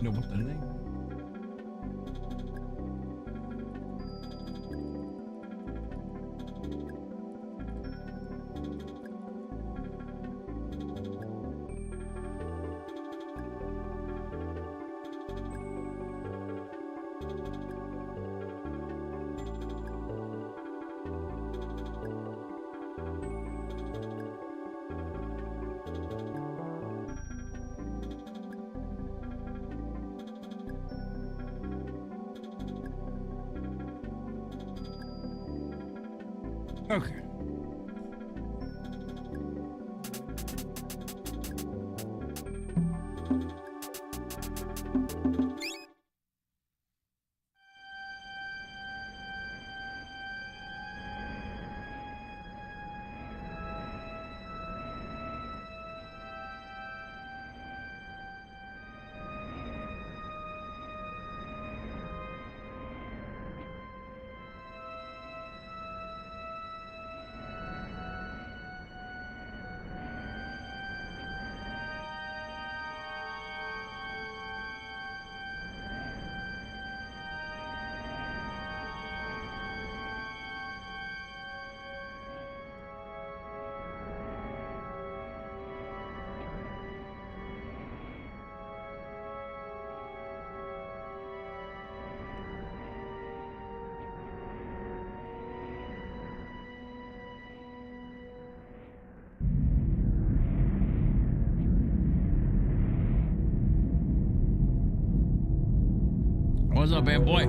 No, what the name? Okay. What's up, man, boy?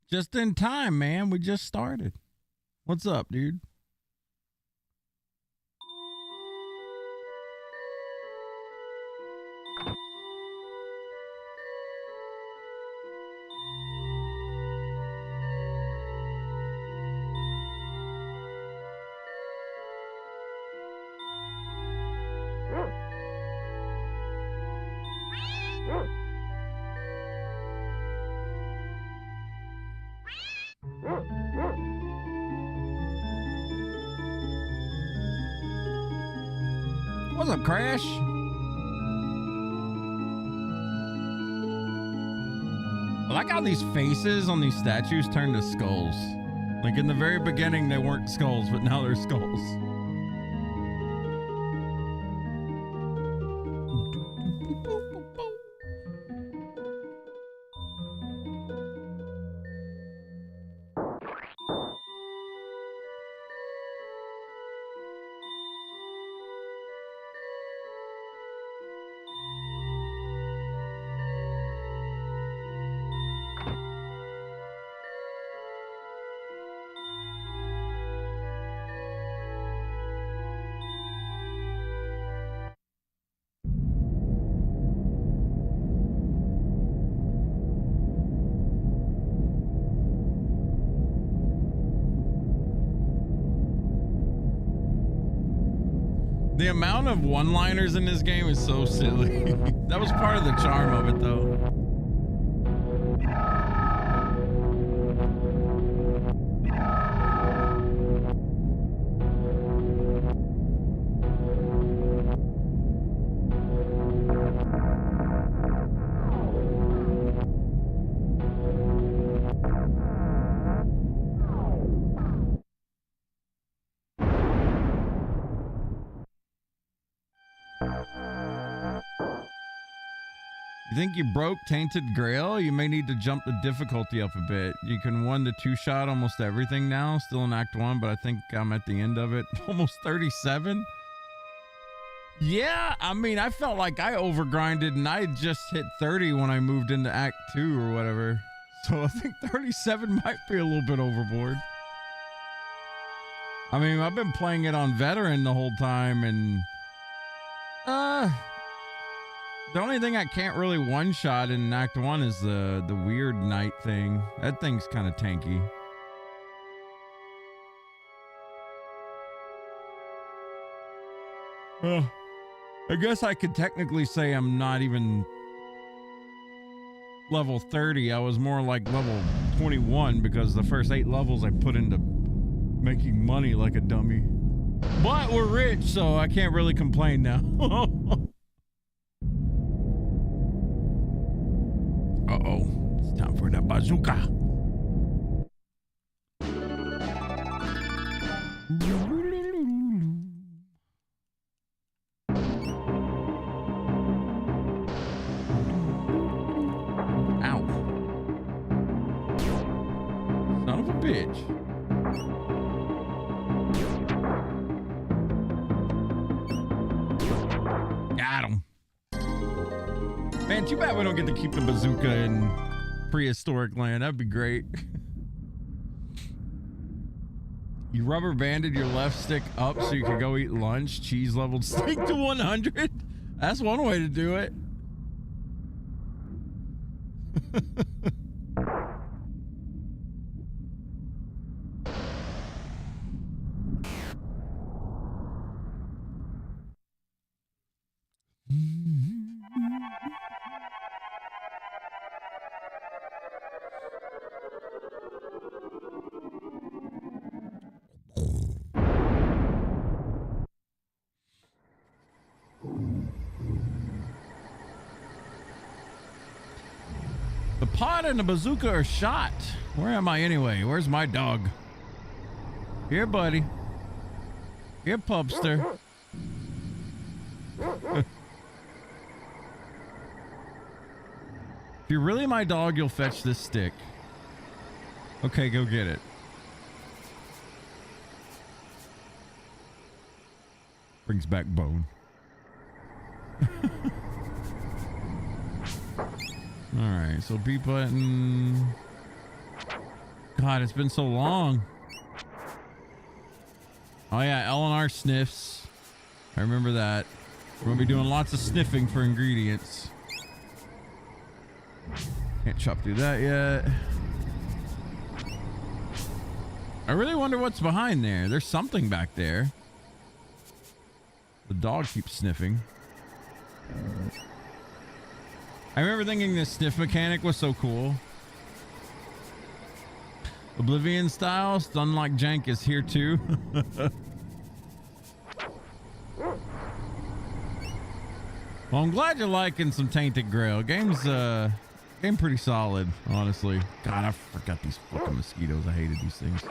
Just in time, man. We just started. What's up, dude? What's up, Crash? I like how these faces on these statues turn to skulls. Like in the very beginning, they weren't skulls, but now they're skulls. The amount of one-liners in this game is so silly. That was part of the charm of it, though. You think you broke Tainted Grail? You may need to jump the difficulty up a bit. You can 1 to 2 shot almost everything now. Still in Act 1, but I think I'm at the end of it. Almost 37? Yeah, I mean, I felt like I overgrinded and I just hit 30 when I moved into Act 2 or whatever. So I think 37 might be a little bit overboard. I mean, I've been playing it on veteran the whole time, and the only thing I can't really one-shot in Act 1 is the weird night thing. That thing's kind of tanky. I guess I could technically say I'm not even level 30. I was more like level 21 because the first 8 levels I put into making money like a dummy. But we're rich, so I can't really complain now. Uh-oh. It's time for the bazooka. Ow. Son of a bitch. Got him. Man, too bad we don't get to keep the bazooka in prehistoric land. That'd be great. You rubber banded your left stick up so you could go eat lunch. Cheese leveled steak to 100. That's one way to do it. The pot and the bazooka are shot. Where am I anyway? Where's my dog? Here, buddy. Here, pupster. If you're really my dog, you'll fetch this stick. Okay, go get it. Brings back bone. All right, so B button. God, it's been so long. Oh yeah, Eleanor sniffs. I remember that. We're gonna be doing lots of sniffing for ingredients. Can't chop through that yet. I really wonder what's behind there. There's something back there. The dog keeps sniffing. I remember thinking this sniff mechanic was so cool. Oblivion style, stun like jank is here too. Well, I'm glad you're liking some Tainted Grail. Game pretty solid, honestly. God, I forgot these fucking mosquitoes. I hated these things.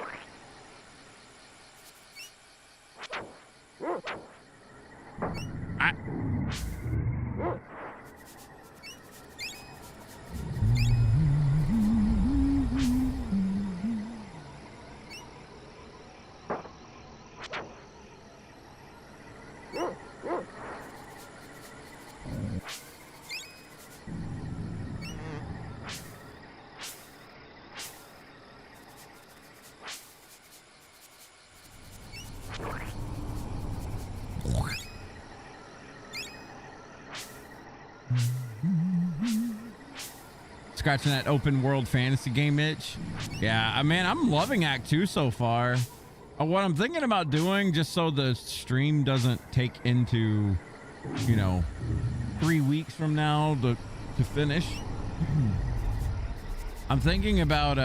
Scratching that open world fantasy game itch. Yeah, man, I'm loving Act 2 so far. What I'm thinking about doing, just so the stream doesn't take into, 3 weeks from now to finish. I'm thinking about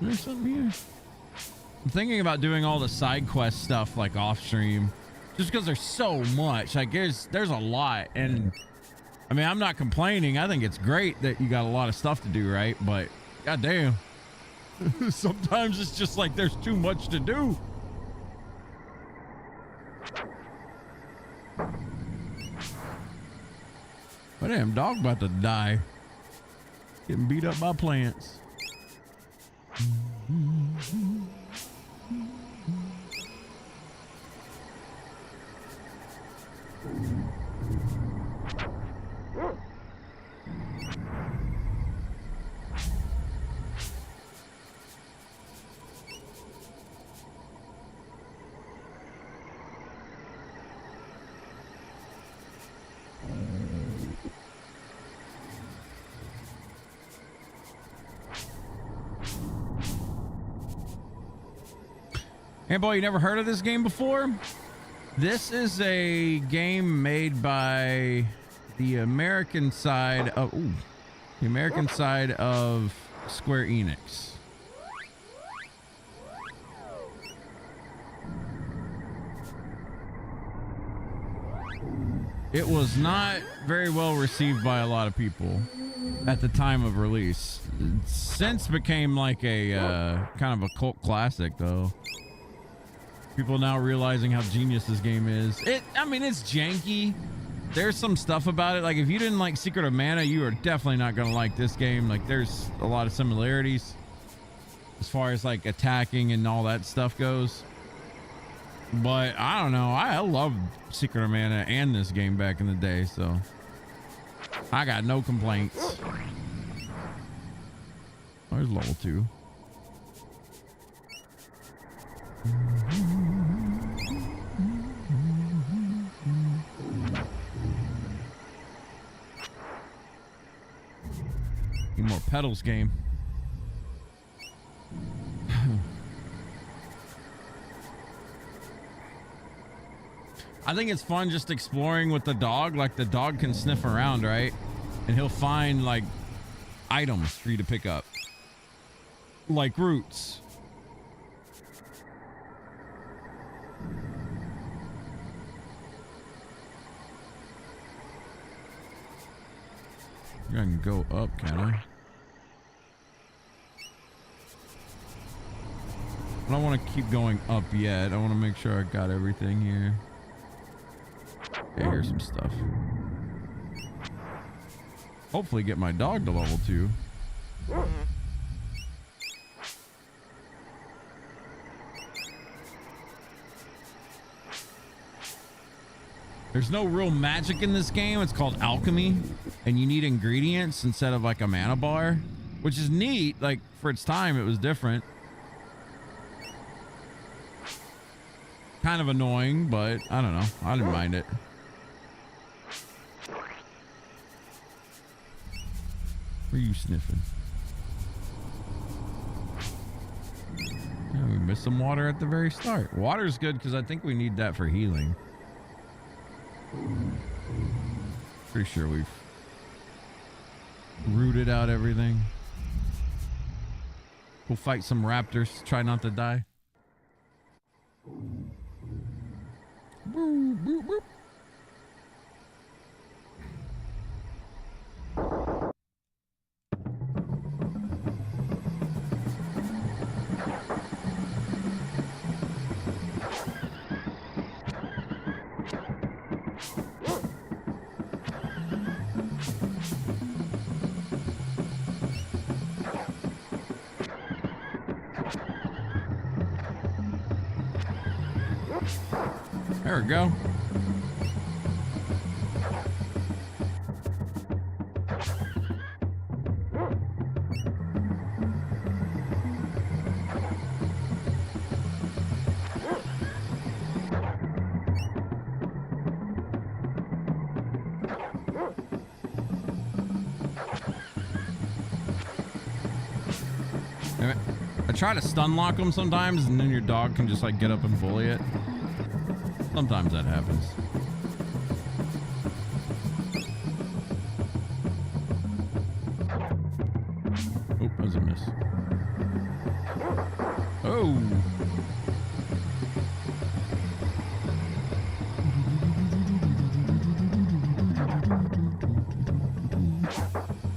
there's something here. I'm thinking about doing all the side quest stuff like off stream, just because there's so much. Like there's a lot, and I mean, I'm not complaining. I think it's great that you got a lot of stuff to do, right? But goddamn, sometimes it's just like there's too much to do. My damn dog about to die. Getting beat up by plants. Hey boy, you never heard of this game before? This is a game made by the American side of Square Enix. It was not very well received by a lot of people at the time of release. It's since became like a kind of a cult classic though. People now realizing how genius this game is. I mean, it's janky. There's some stuff about it. Like, if you didn't like Secret of Mana, you are definitely not going to like this game. Like, there's a lot of similarities as far as like attacking and all that stuff goes. But I don't know. I loved Secret of Mana and this game back in the day, so I got no complaints. There's level 2. Need more pedals, game. I think it's fun just exploring with the dog. Like, the dog can sniff around, right? And he'll find like items for you to pick up, like roots. I can go up, can I? I don't want to keep going up yet. I want to make sure I got everything here. Okay, here's some stuff. Hopefully get my dog to level 2. There's no real magic in this game. It's called alchemy, and you need ingredients instead of like a mana bar, which is neat. Like, for its time, it was different. Kind of annoying, but I don't know. I didn't mind it. Where are you sniffing? Yeah, we missed some water at the very start. Water's good because I think we need that for healing. Pretty sure we've rooted out everything. We'll fight some raptors. Try not to die. Boop, boop, boop. There we go. I try to stun lock them sometimes, and then your dog can just like get up and bully it. Sometimes that happens. Oh, that was a miss. Oh.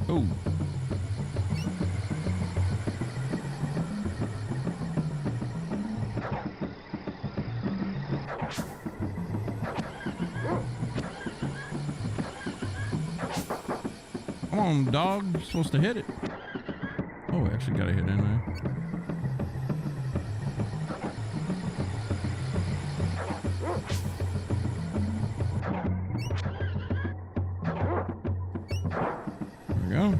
Oh. Come on, dog. You're supposed to hit it. Oh, we actually got a hit in there. There we go.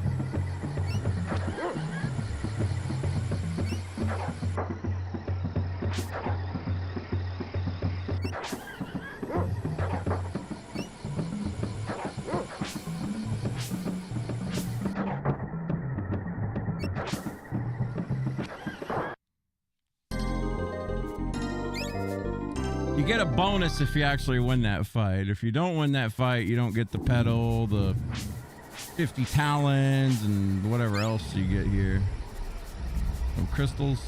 You get a bonus if you actually win that fight. If you don't win that fight, you don't get the pedal, the 50 talons, and whatever else you get here. Some crystals.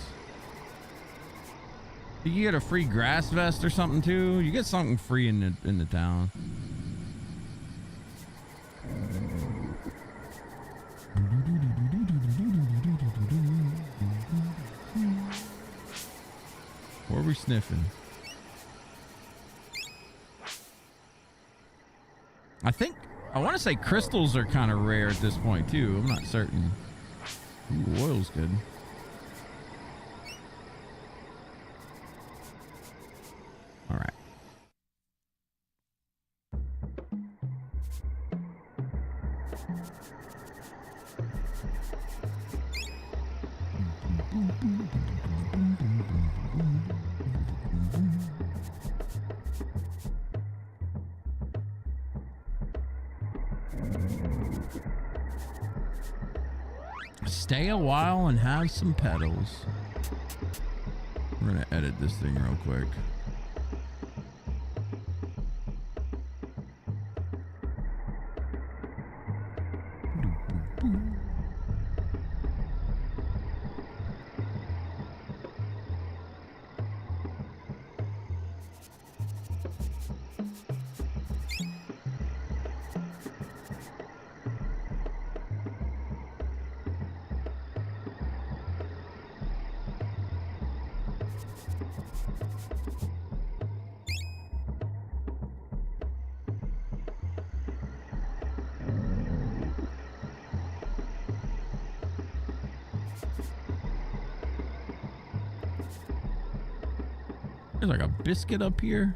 You get a free grass vest or something too. You get something free in the town. What are we sniffing? I want to say crystals are kind of rare at this point too. I'm not certain. Ooh, oil's good. All right. Stay a while and have some pedals. We're gonna edit this thing real quick. There's like a biscuit up here.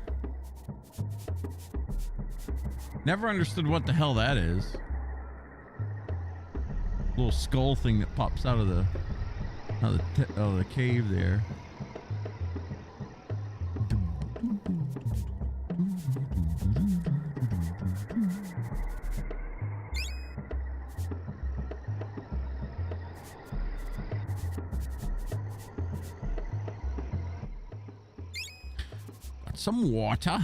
Never understood what the hell that is. Little skull thing that pops out of the cave there. Got some water.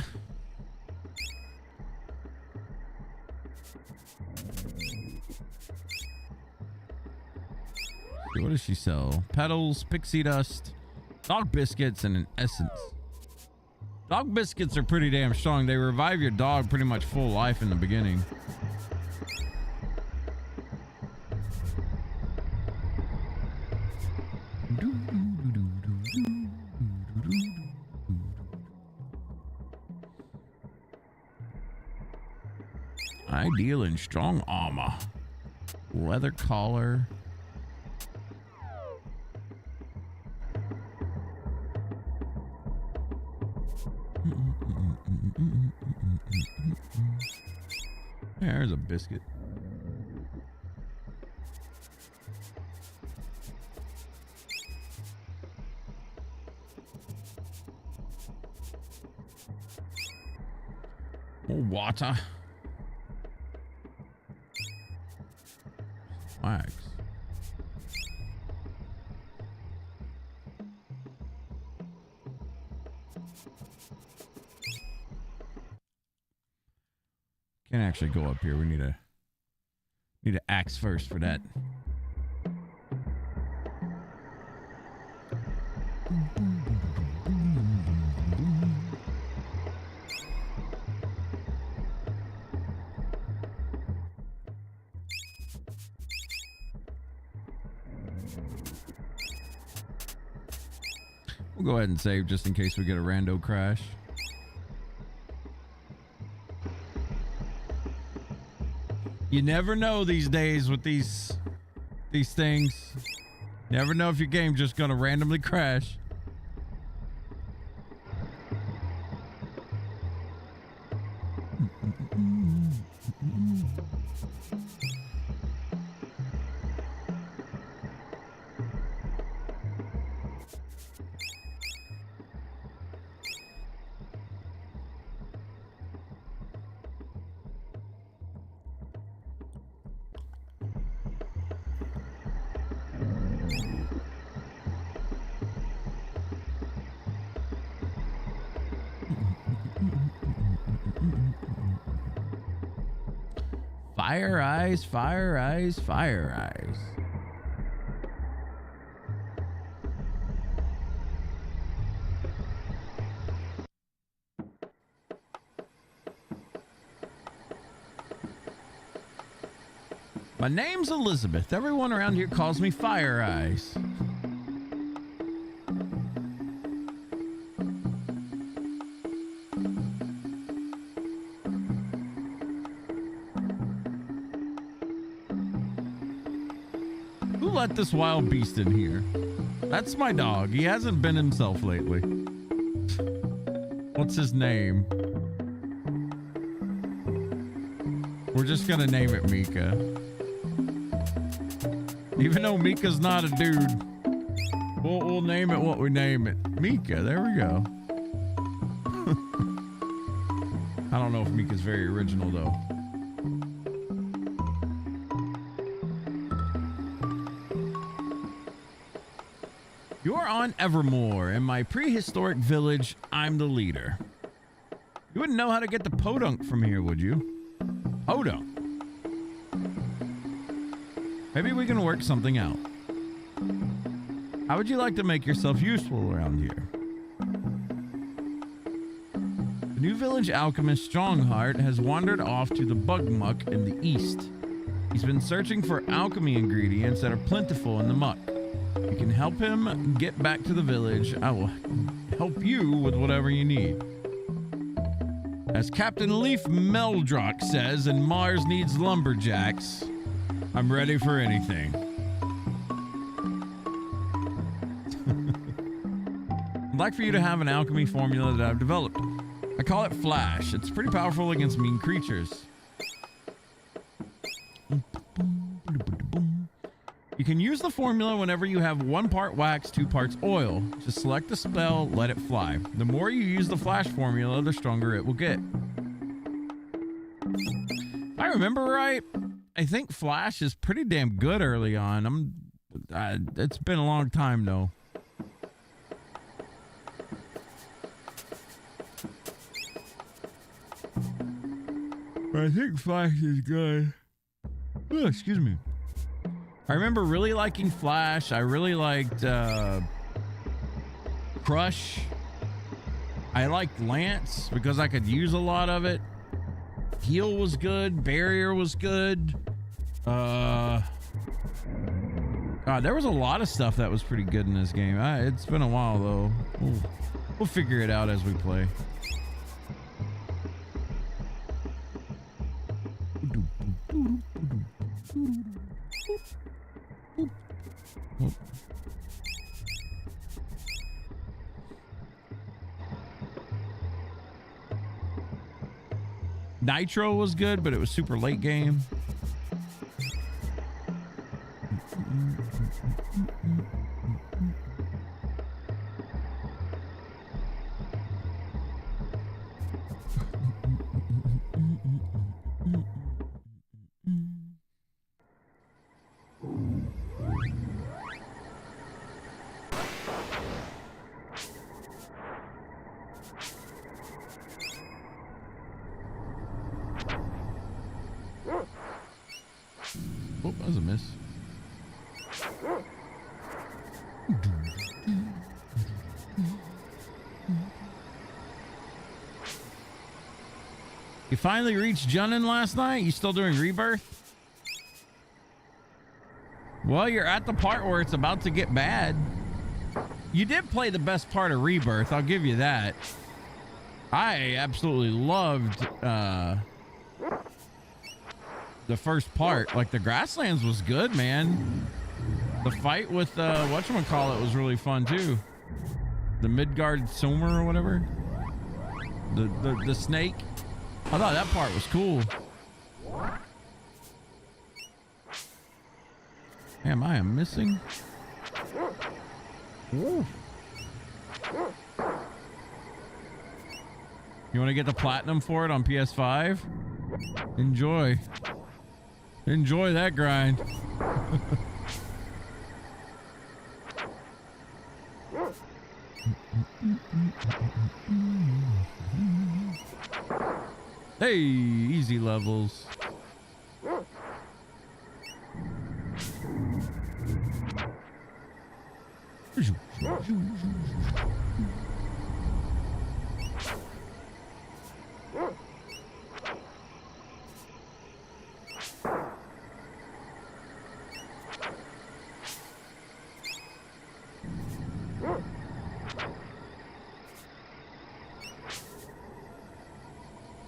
What does she sell? Petals, pixie dust, dog biscuits, and an essence. Dog biscuits are pretty damn strong. They revive your dog pretty much full life in the beginning. Ideal in strong armor. Leather collar. There's a biscuit. More water. Flags. Can't actually go up here. We need a axe first for that. We'll go ahead and save just in case we get a rando crash. You never know these days with these things. Never know if your game's just gonna randomly crash. Fire eyes, fire eyes, fire eyes. My name's Elizabeth. Everyone around here calls me Fire Eyes. Who let this wild beast in here? That's my dog. He hasn't been himself lately. What's his name? We're just gonna name it Mika. Even though Mika's not a dude, we'll name it what we name it. Mika, there we go. I don't know if Mika's very original though. You're on Evermore. In my prehistoric village, I'm the leader. You wouldn't know how to get to Podunk from here, would you? Podunk. Maybe we can work something out. How would you like to make yourself useful around here? The new village alchemist Strongheart has wandered off to the Bug Muck in the east. He's been searching for alchemy ingredients that are plentiful in the muck. You can help him get back to the village. I will help you with whatever you need. As Captain Leaf Meldrock says, and Mars needs lumberjacks, I'm ready for anything. I'd like for you to have an alchemy formula that I've developed. I call it Flash. It's pretty powerful against mean creatures. You can use the formula whenever you have 1 part wax, 2 parts oil. Just select the spell, let it fly. The more you use the Flash formula, the stronger it will get. If I remember right, I think Flash is pretty damn good early on. It's been a long time though. But I think Flash is good. Oh, excuse me. I remember really liking Flash. I really liked Crush. I liked Lance because I could use a lot of it. Heal was good. Barrier was good. God, there was a lot of stuff that was pretty good in this game. It's been a while though. We'll figure it out as we play. Nitro was good, but it was super late game. Oh, that was a miss. You finally reached Junin last night? You still doing Rebirth? Well, you're at the part where it's about to get bad. You did play the best part of Rebirth, I'll give you that. I absolutely loved the first part. Like the grasslands was good, man. The fight with whatchamacallit was really fun too. The Midgard Somer or whatever. The snake. I thought that part was cool. Damn, I am missing. Ooh. You want to get the platinum for it on PS5? Enjoy. Enjoy that grind. Hey, easy levels.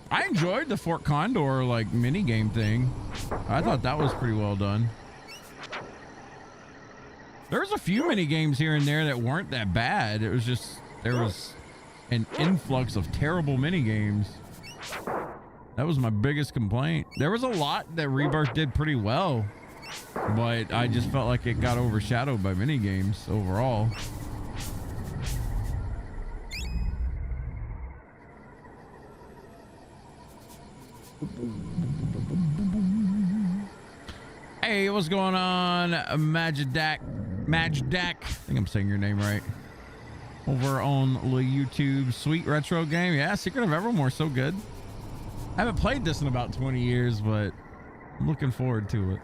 I enjoyed the Fort Condor like mini game thing. I thought that was pretty well done. There was a few mini games here and there that weren't that bad. It was just there was an influx of terrible mini games. That was my biggest complaint. There was a lot that Rebirth did pretty well, but I just felt like it got overshadowed by mini games overall. Hey, what's going on, Majdak? I think I'm saying your name right. Over on the YouTube, sweet retro game. Yeah, Secret of Evermore, so good. I haven't played this in about 20 years, but I'm looking forward to it.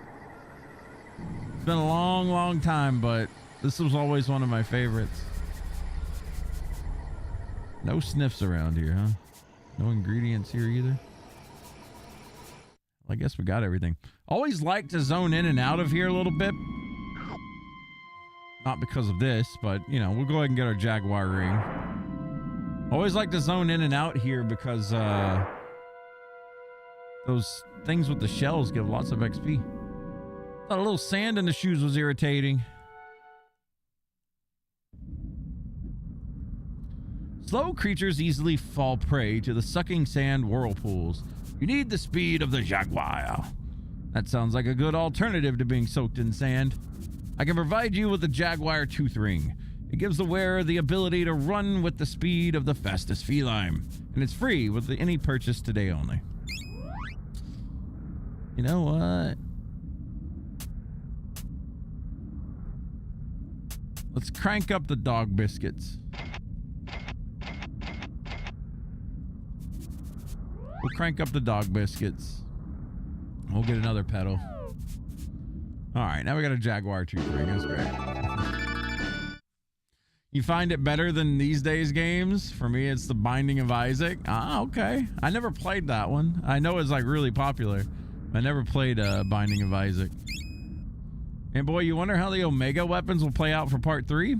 It's been a long, long time, but this was always one of my favorites. No sniffs around here, huh? No ingredients here either. I guess we got everything. Always like to zone in and out of here a little bit. Not because of this, but, you know, we'll go ahead and get our Jaguar ring. Always like to zone in and out here because those things with the shells give lots of XP. Thought a little sand in the shoes was irritating. Slow creatures easily fall prey to the sucking sand whirlpools. You need the speed of the Jaguar. That sounds like a good alternative to being soaked in sand. I can provide you with the Jaguar Tooth Ring. It gives the wearer the ability to run with the speed of the fastest feline. And it's free with any purchase today only. You know what? Let's crank up the dog biscuits. We'll crank up the dog biscuits. We'll get another pedal. All right, now we got a Jaguar Tooth Ring. That's great. You find it better than these days games? For me, it's The Binding of Isaac. Ah, okay. I never played that one. I know it's like really popular. I never played Binding of Isaac. And boy, you wonder how the Omega weapons will play out for part 3?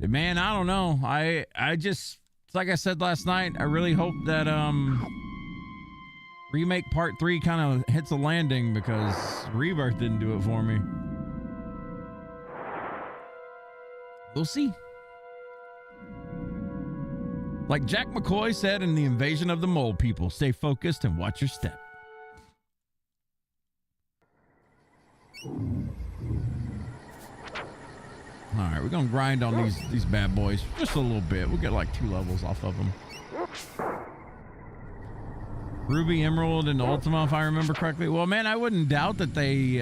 Man, I don't know. I just... Like I said last night, I really hope that remake part 3 kind of hits a landing because Rebirth didn't do it for me. We'll see. Like Jack McCoy said in The Invasion of the Mole People, stay focused and watch your step. All right, we're gonna grind on these bad boys just a little bit. We'll get like 2 levels off of them. Ruby, Emerald, and Ultima, if I remember correctly. Well, man, I wouldn't doubt that they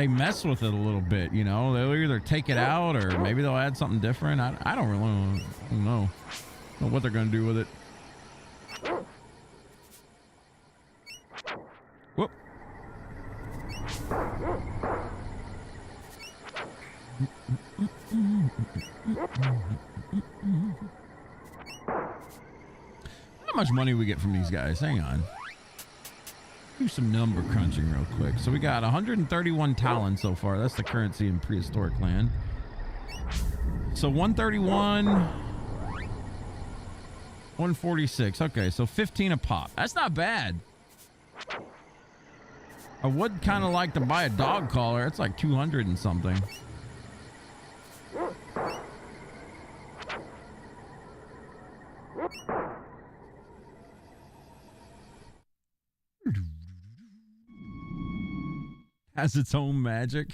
mess with it a little bit. You know, they'll either take it out or maybe they'll add something different. I don't really know what they're gonna do with it. Whoop. How much money we get from these guys? Hang on. Do some number crunching real quick. So we got 131 talents so far. That's the currency in prehistoric land. So 131. 146. Okay, so 15 a pop. That's not bad. I would kind of like to buy a dog collar. It's like 200 and something. Has its own magic.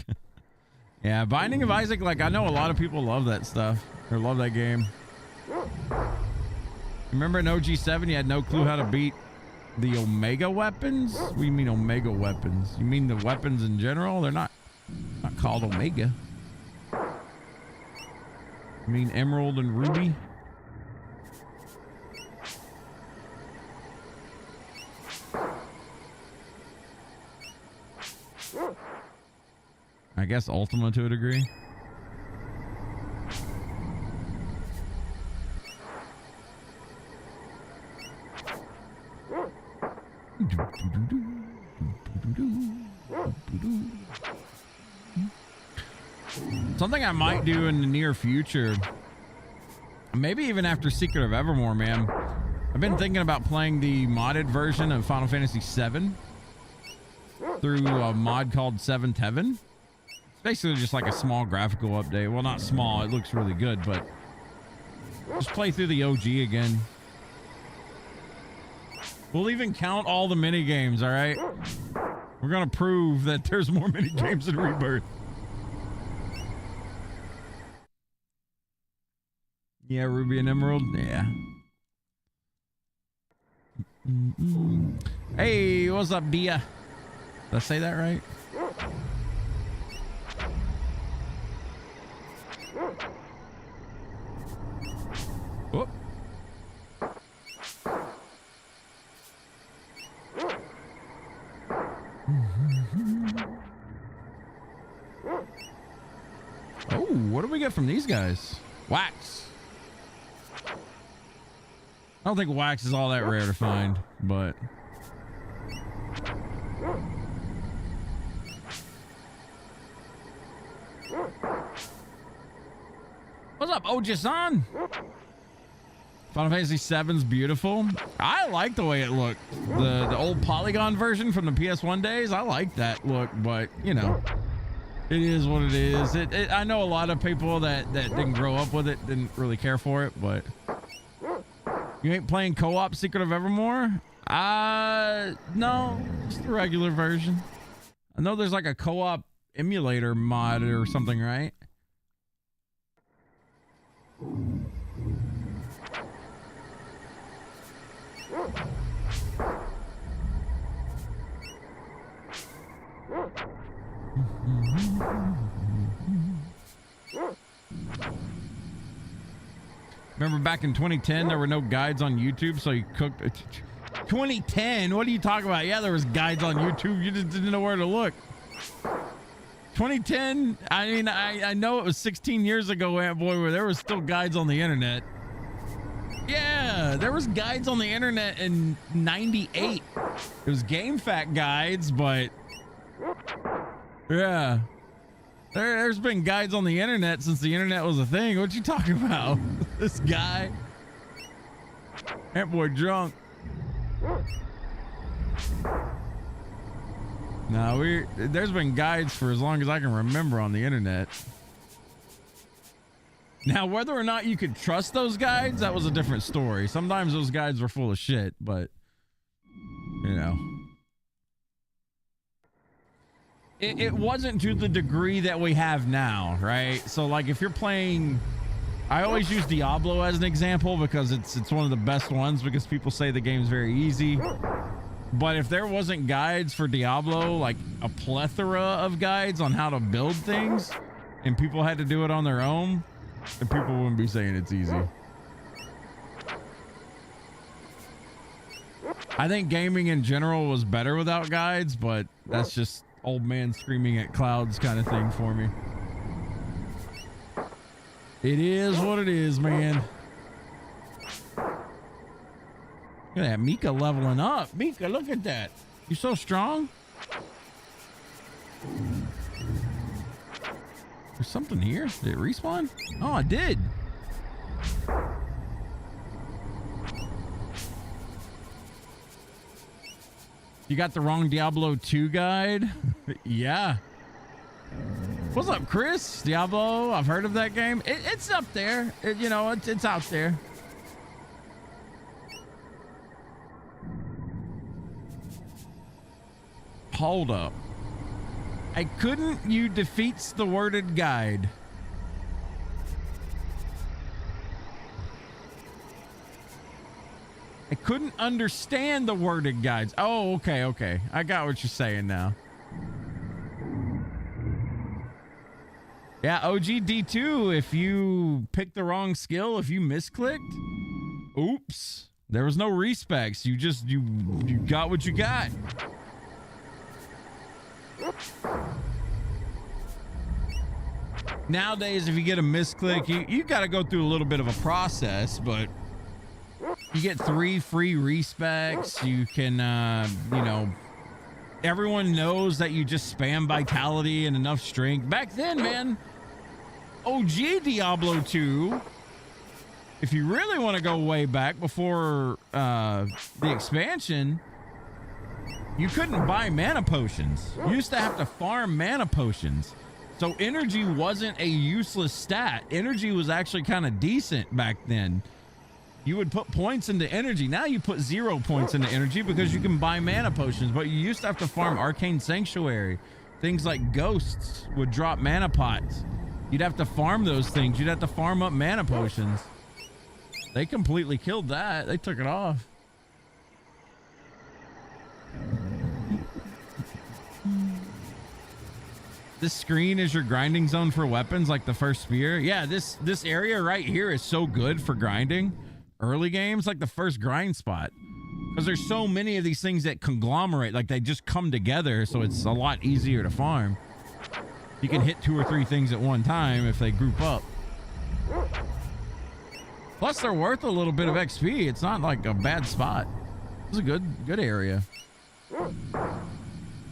Yeah, Binding of Isaac, like I know a lot of people love that stuff or love that game. Remember in OG7 you had no clue how to beat the Omega weapons? What do you mean Omega weapons? You mean the weapons in general? They're not called Omega. You mean Emerald and Ruby? I guess Ultima to a degree. Something I might do in the near future, maybe even after Secret of Evermore, man. I've been thinking about playing the modded version of Final Fantasy VII through a mod called Seventh Heaven. It's basically just like a small graphical update. Well, not small, it looks really good, but just play through the OG again. We'll even count all the mini games, all right? We're gonna prove that there's more mini games in Rebirth. Yeah, Ruby and Emerald. Yeah. Hey, what's up, Dia? Did I say that right? Whoop. Oh, what do we get from these guys? Wax. I don't think wax is all that rare to find, but what's up, Oji-san? Final Fantasy VII's beautiful. I like the way it looked. The old polygon version from the PS1 days. I like that look, but you know, it is what it is. I know a lot of people that didn't grow up with it, didn't really care for it, but you ain't playing co-op Secret of Evermore? No, just the regular version. I know there's like a co-op emulator mod or something, right? Remember back in 2010, there were no guides on YouTube, so you cooked. 2010? What are you talking about? Yeah, there was guides on YouTube. You just didn't know where to look. 2010? I mean, I know it was 16 years ago, Ant Boy, where there was still guides on the internet. Yeah, there was guides on the internet in 98. It was GameFAQ guides, but yeah. There's been guides on the internet since the internet was a thing. What you talking about? This guy. Ant Boy drunk. No, there's been guides for as long as I can remember on the internet. Now, whether or not you could trust those guides, that was a different story. Sometimes those guides were full of shit, but you know. It wasn't to the degree that we have now, right? So like if you're playing, I always use Diablo as an example because it's one of the best ones because people say the game's very easy. But if there wasn't guides for Diablo, like a plethora of guides on how to build things, and people had to do it on their own, then people wouldn't be saying it's easy. I think gaming in general was better without guides, but that's just old man screaming at clouds kind of thing for me. It is what it is, man. Look at that Mika leveling up. Mika, look at that. You're so strong. There's something here. Did it respawn? Oh, it did. You got the wrong Diablo 2 guide? Yeah. What's up, Chris? Diablo, I've heard of that game. It's up there. You know, it's out there. Hold up. I couldn't. You defeats the worded guide. I couldn't understand the worded guides. Oh, okay, okay. I got what you're saying now. Yeah, OG D2, if you picked the wrong skill, if you misclicked, oops, there was no respecs. You just, you got what you got. Nowadays, if you get a misclick, you got to go through a little bit of a process, but you get 3 free respecs. You can, you know, everyone knows that you just spam vitality and enough strength. Back then, man, OG Diablo 2, if you really want to go way back before the expansion, you couldn't buy mana potions. You used to have to farm mana potions. So energy wasn't a useless stat. Energy was actually kind of decent back then. You would put points into energy. Now you put 0 points into energy because you can buy mana potions, but you used to have to farm Arcane Sanctuary. Things like ghosts would drop mana pots. You'd have to farm those things. You'd have to farm up mana potions. They completely killed that. They took it off. This screen is your grinding zone for weapons, like the first spear. Yeah, this area right here is so good for grinding. Early games, like the first grind spot, because there's so many of these things that conglomerate, like they just come together, so it's a lot easier to farm. You can hit 2 or 3 things at one time if they group up. Plus, they're worth a little bit of XP. It's not like a bad spot. It's a good area.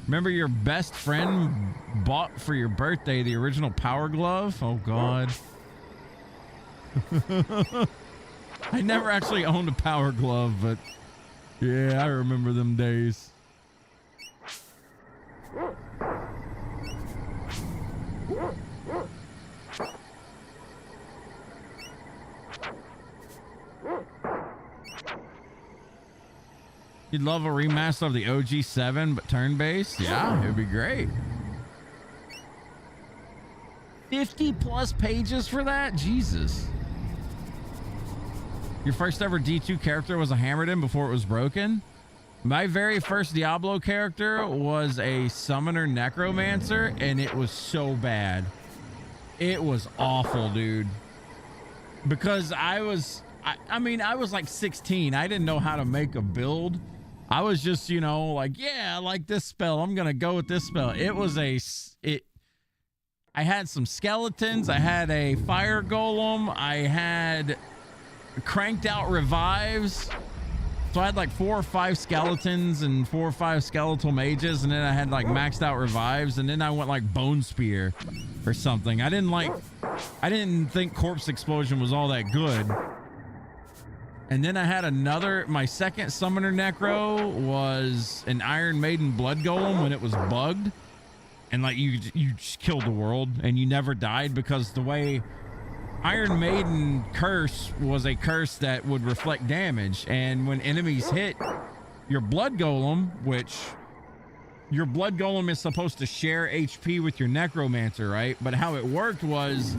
Remember your best friend bought for your birthday the original Power Glove? Oh, God. I never actually owned a Power Glove, but yeah, I remember them days. You'd love a remaster of the OG 7, but turn-based? Yeah, it'd be great. 50 plus pages for that? Jesus. Your first ever D2 character was a Hammerden before it was broken? My very first Diablo character was a Summoner Necromancer, and it was so bad. It was awful, dude. Because I was like 16. I didn't know how to make a build. I was just, you know, like, yeah, I like this spell. I'm going to go with this spell. I had some skeletons. I had a fire golem. I had cranked out revives. So I had like 4 or 5 skeletons and 4 or 5 skeletal mages, and then I had like maxed out revives, and then I went like bone spear or something. I didn't think corpse explosion was all that good. And then I had my second summoner necro was an Iron Maiden blood golem when it was bugged, and like you just killed the world and you never died, because the way Iron Maiden curse was a curse that would reflect damage, and when enemies hit your blood golem, which your blood golem is supposed to share HP with your necromancer, right? But how it worked was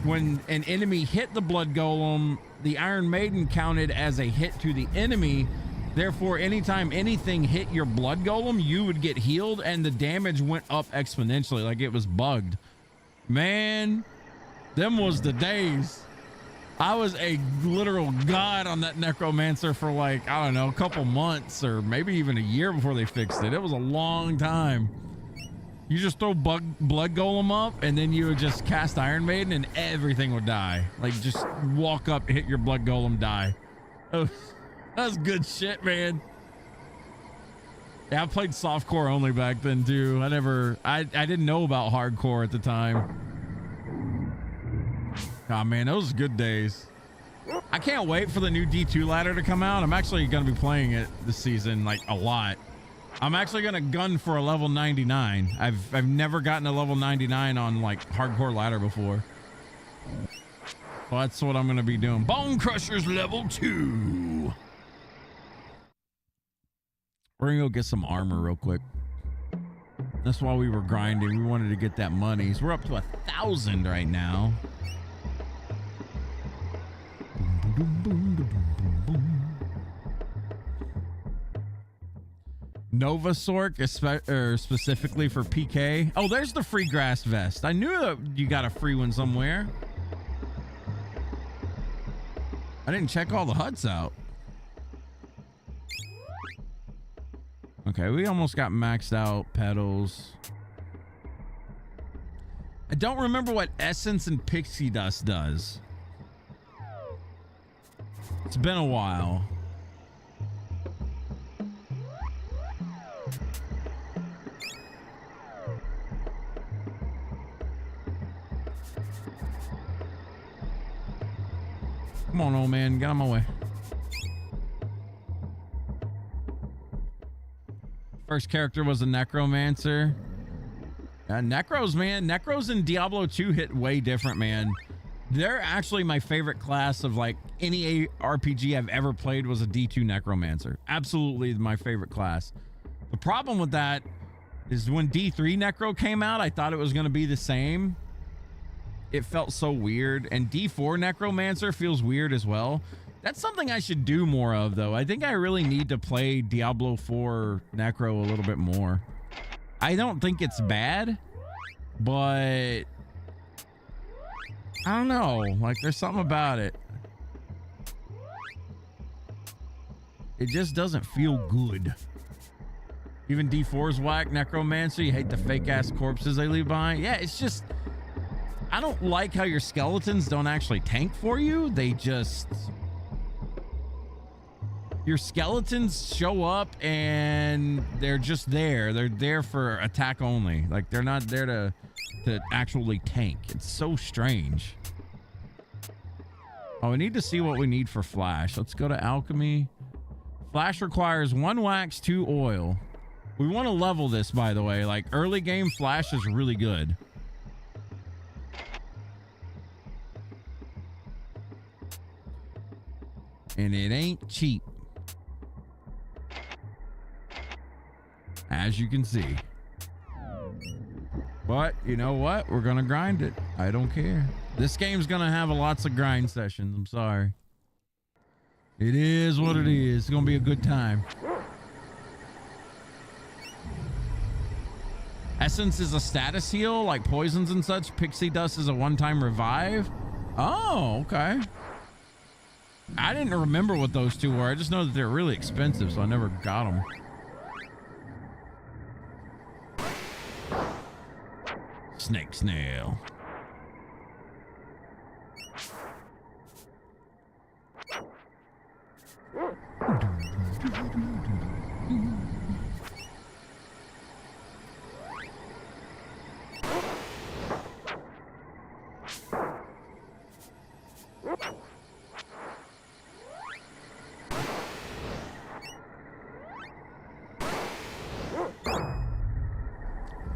when an enemy hit the blood golem, the Iron Maiden counted as a hit to the enemy. Therefore, anytime anything hit your blood golem, you would get healed, and the damage went up exponentially, like it was bugged. Man, them was the days. I was a literal god on that necromancer for like, I don't know, a couple months or maybe even a year before they fixed it. It was a long time. You just throw blood golem up, and then you would just cast Iron Maiden and everything would die. Like, just walk up, hit your blood golem, die. Oh, that's good shit, man. Yeah, I played softcore only back then too. I didn't know about hardcore at the time. Oh man, those are good days. I can't wait for the new D2 ladder to come out. I'm actually going to be playing it this season, like a lot. I'm actually gonna gun for a level 99. I've never gotten a level 99 on like hardcore ladder before. Well, that's what I'm gonna be doing. Bone Crushers level 2. We're gonna go get some armor real quick. That's why we were grinding. We wanted to get that money. So we're up to 1,000 right now. Nova Sork specifically for PK. Oh, there's the free grass vest. I knew that you got a free one somewhere. I didn't check all the huts out. Okay, we almost got maxed out pedals. I don't remember what Essence and Pixie Dust does. It's been a while. Come on, old man, get out of my way. First character was a necromancer. Necros, man. Necros in Diablo 2 hit way different, man. They're actually my favorite class of like any RPG I've ever played was a D2 necromancer. Absolutely my favorite class. The problem with that is when D3 necro came out, I thought it was going to be the same. It felt so weird. And D4 necromancer feels weird as well. That's something I should do more of, though. I think I really need to play Diablo 4 Necro a little bit more. I don't think it's bad, but I don't know. Like, there's something about it. It just doesn't feel good. Even D4's whack. Necromancer, you hate the fake-ass corpses they leave behind. Yeah, it's just... I don't like how your skeletons don't actually tank for you. They just... Your skeletons show up and they're just there. They're there for attack only. Like, they're not there to actually tank. It's so strange. Oh, we need to see what we need for flash. Let's go to alchemy. Flash requires 1 wax, 2 oil. We want to level this, by the way. Like, early game flash is really good. And it ain't cheap. As you can see. But you know what? We're gonna grind it. I don't care. This game's gonna have lots of grind sessions. I'm sorry. It is what it is. It's gonna be a good time. Essence is a status heal, like poisons and such. Pixie Dust is a one-time revive. Oh, okay. I didn't remember what those two were. I just know that they're really expensive, so I never got them. Snake snail.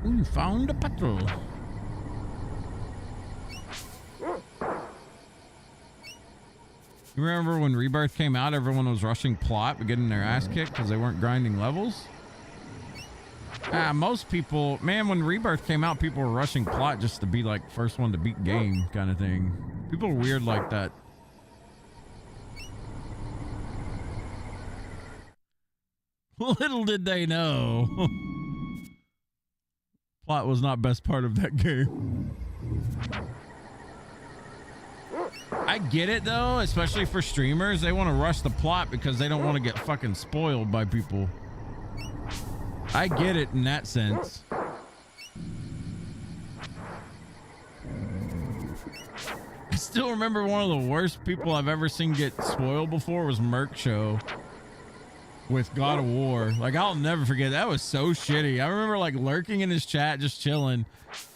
We found a petrol. You remember when Rebirth came out, everyone was rushing plot but getting their ass kicked because they weren't grinding levels? Most people, man, when Rebirth came out, people were rushing plot just to be like first one to beat game kind of thing. People are weird like that. Little did they know. Plot was not best part of that game. I get it though, especially for streamers. They want to rush the plot because they don't want to get fucking spoiled by people. I get it in that sense. I still remember one of the worst people I've ever seen get spoiled before was Merc Show with God of War. Like, I'll never forget. That was so shitty. I remember like lurking in his chat, just chilling.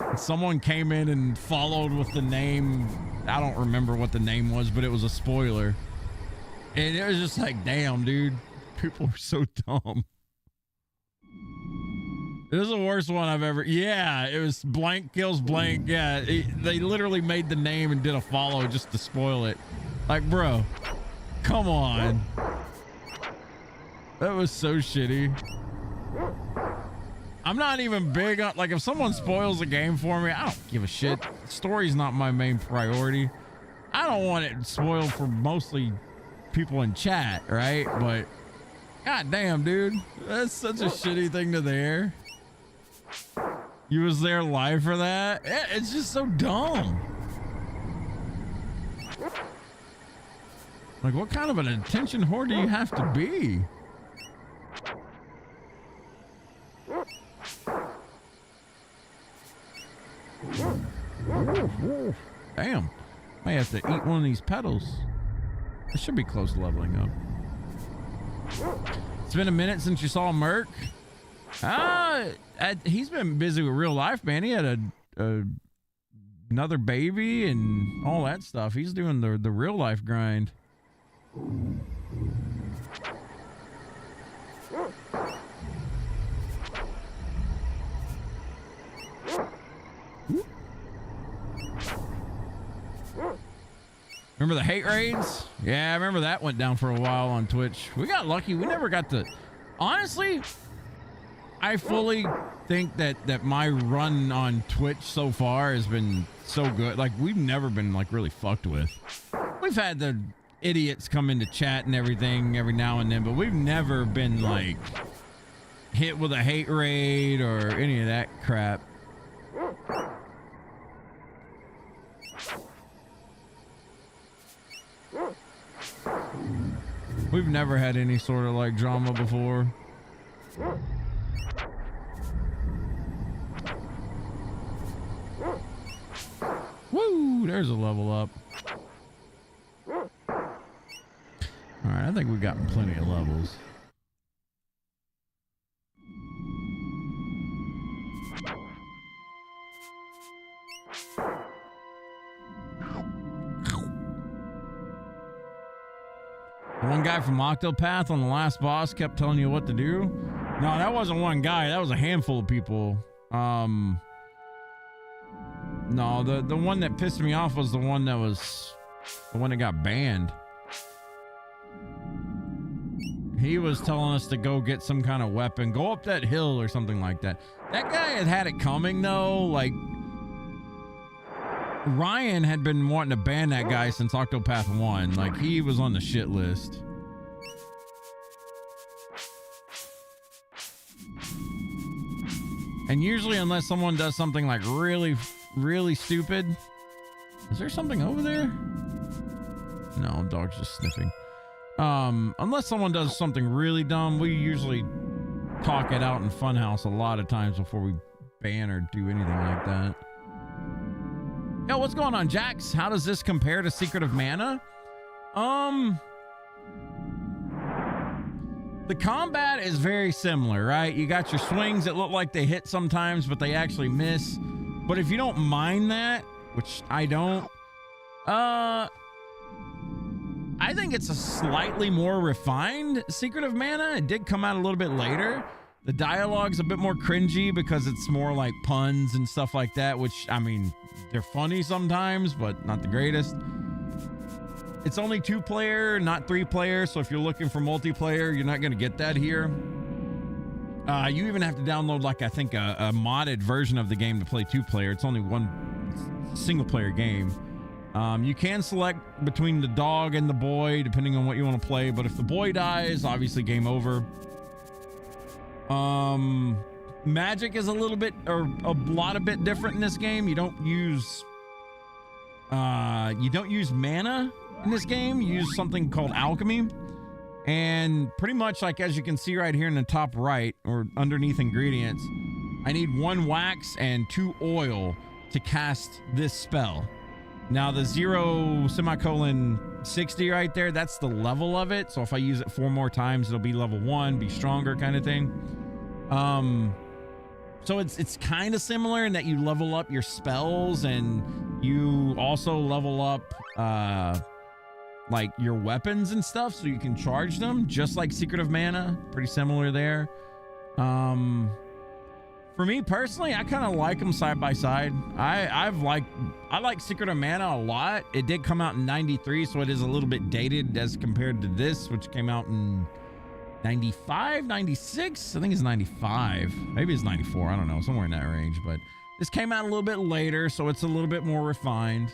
And someone came in and followed with the name. I don't remember what the name was, but it was a spoiler. And it was just like, damn, dude. People are so dumb. This is the worst one I've ever. Yeah, it was blank kills blank. Yeah, they literally made the name and did a follow just to spoil it. Like, bro, come on. That was so shitty. I'm not even big on, like, if someone spoils a game for me, I don't give a shit. Story's not my main priority. I don't want it spoiled for mostly people in chat, right? But god damn, dude, that's such a shitty thing to there. You was there live for that? It's just so dumb. Like, what kind of an attention whore do you have to be? Damn. Might have to eat one of these petals. I should be close to leveling up. It's been a minute since you saw Merc. He's been busy with real life, man. He had another baby and all that stuff. He's doing the real life grind. Remember the hate raids? Yeah, I remember that went down for a while on Twitch. We got lucky. We never got to... Honestly, I fully think that my run on Twitch so far has been so good. Like, we've never been, like, really fucked with. We've had the idiots come into chat and everything every now and then, but we've never been, like, hit with a hate raid or any of that crap. We've never had any sort of like drama before. Woo! There's a level up. All right, I think we've gotten plenty of levels. One guy from Octopath on the last boss kept telling you what to do. No, that wasn't one guy. That was a handful of people. No, the one that pissed me off was the one that got banned. He was telling us to go get some kind of weapon, go up that hill or something like that. That guy had it coming though. Like, Ryan had been wanting to ban that guy since Octopath 1. Like, he was on the shit list. And usually, unless someone does something like really, really stupid. Is there something over there? No, dog's just sniffing. Unless someone does something really dumb, we usually talk it out in Funhouse a lot of times before we ban or do anything like that. Yo, what's going on, Jax? How does this compare to Secret of Mana? The combat is very similar, right? You got your swings that look like they hit sometimes, but they actually miss. But if you don't mind that, which I don't, I think it's a slightly more refined Secret of Mana. It did come out a little bit later. The dialogue's a bit more cringy because it's more like puns and stuff like that, which, I mean, they're funny sometimes, but not the greatest. It's only 2-player, not 3-player, so if you're looking for multiplayer, you're not going to get that here. You even have to download, like, I think a modded version of the game to play 2-player. It's only one single-player game. You can select between the dog and the boy, depending on what you want to play, but if the boy dies, obviously game over. Magic is a little bit, or a lot of bit different in this game. You don't use mana in this game. You use something called alchemy, and pretty much, like, as you can see right here in the top right or underneath ingredients, I need 1 wax and 2 oil to cast this spell. Now the 0:60 right there, that's the level of it. So if I use it 4 more times, it'll be level 1, be stronger kind of thing. So it's kind of similar in that you level up your spells and you also level up like your weapons and stuff, so you can charge them just like Secret of Mana. Pretty similar there. For me personally, I kind of like them side by side. I like Secret of Mana a lot. It did come out in 93, so it is a little bit dated as compared to this, which came out in 95, 96. I think it's 95. Maybe it's 94. I don't know, somewhere in that range. But this came out a little bit later, so it's a little bit more refined.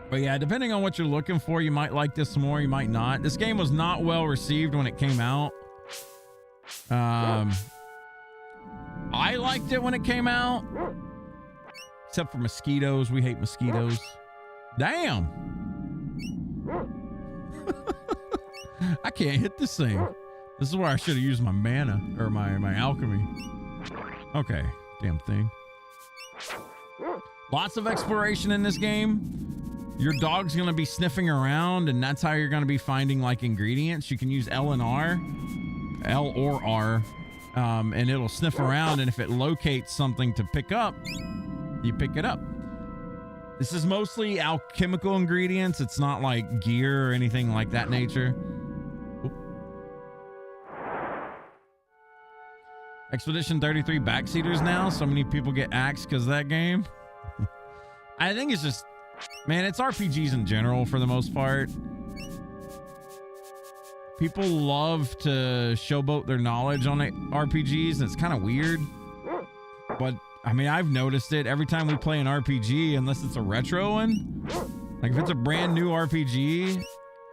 But yeah, depending on what you're looking for, you might like this more, you might not. This game was not well received when it came out. I liked it when it came out, except for mosquitoes. We hate mosquitoes. Damn. I can't hit this thing. This is where I should have used my mana or my alchemy. Okay, damn thing. Lots of exploration in this game. Your dog's gonna be sniffing around, and that's how you're gonna be finding like ingredients. You can use L and R. L or R, and it'll sniff around, and if it locates something to pick up, you pick it up. This is mostly alchemical ingredients. It's not like gear or anything like that nature. Oop. Expedition 33 backseaters now. So many people get axed because of that game. I think it's just, man, it's RPGs in general for the most part. People love to showboat their knowledge on RPGs, and it's kind of weird. But, I mean, I've noticed it every time we play an RPG, unless it's a retro one. Like, if it's a brand new RPG,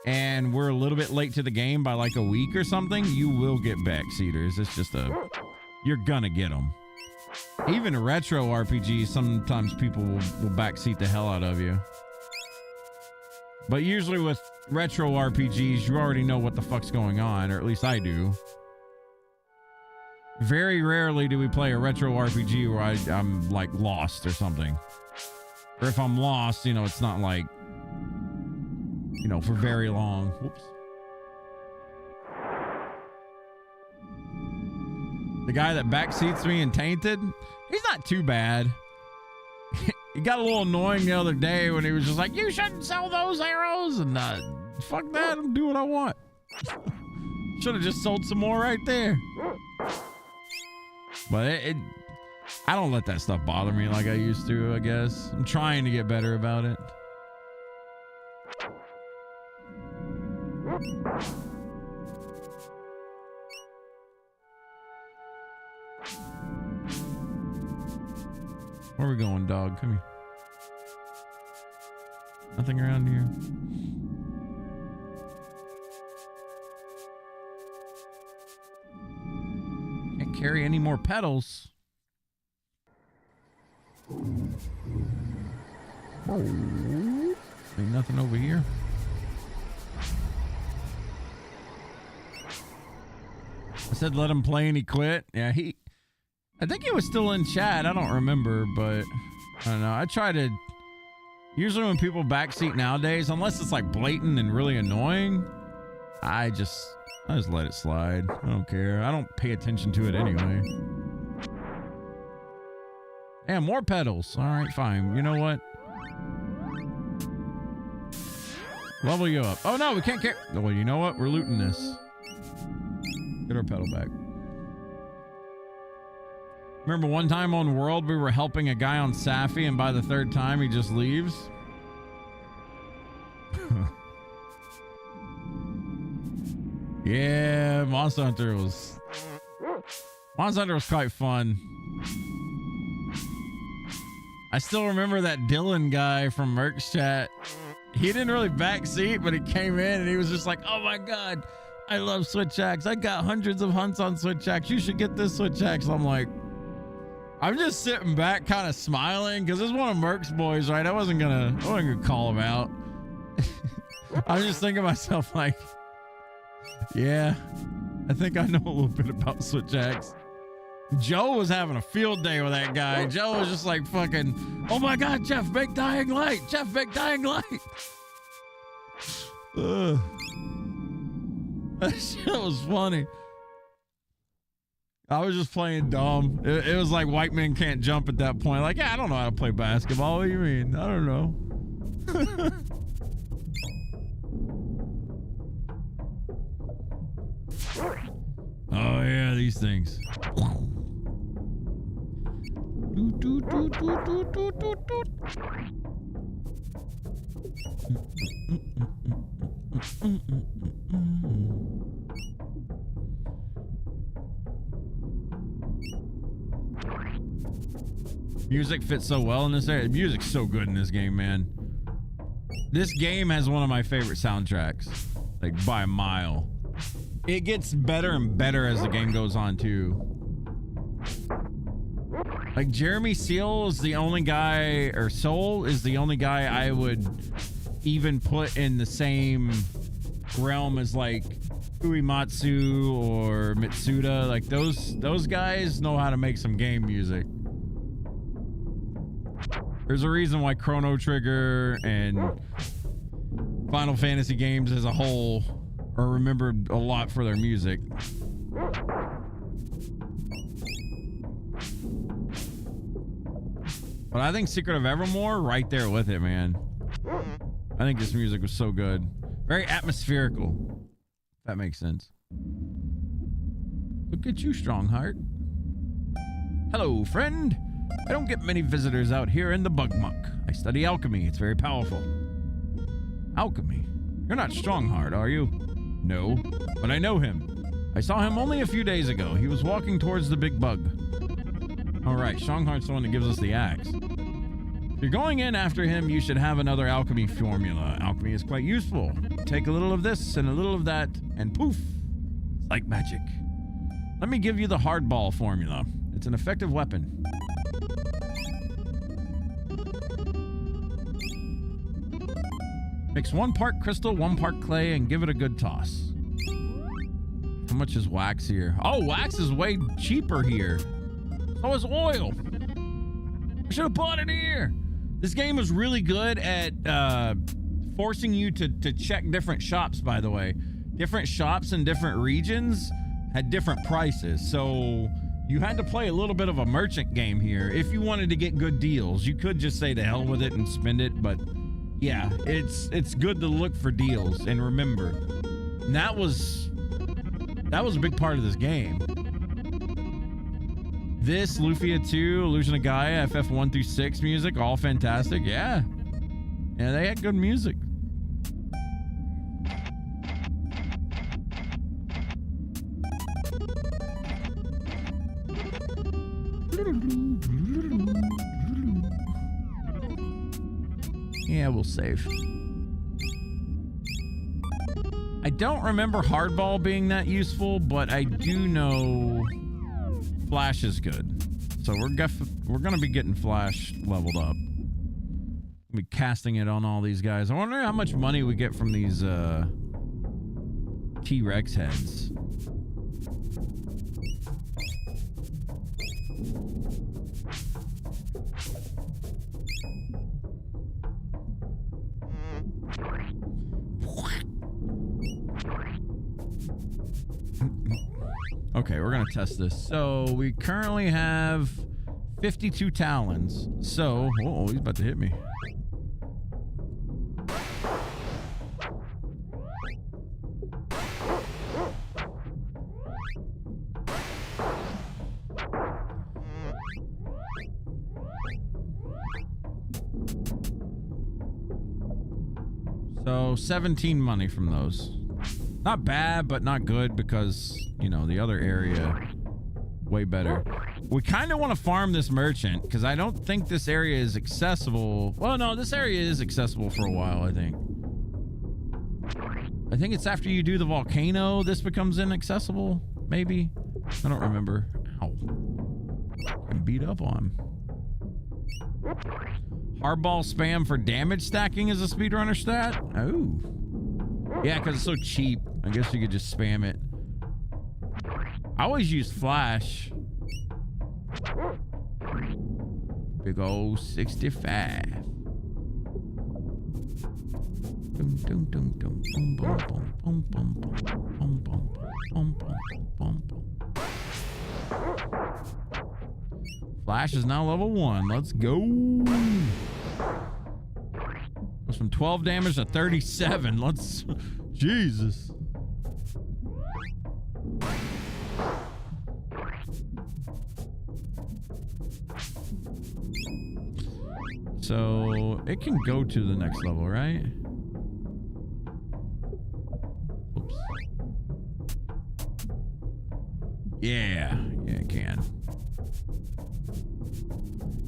and we're a little bit late to the game by like a week or something, you will get backseaters. It's just you're gonna get them. Even a retro RPG, sometimes people will backseat the hell out of you. But usually with retro RPGs, you already know what the fuck's going on, or at least I do. Very rarely do we play a retro RPG where I'm like lost or something. Or if I'm lost, you know, it's not like, you know, for very long. Whoops. The guy that backseats me in Tainted, he's not too bad. He got a little annoying the other day when he was just like, you shouldn't sell those arrows, and fuck that, I'll do what I want. Should have just sold some more right there. But I don't let that stuff bother me like I used to, I guess. I'm trying to get better about it. Where are we going, dog? Come here. Nothing around here. Can't carry any more pedals. Oh, ain't nothing over here. I said let him play and he quit. Yeah, I think he was still in chat. I don't remember, but I don't know. I try to, usually when people backseat nowadays, unless it's like blatant and really annoying, I just let it slide. I don't care. I don't pay attention to it anyway. Yeah, more pedals. All right, fine. You know what? Level you up. Oh no, we can't carry. Well, you know what? We're looting this. Get our pedal back. Remember one time on World, we were helping a guy on Safi, and by the third time, he just leaves? Yeah, Monster Hunter was quite fun. I still remember that Dylan guy from Merc's chat. He didn't really backseat, but he came in and he was just like, oh my God, I love Switch Axe. I got hundreds of hunts on Switch Axe. You should get this Switch Axe. I'm like, I'm just sitting back kind of smiling because it's one of Merc's boys, right? I wasn't gonna call him out. I'm just thinking to myself like, yeah, I think I know a little bit about Switch Axe. Joe was having a field day with that guy. Joe was just like fucking, oh my God, Jeff, make Dying Light. Jeff, make Dying Light. That shit was funny. I was just playing dumb. It was like white men can't jump at that point. Like, yeah, I don't know how to play basketball. What do you mean? I don't know. Oh yeah, these things. Music fits so well in this area. Music's so good in this game, man. This game has one of my favorite soundtracks, like by a mile. It gets better and better as the game goes on too. Like Jeremy Seal is the only guy, or Soul is the only guy I would even put in the same realm as like Uematsu or Mitsuda. Like those guys know how to make some game music. There's a reason why Chrono Trigger and Final Fantasy games as a whole are remembered a lot for their music. But I think Secret of Evermore right there with it, man. I think this music was so good. Very atmospherical. If that makes sense. Look at you, Strongheart. Hello, friend. I don't get many visitors out here in the Bug Muck. I study alchemy. It's very powerful. Alchemy? You're not Strongheart, are you? No, but I know him. I saw him only a few days ago. He was walking towards the big bug. All right, Strongheart's the one that gives us the axe. If you're going in after him, you should have another alchemy formula. Alchemy is quite useful. Take a little of this and a little of that, and poof, it's like magic. Let me give you the hardball formula. It's an effective weapon. Mix 1 part crystal, 1 part clay, and give it a good toss. How much is wax here? Oh, wax is way cheaper here. So is oil. I should have bought it here. This game was really good at forcing you to check different shops, by the way. Different shops in different regions had different prices. So you had to play a little bit of a merchant game here. If you wanted to get good deals, you could just say to hell with it and spend it, but yeah, it's good to look for deals and remember. And that was a big part of this game. This, Lufia 2, Illusion of Gaia, FF1 through 6 music, all fantastic. Yeah. Yeah, they had good music. Yeah, we'll save. I don't remember hardball being that useful, but I do know Flash is good. So we're gonna be getting Flash leveled up. We'll be casting it on all these guys. I wonder how much money we get from these T-Rex heads. Okay, we're gonna test this. So we currently have 52 talons. So, oh, he's about to hit me. So 17 money from those. Not bad, but not good because, you know, the other area, way better. We kind of want to farm this merchant because I don't think this area is accessible. Well, no, this area is accessible for a while, I think. I think it's after you do the volcano, this becomes inaccessible, maybe? I don't remember. Ow. I'm beat up on. Hardball spam for damage stacking is a speedrunner stat? Oh. Yeah, because it's so cheap. I guess you could just spam it. I always use Flash. Big old 65. Flash is now level 1. Let's go. Goes from 12 damage to 37. Let's... Jesus. So it can go to the next level, right? Oops. Yeah, it can.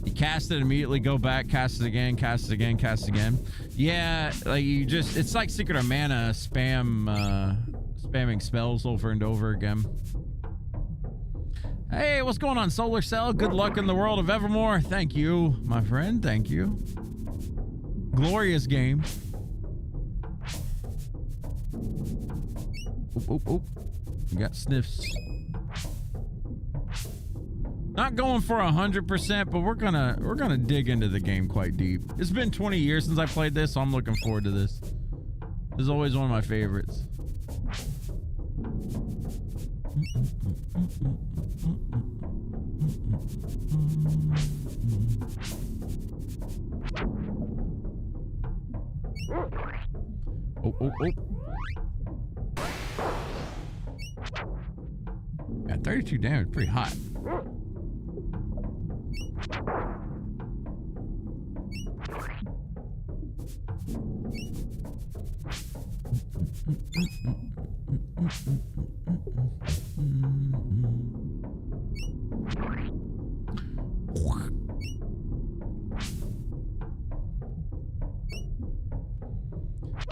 You cast it immediately, go back, cast it again, cast it again, cast it again. Yeah, like you just, it's like Secret of Mana spamming spells over and over again. Hey, what's going on, Solar Cell? Good luck in the world of Evermore. Thank you, my friend. Thank you. Glorious game. Oop, oop, oop. We got sniffs. Not going for 100%, but we're gonna dig into the game quite deep. It's been 20 years since I played this, so I'm looking forward to this. This is always one of my favorites. Oh, oh, oh. Yeah, 32 damage, pretty hot.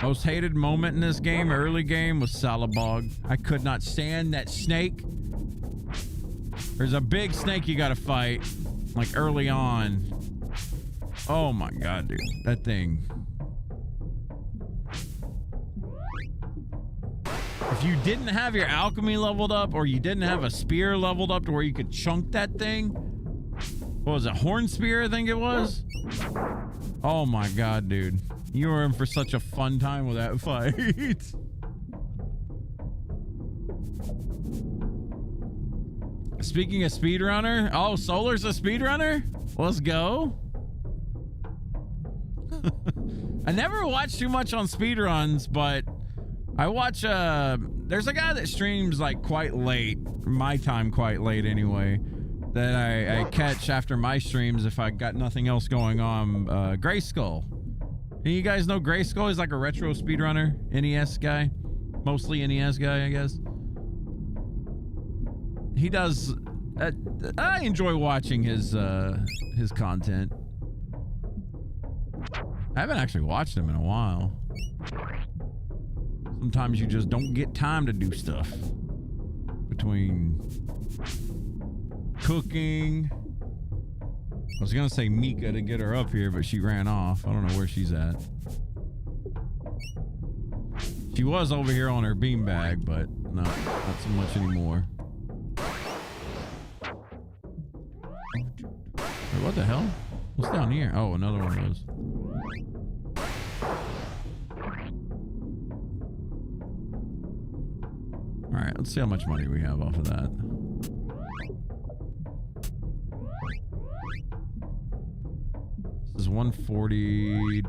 Most hated moment in this game, early game, was Salabog. I could not stand that snake. There's a big snake you gotta fight, like early on. Oh my god, dude. That thing. If you didn't have your alchemy leveled up, or you didn't have a spear leveled up to where you could chunk that thing. What was it? Horn spear, I think it was? Oh my god, dude. You were in for such a fun time with that fight. Speaking of speedrunner, oh, Solar's a speedrunner? Let's go. I never watch too much on speedruns, but I watch, there's a guy that streams like quite late, my time quite late anyway, that I catch after my streams if I got nothing else going on, Grayskull. And you guys know Grayskull? He's like a retro speedrunner, NES guy, mostly NES guy, I guess. He does, I enjoy watching his content. I haven't actually watched him in a while. Sometimes you just don't get time to do stuff between cooking. I was gonna say Mika to get her up here, but she ran off. I don't know where she's at. She was over here on her beanbag, but no, not so much anymore. Wait, what the hell? What's down here? Oh, another one of those. All right, let's see how much money we have off of that. This is 140.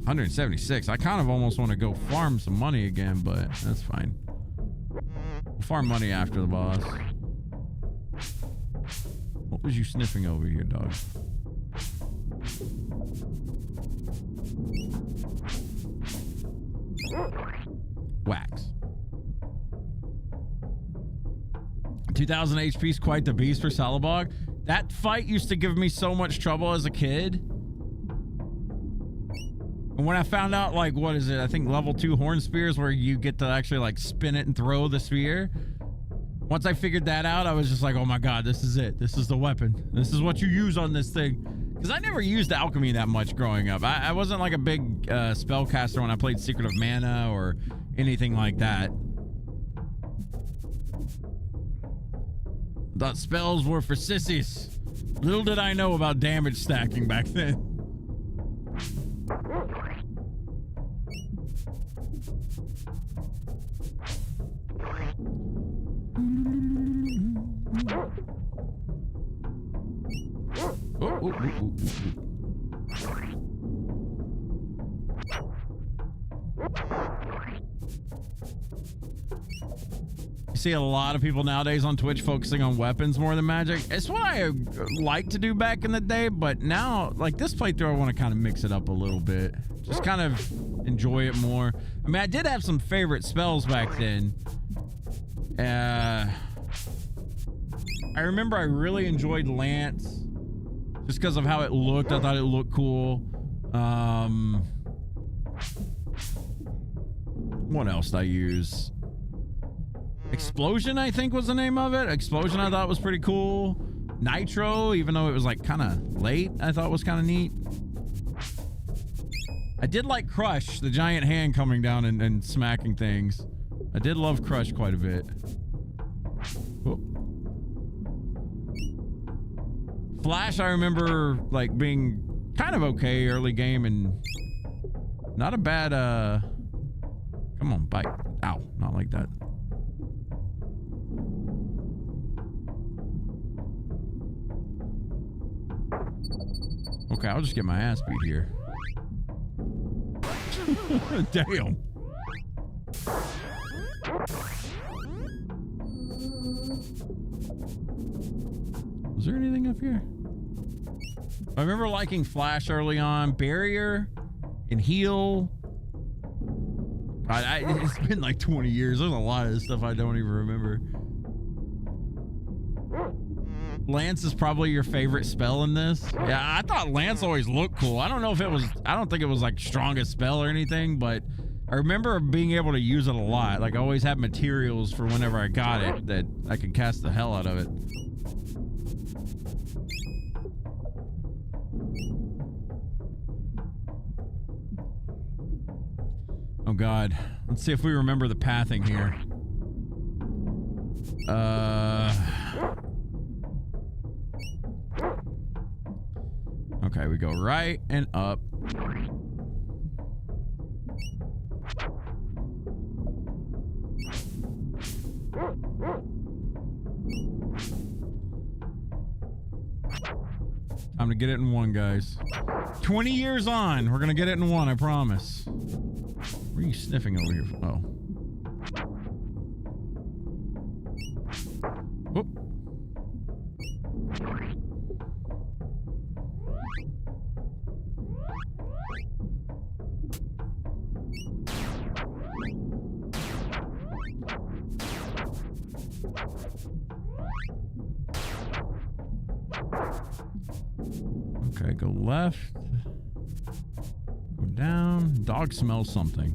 176. I kind of almost want to go farm some money again, but that's fine. We'll farm money after the boss. What was you sniffing over here, dog? Wax. 2000 HP is quite the beast for Salabog. That fight used to give me so much trouble as a kid. And when I found out, like, what is it? I think level 2 horn spears where you get to actually like spin it and throw the spear. Once I figured that out, I was just like, oh my god, this is it. This is the weapon. This is what you use on this thing. Because I never used alchemy that much growing up. I wasn't like a big spellcaster when I played Secret of Mana or anything like that. Thought spells were for sissies. Little did I know about damage stacking back then. You see a lot of people nowadays on Twitch focusing on weapons more than magic. It's what I like to do back in the day, but now, like this playthrough, I want to kind of mix it up a little bit. Just kind of enjoy it more. I mean, I did have some favorite spells back then. I remember I really enjoyed Lance just because of how it looked. I thought it looked cool. What else did I use? Explosion, I think was the name of it. Explosion I thought was pretty cool. Nitro, even though it was like kind of late, I thought was kind of neat. I did like Crush, the giant hand coming down and smacking things. I did love Crush quite a bit. Oh. Flash, I remember like being kind of okay early game and not a bad, come on, bite. Ow, not like that. Okay, I'll just get my ass beat here. Damn. Was there anything up here? I remember liking Flash early on. Barrier and Heal. It's been like 20 years. There's a lot of stuff I don't even remember. Lance is probably your favorite spell in this. Yeah, I thought Lance always looked cool. I don't know if it was, I don't think it was like strongest spell or anything, but I remember being able to use it a lot. Like I always had materials for whenever I got it that I could cast the hell out of it. Oh God. Let's see if we remember the pathing here. Okay, we go right and up. Time to get it in one, guys. 20 years on, we're gonna get it in one, I promise. What are you sniffing over here? Oh. Whoop. Okay, go left. Go down. Dog smells something.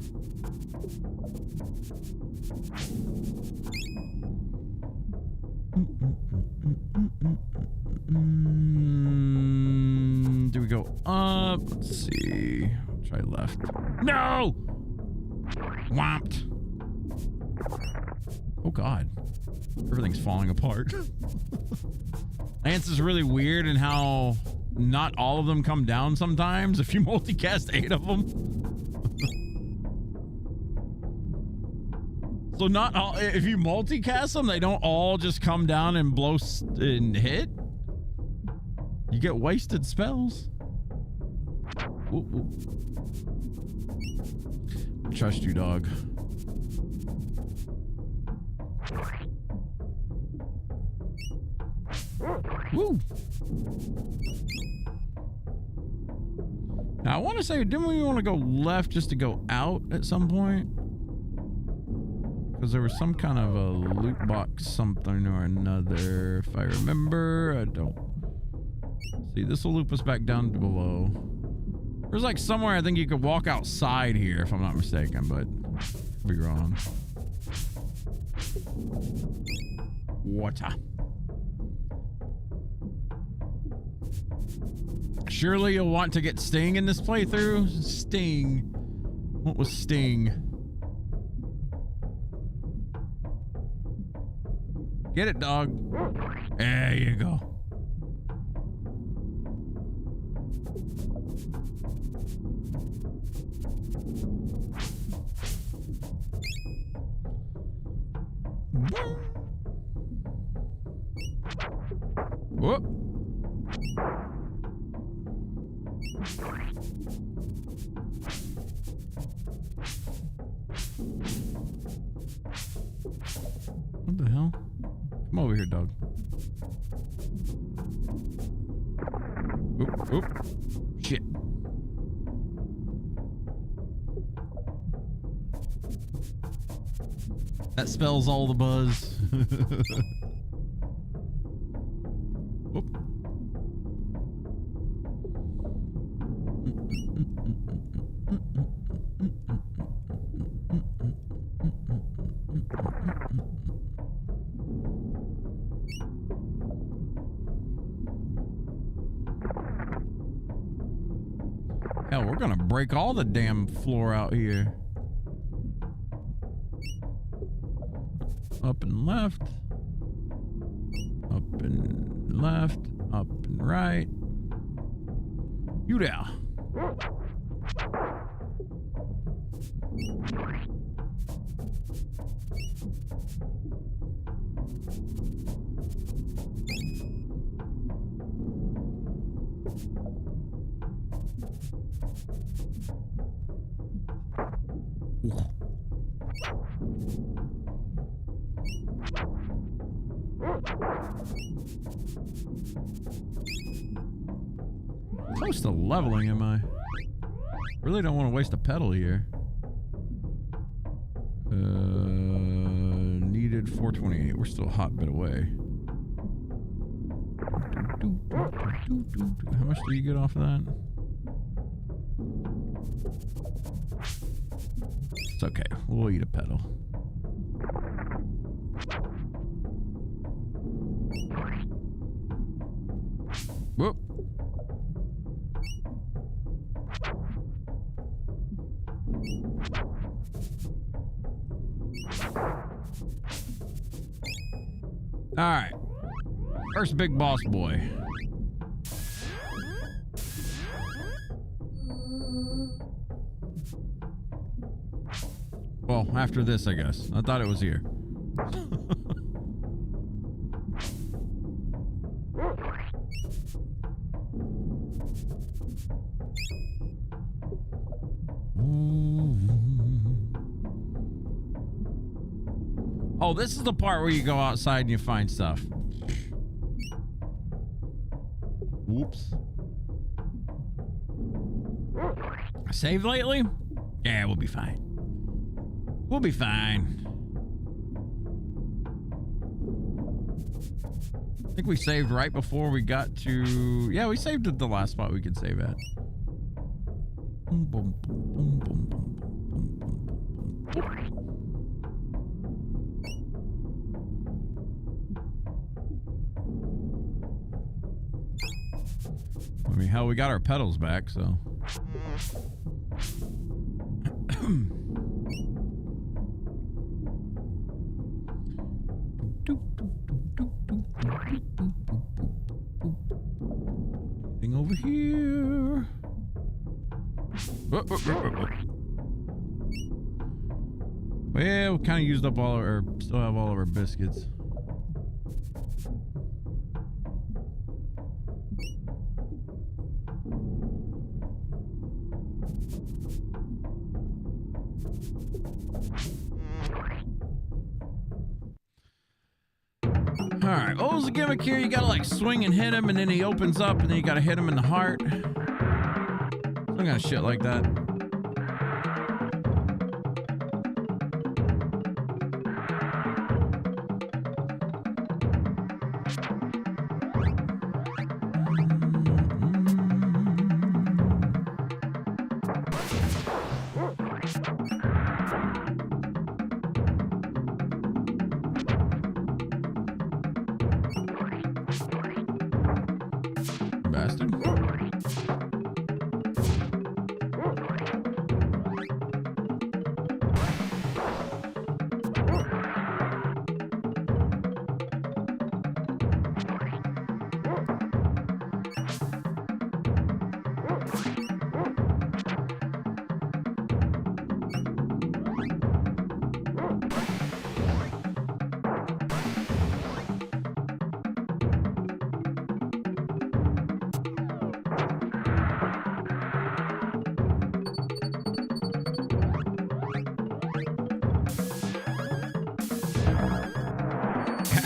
Do we go up? Let's see. Try left. No! Whomped. Oh God. Everything's falling apart. Lance is really weird in how not all of them come down sometimes if you multicast 8 of them. So not all, if you multicast them, they don't all just come down and blow and hit. You get wasted spells. Ooh, ooh. I trust you, dog. Woo. Now I want to say, didn't we want to go left just to go out at some point? Because there was some kind of a loot box something or another, if I remember. I don't. See, this will loop us back down to below. There's like somewhere I think you could walk outside here, if I'm not mistaken, but I'll be wrong. Water. Surely you'll want to get Sting in this playthrough. Sting. What was Sting? Get it, dog. There you go. Whoop. What the hell? Come over here, dog. Oop, oop. Shit. That spells all the buzz. Oop. Hell, we're gonna break all the damn floor out here. Up and left. Up and left. Up and right. You there. Close to leveling, am I? Really don't want to waste a pedal here. Needed 428. We're still a hot bit away. How much do you get off of that? It's okay. We'll eat a pedal. Whoop. All right. First big boss boy. Well, after this, I guess. I thought it was here. Oh, this is the part where you go outside and you find stuff. Whoops. Saved lately? Yeah, we'll be fine. We'll be fine. I think we saved right before we got to... Yeah, we saved at the last spot we could save at. I mean, hell, we got our pedals back, so... Anything over here? Well, we kind of used up all of our... Still have all of our biscuits. Alright, what was the gimmick here? You gotta like swing and hit him and then he opens up and then you gotta hit him in the heart. Some kind of shit like that.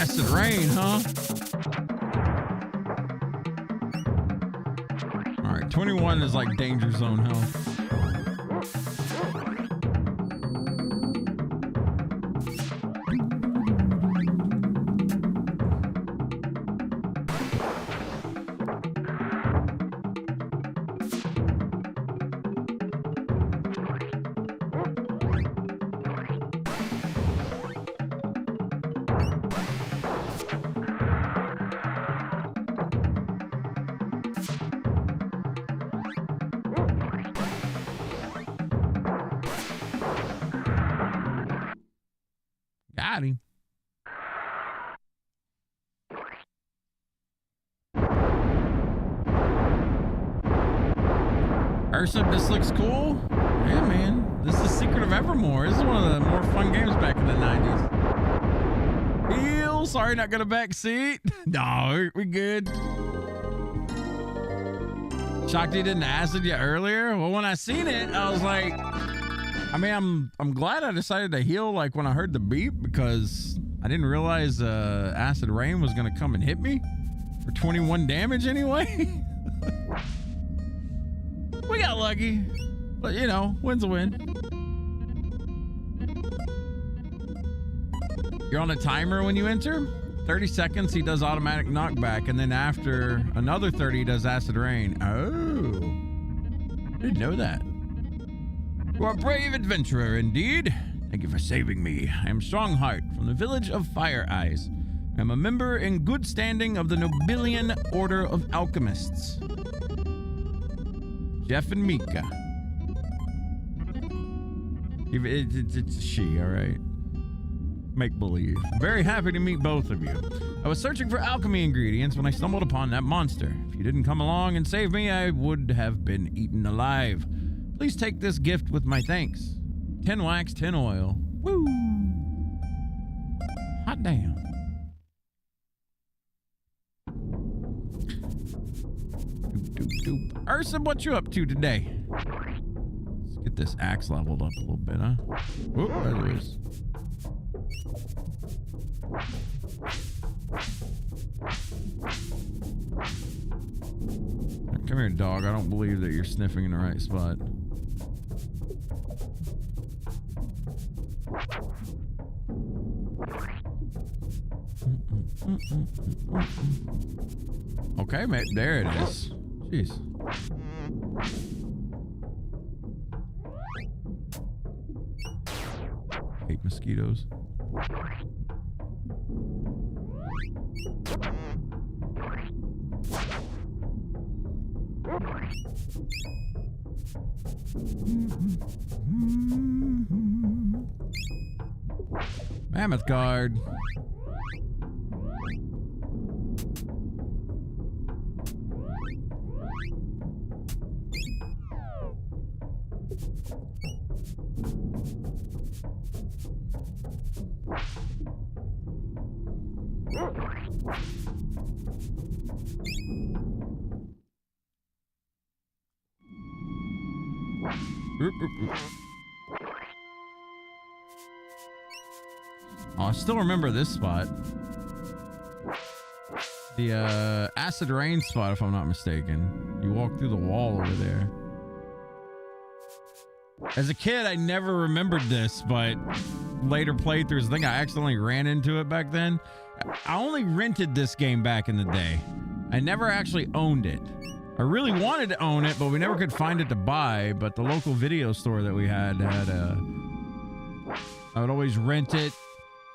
Acid rain, huh? All right, 21 is like danger zone health. Got him. Ursa, this looks cool. Yeah, man. This is Secret of Evermore. This is one of the more fun games back in the 90s. Heal. Sorry, not gonna back seat. No, we good. Shocked he didn't acid you earlier. Well, when I seen it, I was like, I mean, I'm glad I decided to heal like when I heard the beep, because I didn't realize acid rain was gonna come and hit me for 21 damage anyway. We got lucky, but you know, win's a win. You're on a timer when you enter. 30 seconds, he does automatic knockback, and then after another 30, he does acid rain. Oh, didn't know that. You are a brave adventurer indeed. Thank you for saving me. I am Strongheart from the village of Fire Eyes. I am a member in good standing of the Nobilian Order of Alchemists. Jeff and Mika. It's she, all right. Make believe. I'm very happy to meet both of you. I was searching for alchemy ingredients when I stumbled upon that monster. If you didn't come along and save me, I would have been eaten alive. Please take this gift with my thanks. 10 wax, 10 oil. Woo! Hot damn. Doop. Ursa, what you up to today? Let's get this axe leveled up a little bit, huh? Whoop, there it is. Come here, dog. I don't believe that you're sniffing in the right spot. Okay, mate. There it is. Jeez. Hate mosquitoes. Mammoth guard. Oh, I still remember this spot. The acid rain spot, if I'm not mistaken. You walk through the wall over there. As a kid, I never remembered this, but later playthroughs, I think I accidentally ran into it back then. I only rented this game back in the day. I never actually owned it. I really wanted to own it, but we never could find it to buy. But the local video store that we had I would always rent it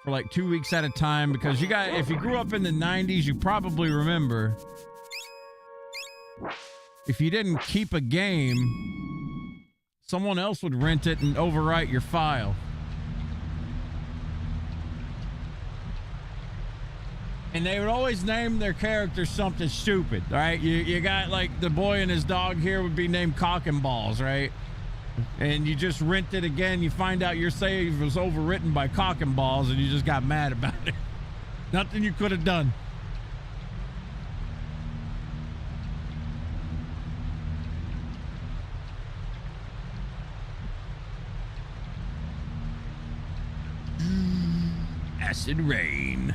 for like 2 weeks at a time, because if you grew up in the 90s, you probably remember, if you didn't keep a game, someone else would rent it and overwrite your file. And they would always name their character something stupid, right? You got like the boy and his dog here would be named Cock and Balls, right? And you just rent it again, you find out your save was overwritten by Cock and Balls, and you just got mad about it. Nothing you could have done. Acid rain.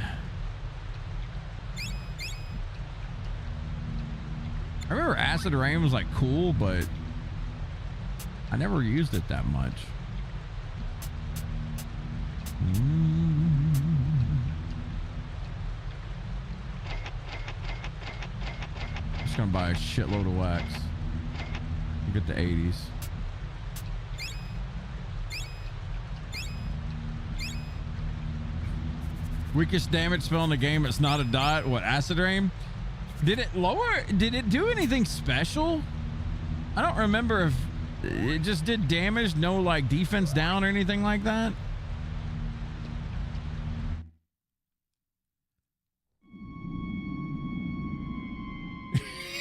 acid rain was like cool, but I never used it that much. Just gonna buy a shitload of wax. Get the 80s. Weakest damage spell in the game. It's not a dot. What, acid rain? Did it lower? Did it do anything special? I don't remember if it just did damage, no like defense down or anything like that.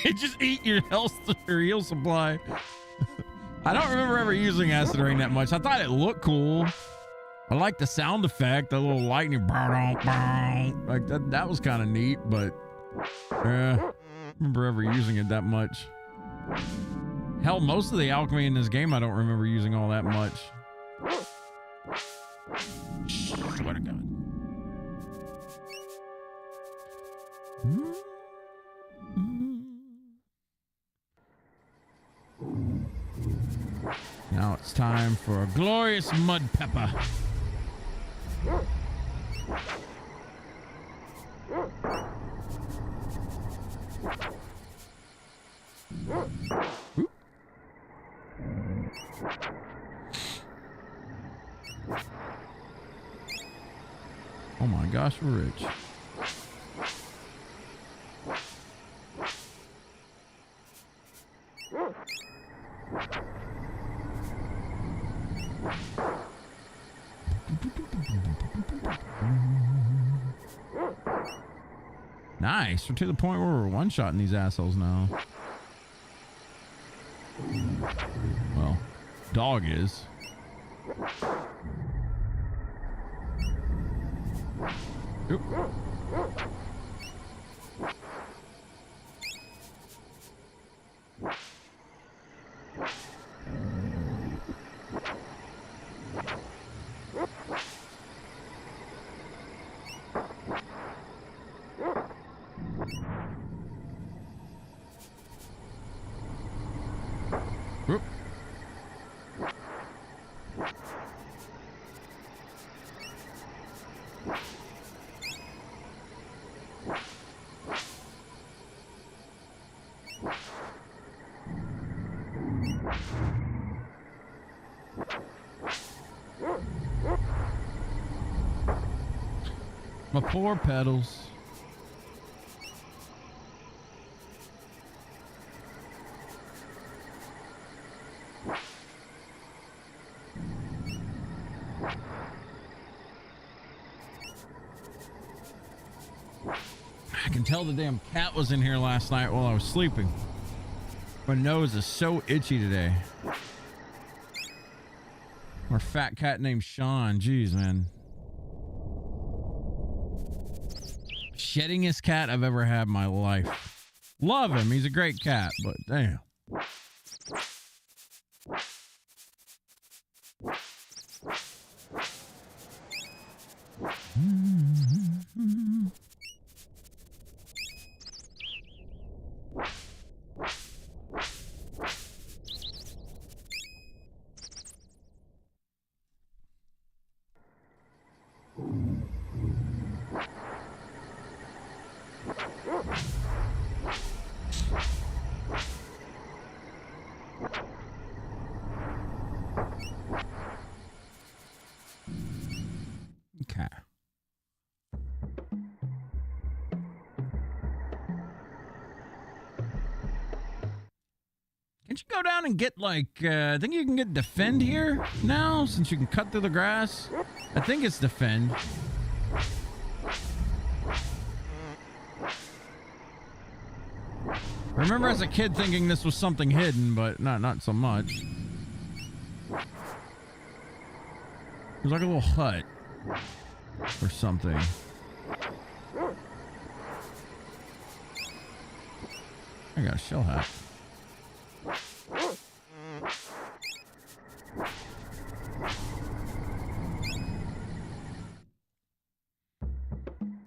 It just eat your health or heal supply. I don't remember ever using acid rain that much. I thought it looked cool. I like the sound effect, the little lightning, like that was kind of neat, but I don't remember ever using it that much. Hell, most of the alchemy in this game I don't remember using all that much. Swear to God. Now it's time for a glorious mud pepper. Oop. Oh my gosh, we're rich. Nice. We're to the point where we're one-shotting these assholes now. Well, dog is. Oop. Oop. My poor pedals. I can tell the damn cat was in here last night while I was sleeping. My nose is so itchy today. Or fat cat named Sean. Jeez, man. Sheddingest cat I've ever had in my life. Love him. He's a great cat, but damn. Okay. Can't you go down and get like, I think you can get defend here now since you can cut through the grass. I think it's defend. I remember as a kid thinking this was something hidden, but not so much. It was like a little hut or something. I got a shell hat.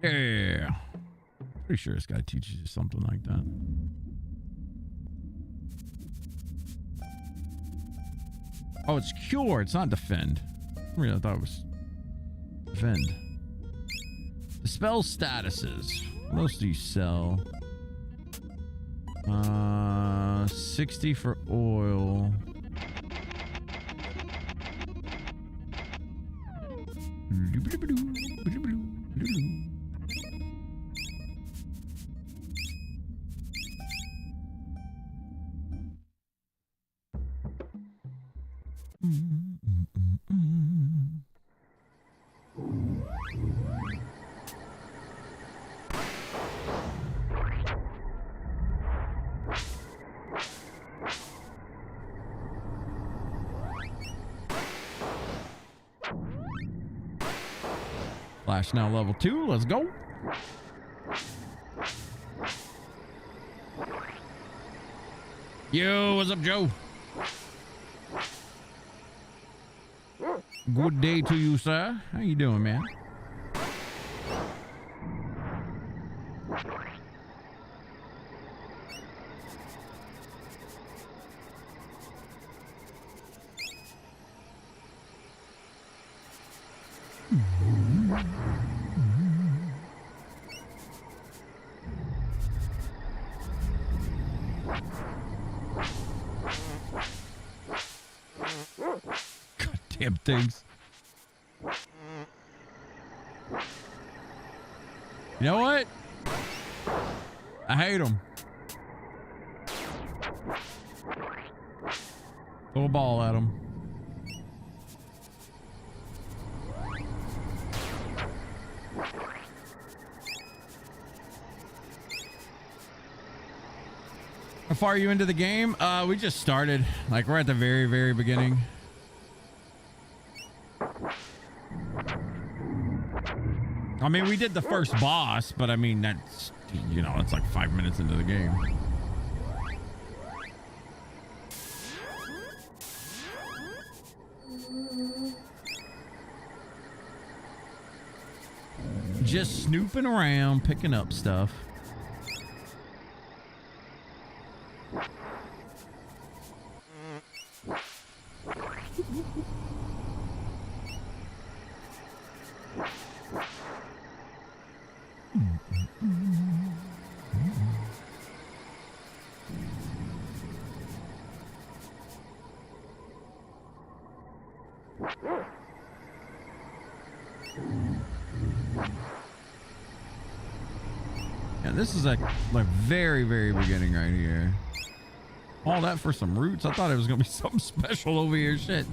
Yeah. Pretty sure this guy teaches you something like that. Oh, it's cure. It's not defend. I mean, I thought it was defend. Dispel statuses. What else do you sell? 60 for oil. Flash now level 2. Let's go. Yo, what's up, Joe? Good day to you, sir. How you doing, man? Goddamn things. You know what? I hate them. Throw a ball at them. How far are you into the game? We just started. Like, we're at the very, very beginning. I mean, we did the first boss, but I mean, that's, you know, it's like 5 minutes into the game. Just snooping around, picking up stuff. Yeah, this is like very, very beginning right here. All that for some roots? I thought it was gonna be something special over here. Shit.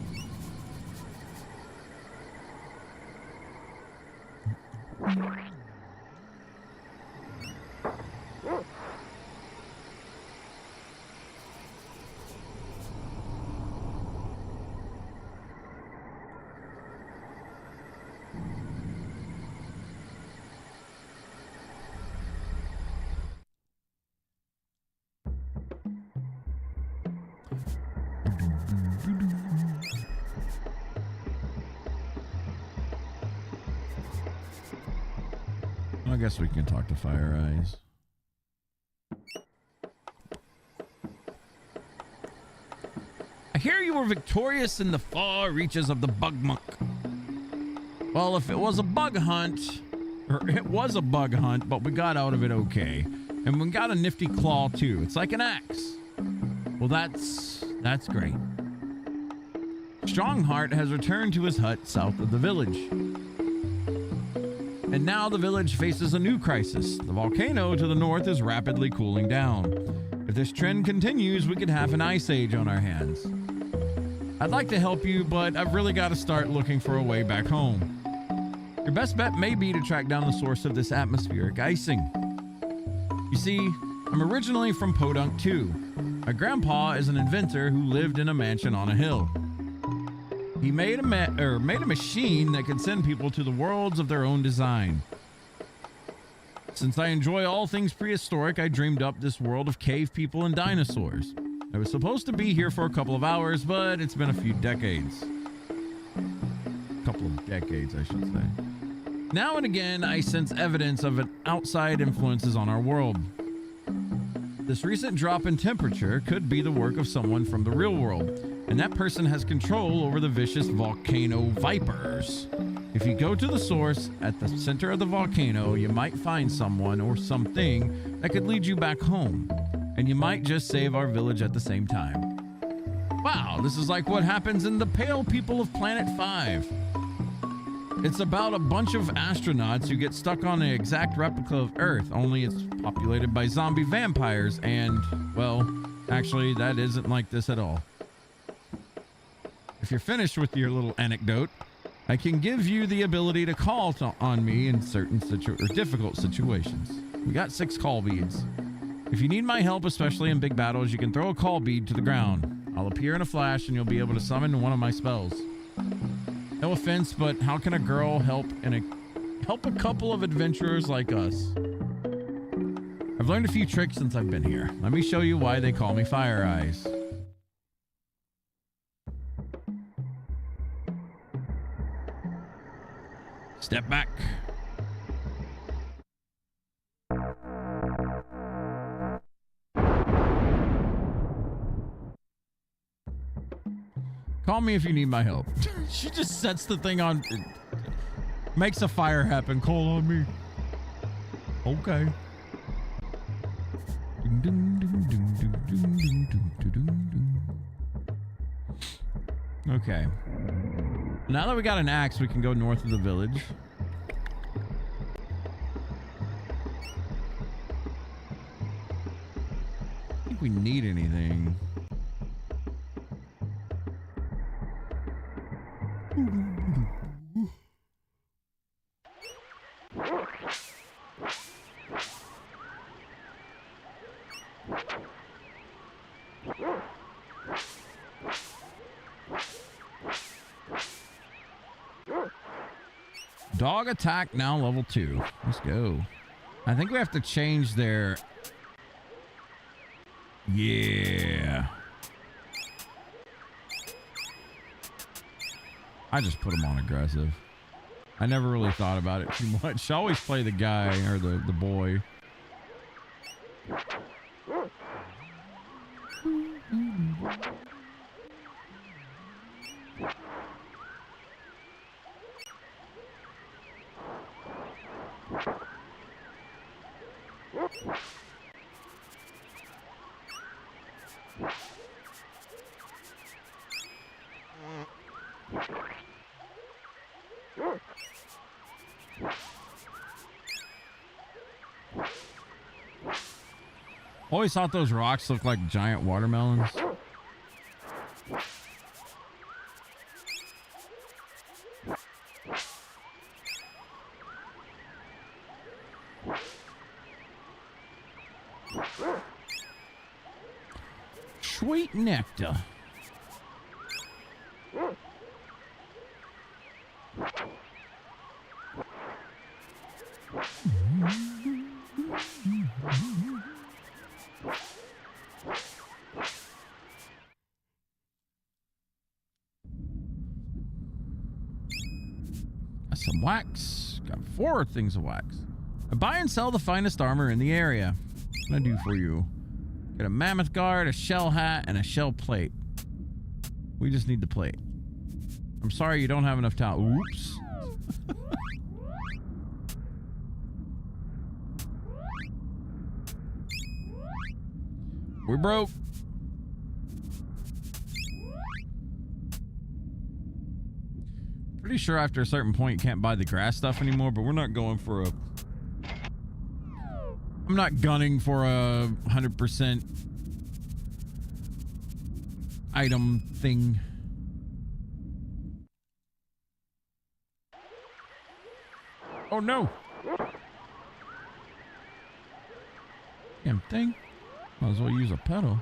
I guess we can talk to Fire Eyes. I hear you were victorious in the far reaches of the bug monk. Well, if it was a bug hunt, or it was a bug hunt, but we got out of it okay. And we got a nifty claw too. It's like an axe. Well, that's great. Strongheart has returned to his hut south of the village. And now the village faces a new crisis. The volcano to the north is rapidly cooling down. If this trend continues, we could have an ice age on our hands. I'd like to help you, but I've really got to start looking for a way back home. Your best bet may be to track down the source of this atmospheric icing. You see, I'm originally from Podunk 2. My grandpa is an inventor who lived in a mansion on a hill. He made a machine that could send people to the worlds of their own design. Since I enjoy all things prehistoric, I dreamed up this world of cave people and dinosaurs. I was supposed to be here for a couple of hours, but it's been a few decades. A couple of decades, I should say. Now and again, I sense evidence of an outside influences on our world. This recent drop in temperature could be the work of someone from the real world, and that person has control over the vicious volcano vipers. If you go to the source at the center of the volcano, you might find someone or something that could lead you back home, and you might just save our village at the same time. Wow, this is like what happens in the Pale People of Planet 5. It's about a bunch of astronauts who get stuck on an exact replica of Earth, only it's populated by zombie vampires, and, well, actually, that isn't like this at all. If you're finished with your little anecdote, I can give you the ability to call on me in certain difficult situations. We got 6 call beads. If you need my help, especially in big battles, you can throw a call bead to the ground. I'll appear in a flash and you'll be able to summon one of my spells. No offense, but how can a girl help a couple of adventurers like us? I've learned a few tricks since I've been here. Let me show you why they call me Fire Eyes. Step back. Call me if you need my help. She just sets the thing on, makes a fire happen. Call on me. Okay. Okay. Now that we got an axe, we can go north of the village. I don't think we need anything. Dog attack now level 2. Let's go. I think we have to change their... Yeah. I just put them on aggressive. I never really thought about it too much. I always play the guy or the boy. Always thought those rocks looked like giant watermelons. Sweet nectar. Got some wax. Got 4 things of wax. I buy and sell the finest armor in the area. What can I do for you? Get a mammoth guard, a shell hat, and a shell plate. We just need the plate. I'm sorry you don't have enough time. Oops. We're broke. Pretty sure after a certain point you can't buy the grass stuff anymore, but we're not going for a... I'm not gunning for a 100% item thing. Oh no! Damn thing. Might as well use a pedal.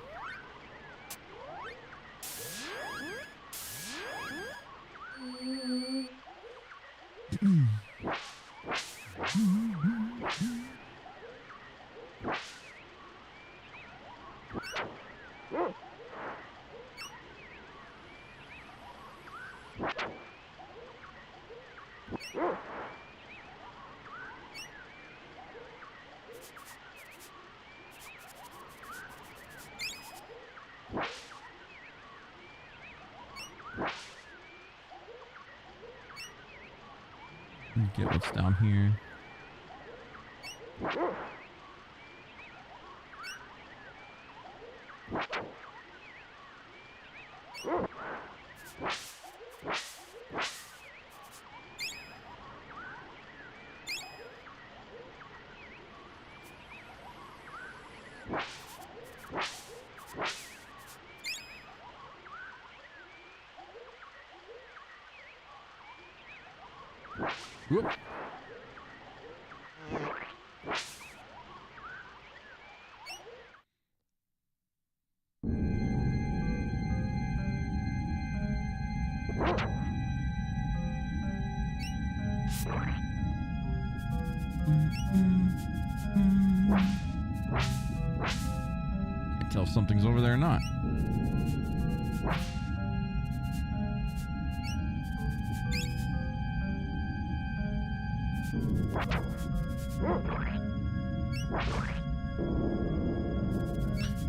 Get what's down here. Whoop. Can't tell if something's over there or not.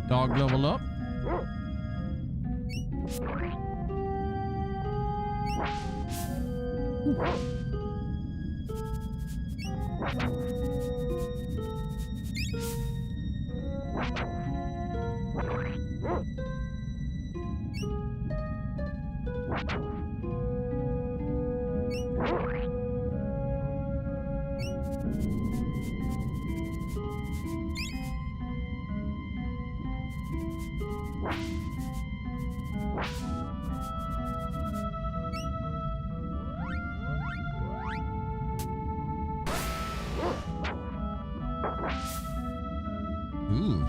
Dog level up. Ooh.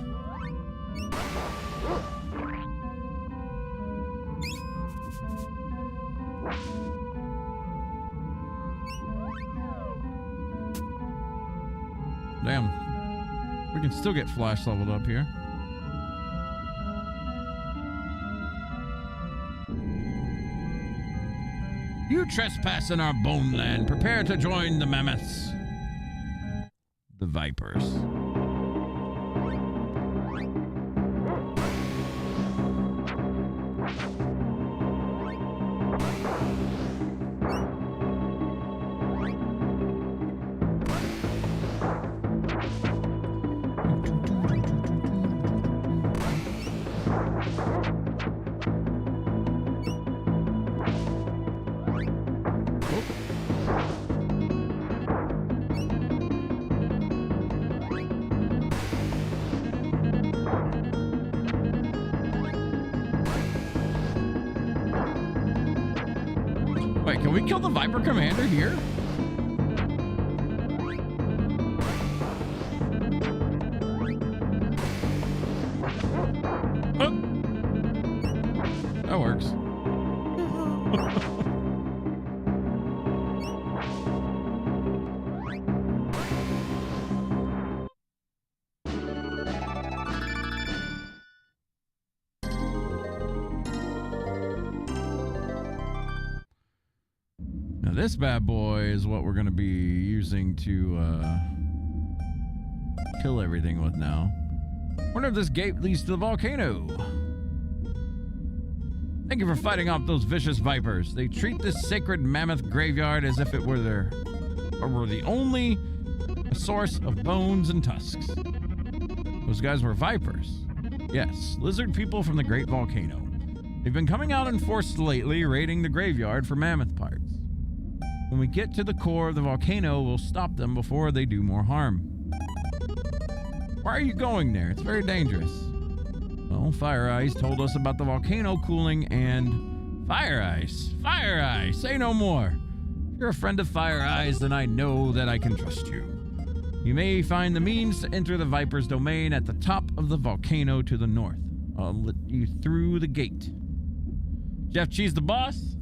Damn. We can still get flash leveled up here. You trespass in our bone land. Prepare to join the mammoths. The vipers. Wait, can we kill the Viper Commander here? Oh. That works. This bad boy is what we're going to be using to kill everything with now. Wonder if this gate leads to the volcano. Thank you for fighting off those vicious vipers. They treat this sacred mammoth graveyard as if it were the only source of bones and tusks. Those guys were vipers. Yes, lizard people from the great volcano. They've been coming out in force lately, raiding the graveyard for mammoth parts. When we get to the core of the volcano, we'll stop them before they do more harm. Why are you going there? It's very dangerous. Well, Fire Eyes told us about the volcano cooling and... Fire Eyes! Fire Eyes! Say no more! If you're a friend of Fire Eyes, then I know that I can trust you. You may find the means to enter the Viper's domain at the top of the volcano to the north. I'll let you through the gate. Jeff Cheese the boss?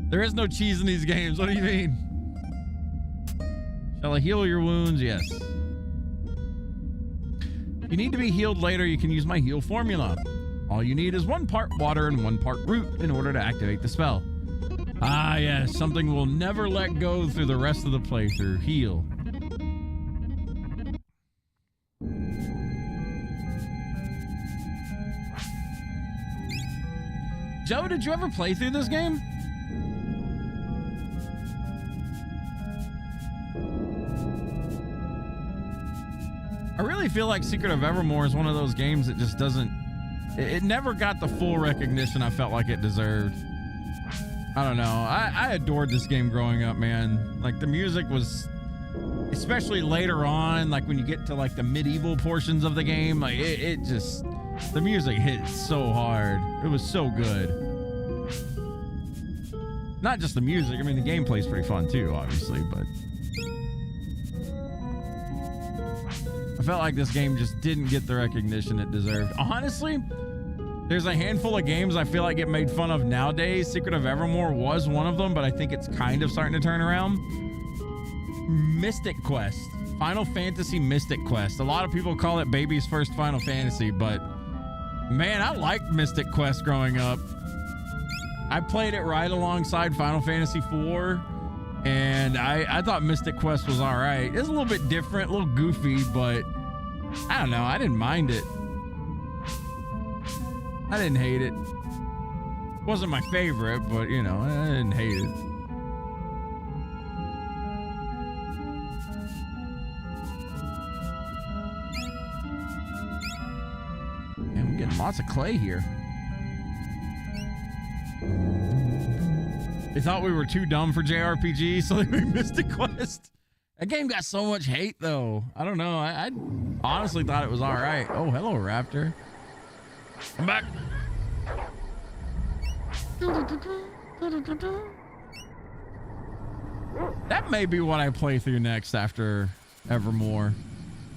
There is no cheese in these games. What do you mean? Shall I heal your wounds? Yes. If you need to be healed later, you can use my heal formula. All you need is 1 part water and 1 part root in order to activate the spell. Ah, yes. Something we'll never let go through the rest of the playthrough. Heal. Joe, did you ever play through this game? really feel like Secret of Evermore is one of those games that just doesn't, it never got the full recognition I felt like it deserved. I don't know. I adored this game growing up, man. Like, the music was, especially later on, like when you get to like the medieval portions of the game, like it just, the music hit so hard. It was so good. Not just the music. I mean, the gameplay's pretty fun too, obviously, but I felt like this game just didn't get the recognition it deserved. Honestly, there's a handful of games I feel like get made fun of nowadays. Secret of Evermore was one of them, but I think it's kind of starting to turn around. Mystic Quest. Final Fantasy Mystic Quest. A lot of people call it baby's first Final Fantasy, but man, I liked Mystic Quest growing up. I played it right alongside Final Fantasy IV, and I thought Mystic Quest was all right. It's a little bit different, a little goofy, but I don't know. I didn't mind it. I didn't hate it. Wasn't my favorite, but you know, I didn't hate it. And we're getting lots of clay here. They thought we were too dumb for JRPG, so they made Mystic Quest. That game got so much hate, though. I don't know. I honestly thought it was all right. Oh, hello, Raptor. I'm back. That may be what I play through next after Evermore.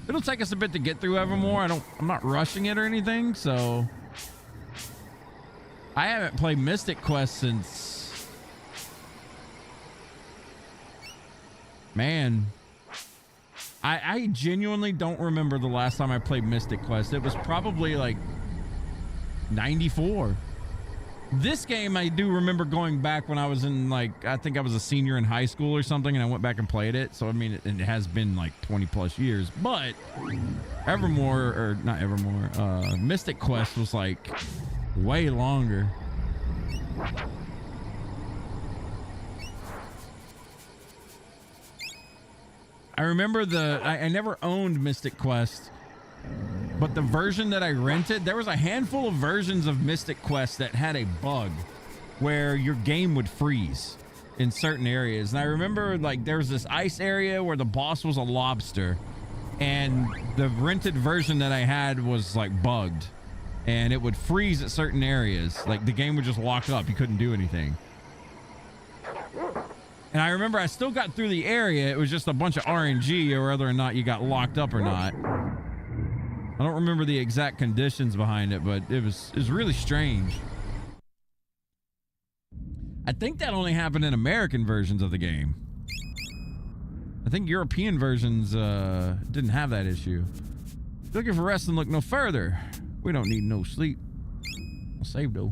It'll take us a bit to get through Evermore. I'm not rushing it or anything, so I haven't played Mystic Quest since, man, I genuinely don't remember the last time I played Mystic Quest. It was probably like 94. This game I do remember going back when I was in, like, I think I was a senior in high school or something, and I went back and played it. So I mean, it has been like 20 plus years, but Evermore, or not Evermore, Mystic Quest was like way longer. I remember I never owned Mystic Quest, but the version that I rented, there was a handful of versions of Mystic Quest that had a bug where your game would freeze in certain areas. And I remember, like, there was this ice area where the boss was a lobster, and the rented version that I had was like bugged, and it would freeze at certain areas. Like, the game would just lock up. You couldn't do anything. And I remember I still got through the area. It was just a bunch of RNG or whether or not you got locked up or not. I don't remember the exact conditions behind it, but it was really strange. I think that only happened in American versions of the game. I think European versions didn't have that issue. Looking for rest and look no further. We don't need no sleep. I'll save though.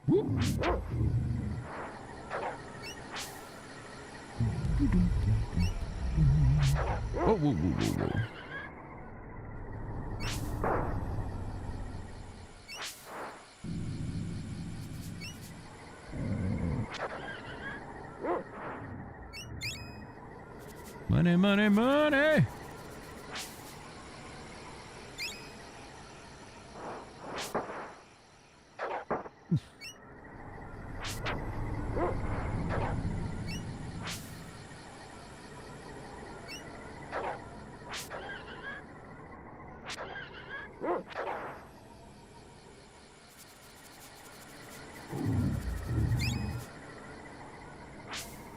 Whoop. Whoa, whoa, whoa, whoa, whoa. Money, money, money.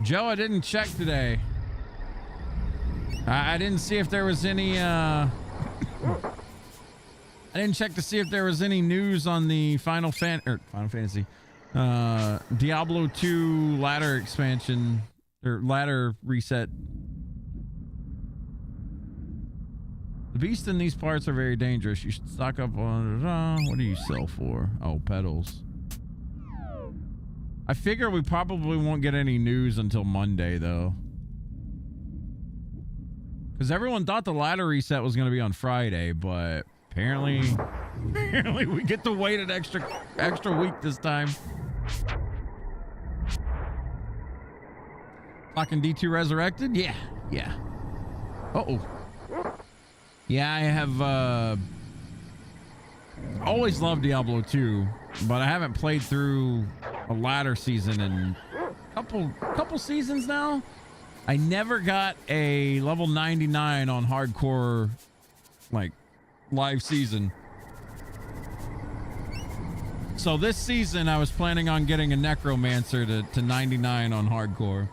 Joe, I didn't check today. I didn't see if there was any I didn't check to see if there was any news on the Final Fantasy Diablo 2 ladder expansion or ladder reset. The beasts in these parts are very dangerous. You should stock up on what do you sell for? Oh, pedals. I figure we probably won't get any news until Monday, though. Because everyone thought the ladder reset was going to be on Friday, but apparently we get to wait an extra week this time. Fucking D2 Resurrected? Yeah. Yeah. Uh-oh. Yeah, I have always loved Diablo 2, but I haven't played through a latter season in couple seasons now. I never got a level 99 on hardcore, like, live season. So this season I was planning on getting a necromancer to 99 on hardcore.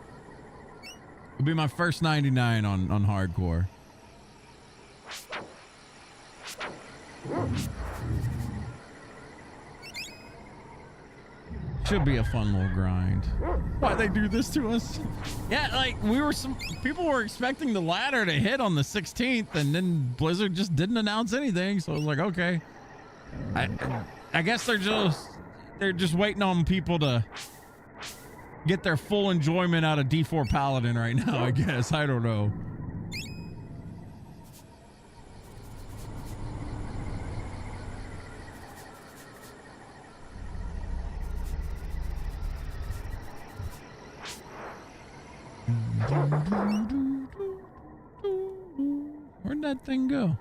It'll be my first 99 on hardcore. Should be a fun little grind. Why'd they do this to us? Yeah, like people were expecting the ladder to hit on the 16th, and then Blizzard just didn't announce anything. So I was like, okay. I guess they're just waiting on people to get their full enjoyment out of D4 Paladin right now, I guess. I don't know. Where'd that thing go?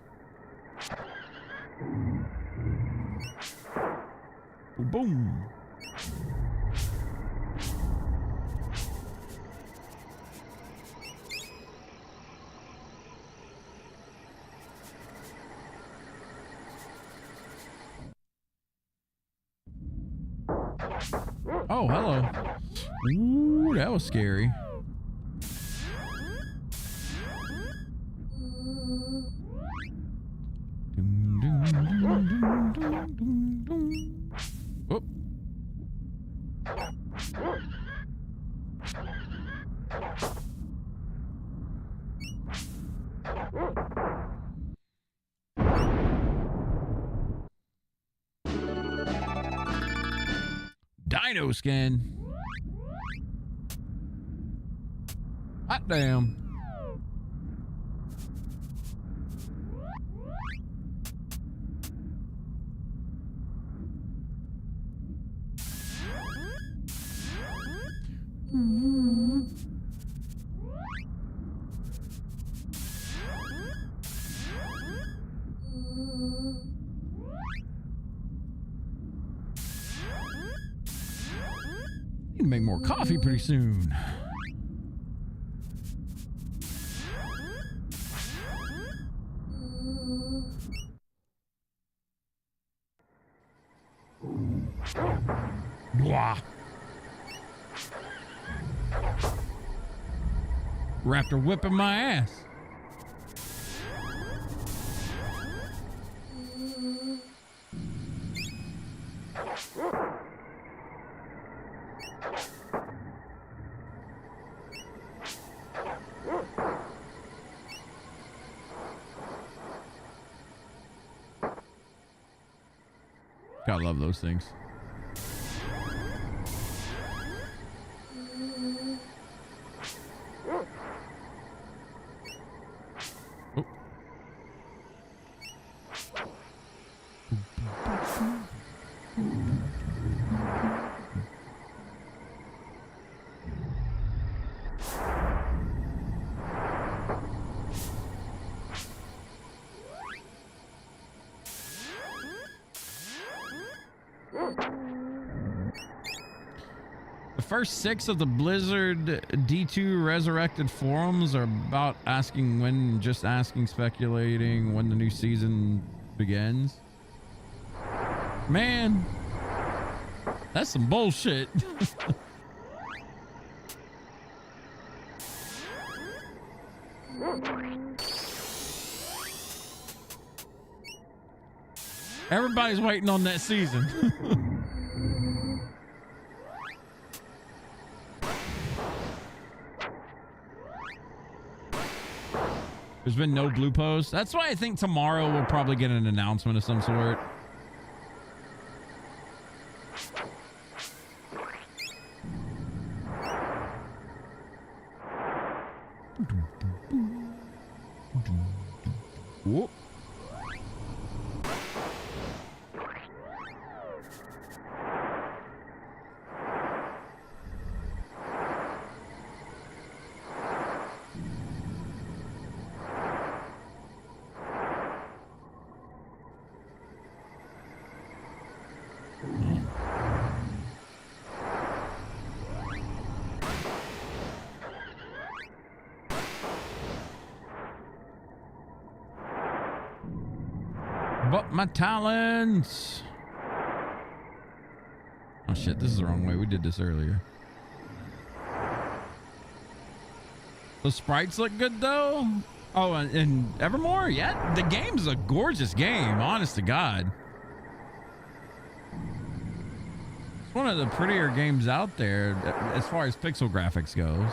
Boom. Oh, hello. Ooh, that was scary. Oh. Dino skin. Hot damn. Need to make more coffee pretty soon. Blah. Raptor whipping my ass. Gotta love those things. Oh. The first 6 of the Blizzard D2 Resurrected forums are about asking when, just asking, speculating when the new season begins. Man, that's some bullshit. Everybody's waiting on that season. There's been no blue post. That's why I think tomorrow we'll probably get an announcement of some sort. Whoop. But my talents. Oh shit, this is the wrong way. We did this earlier. The sprites look good though. Oh, and Evermore? Yeah, the game's a gorgeous game, honest to God. It's one of the prettier games out there as far as pixel graphics goes.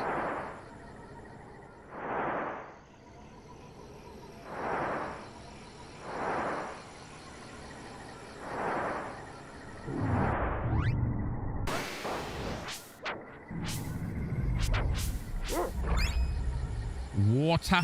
Water.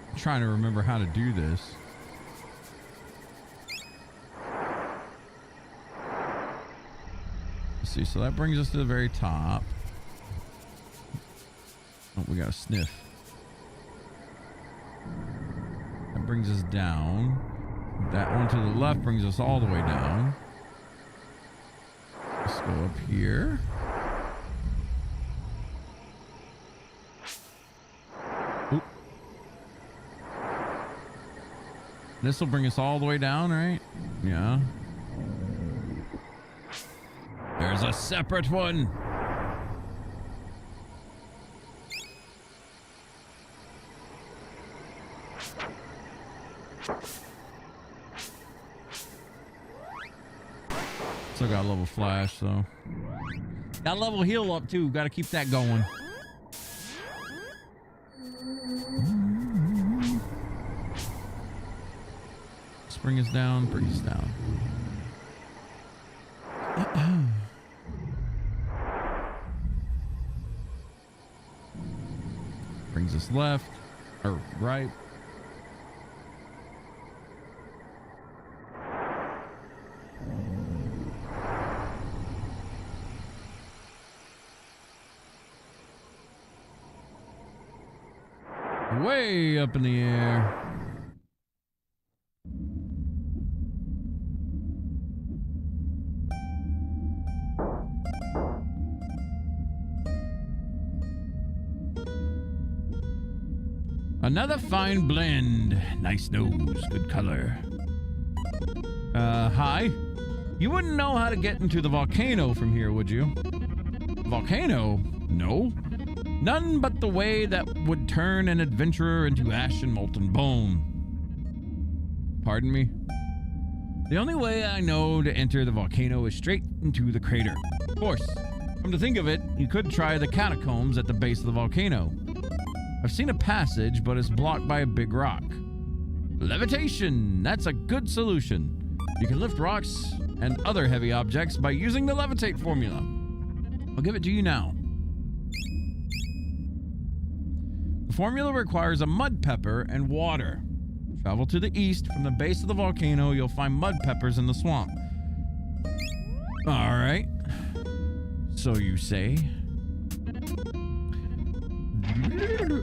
I'm trying to remember how to do this. Let's see, so that brings us to the very top. Oh, we got a sniff. That brings us down. That one to the left brings us all the way down. Let's go up here. Oop. This will bring us all the way down, right? Yeah. There's a separate one. Still got a level flash, so. Got a level heal up too. Got to keep that going. Let's bring us down, bring us down. Brings us left or right. Way up in the air. Another fine blend. Nice nose, good color. Hi. You wouldn't know how to get into the volcano from here, would you? Volcano? No. None but the way that would turn an adventurer into ash and molten bone. Pardon me? The only way I know to enter the volcano is straight into the crater. Of course, come to think of it, you could try the catacombs at the base of the volcano. I've seen a passage, but it's blocked by a big rock. Levitation! That's a good solution. You can lift rocks and other heavy objects by using the levitate formula. I'll give it to you now. The formula requires a mud pepper and water. Travel to the east. From the base of the volcano, you'll find mud peppers in the swamp. All right. So you say.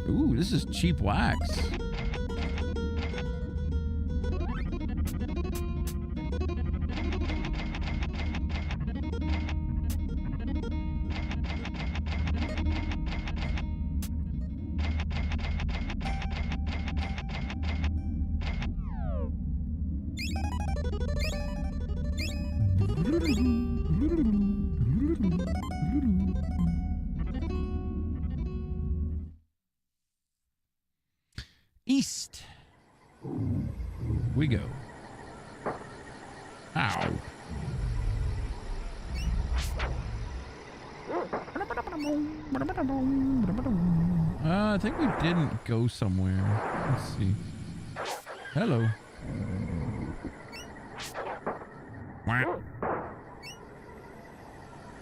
Ooh, this is cheap wax. East we go. Ow. I think we didn't go somewhere. Let's see. Hello.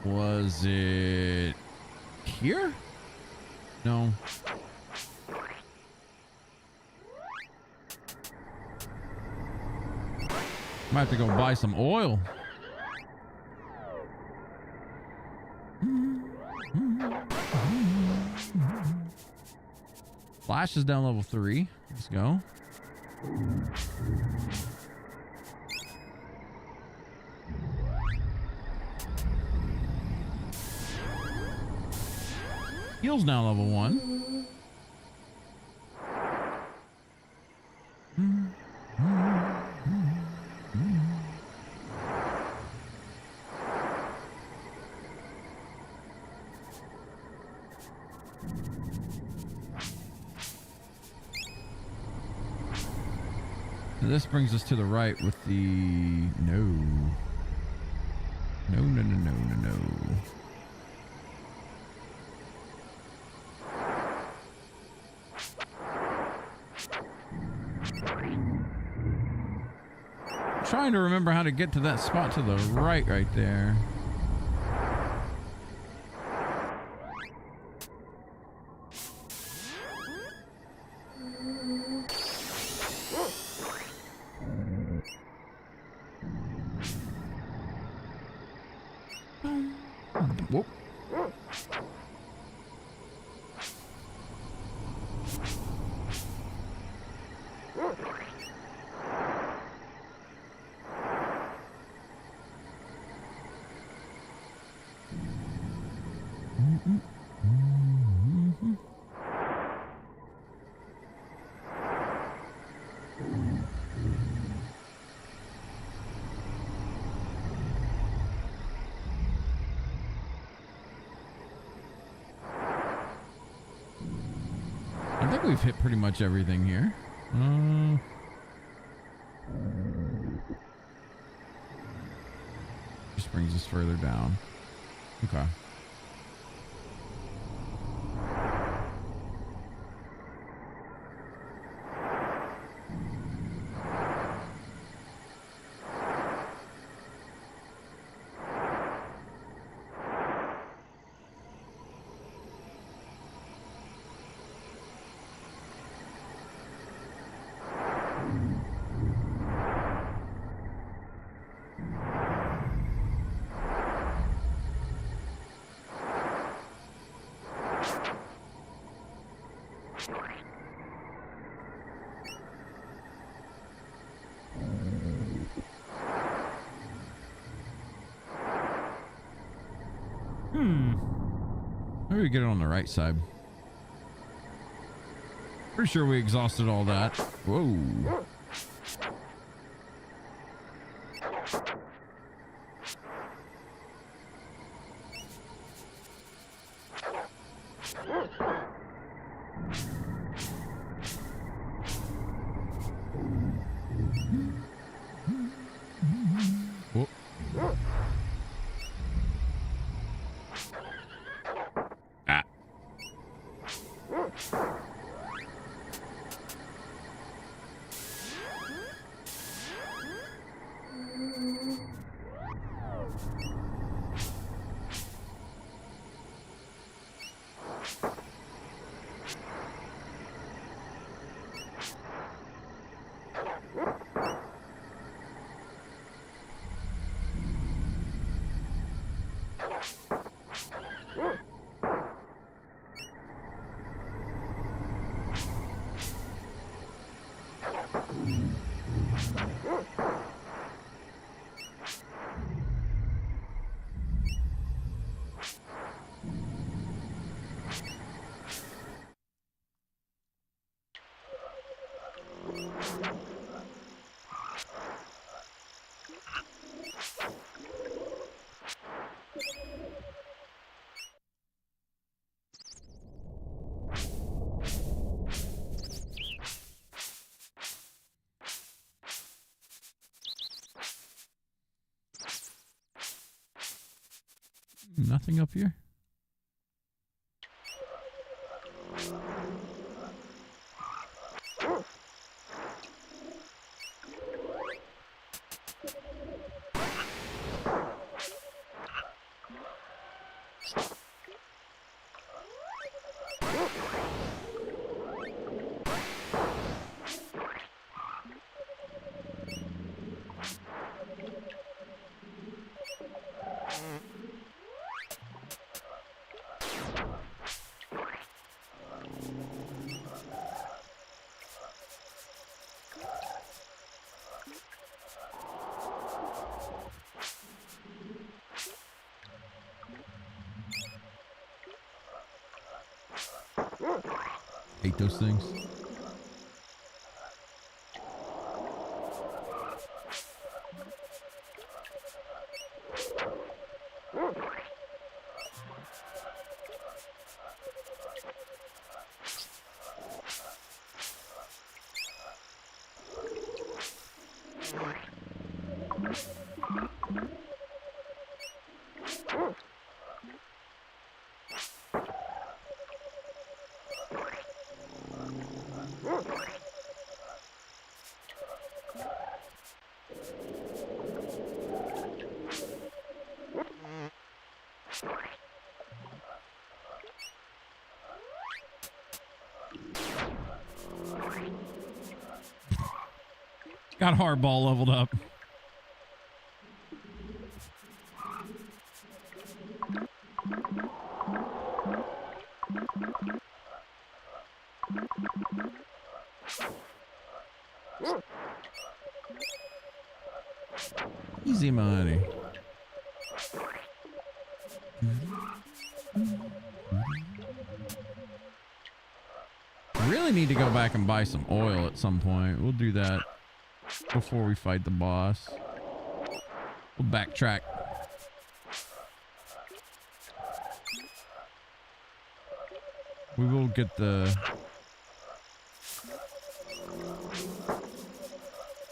Was it here? No. Might have to go buy some oil. Flash is down level 3. Let's go. Heal's now level 1. This brings us to the right with the no. Trying to remember how to get to that spot to the right there. Whoop. I think we've hit pretty much everything here. Just brings us further down. Okay. Maybe we get it on the right side. Pretty sure we exhausted all that. Whoa. Whoop. Nothing up here? Hate those things. Got hardball leveled up. Easy money. I really need to go back and buy some oil at some point. We'll do that before we fight the boss. We'll backtrack. We will get the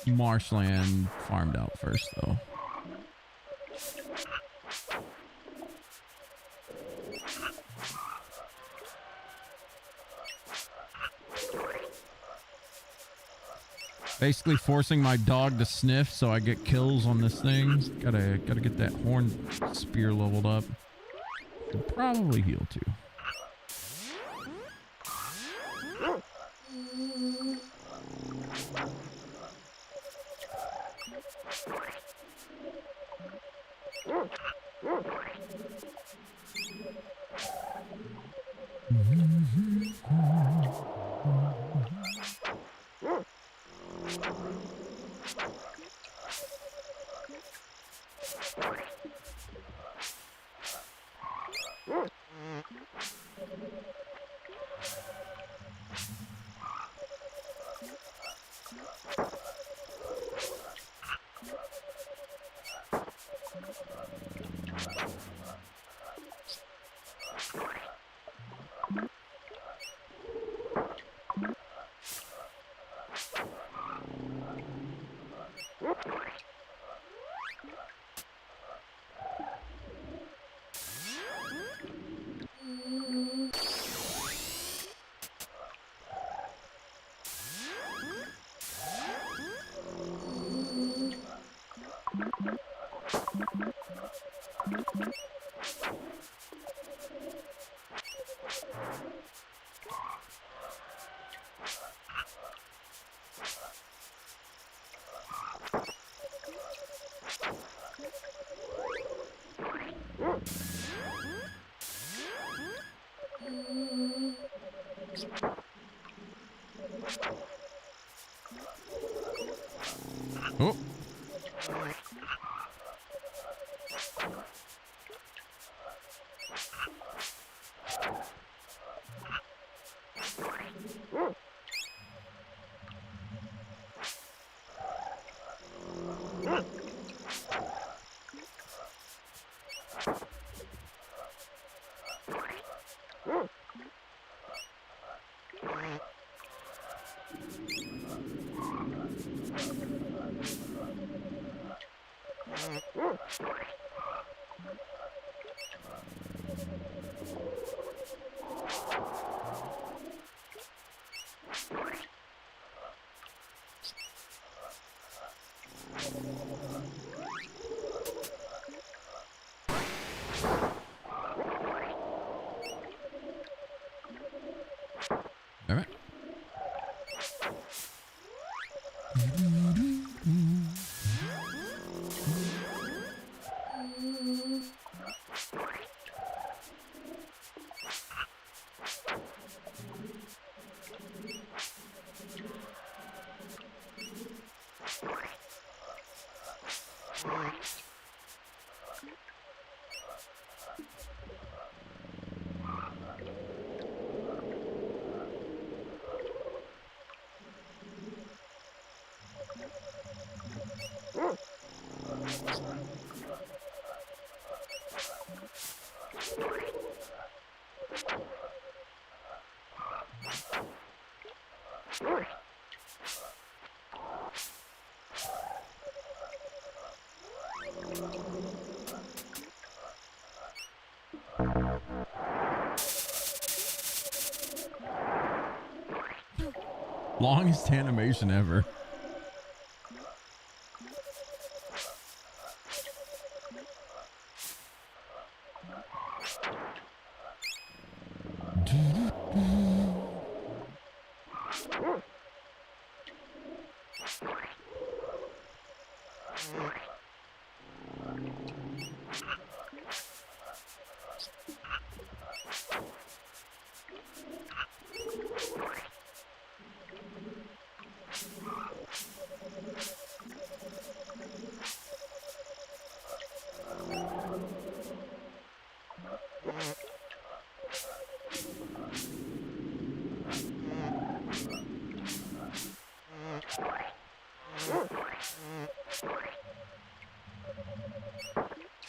marshland farmed out first, though. Basically forcing my dog to sniff so I get kills on this thing. Gotta get that horn spear leveled up. Could probably heal too. Oh. All right. Longest animation ever.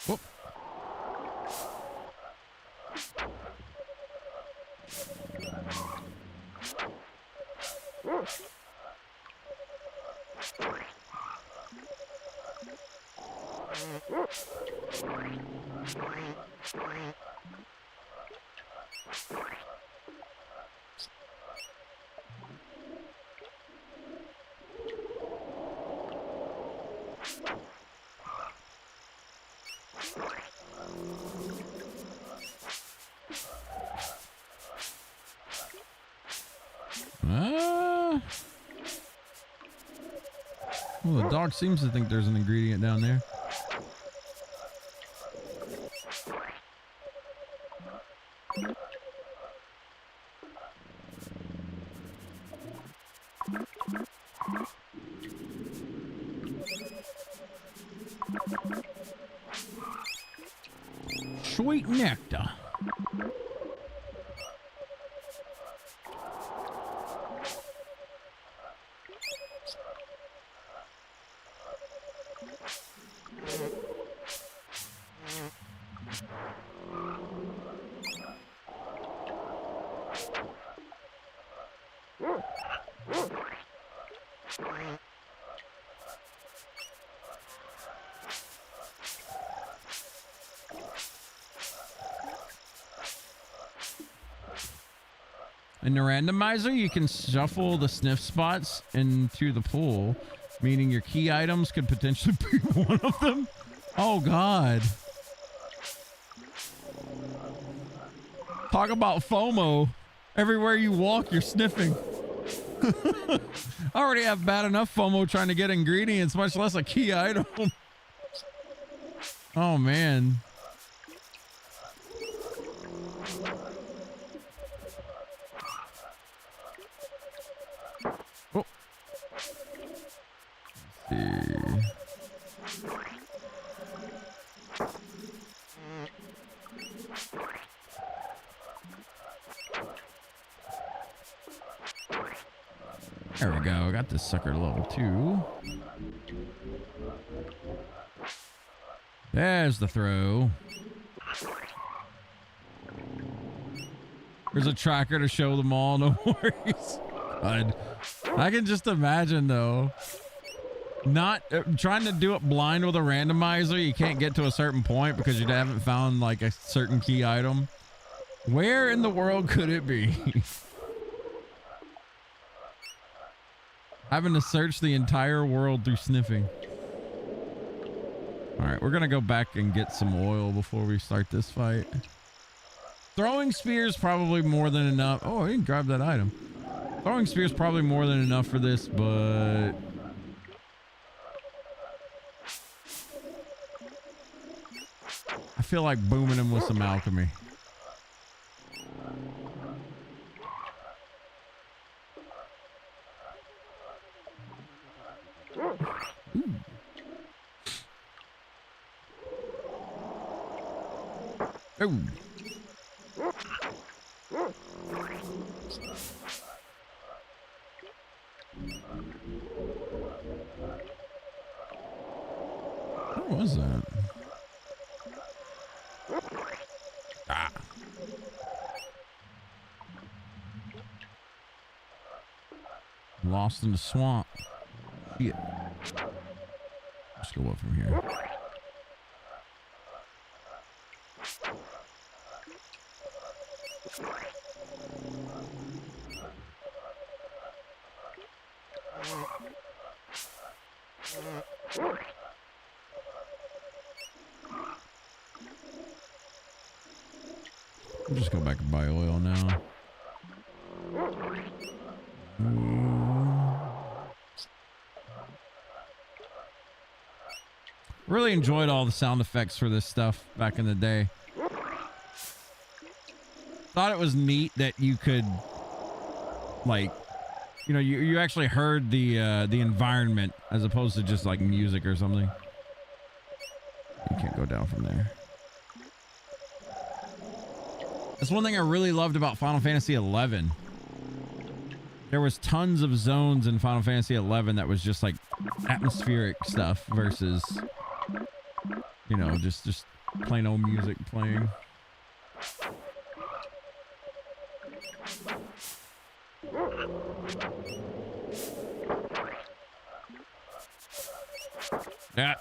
Whoop. Well, the dog seems to think there's an ingredient down there. Sweet nectar. In the randomizer, you can shuffle the sniff spots into the pool, meaning your key items could potentially be one of them. Oh, God. Talk about FOMO. Everywhere you walk, you're sniffing. I already have bad enough FOMO trying to get ingredients, much less a key item. Oh, man. There we go. Got this sucker level 2. There's the throw. There's a tracker to show them all. No worries. I can just imagine, though. Not trying to do it blind with a randomizer. You can't get to a certain point because you haven't found like a certain key item. Where in the world could it be? Having to search the entire world through sniffing. All right, we're gonna go back and get some oil before we start this fight. Throwing spears probably more than enough. Oh, I didn't grab that item. Throwing spears probably more than enough for this, but I feel like booming him with some alchemy. Oh. What was that? Ah. Lost in the swamp. Shit. Let's go up from here. We'll just go back and buy oil now. Really enjoyed all the sound effects for this stuff back in the day. Thought it was neat that you could, like, you know, you actually heard the environment as opposed to just like music or something. You can't go down from there. That's one thing I really loved about Final Fantasy XI. There was tons of zones in Final Fantasy XI that was just like atmospheric stuff versus, you know, just plain old music playing. Yeah.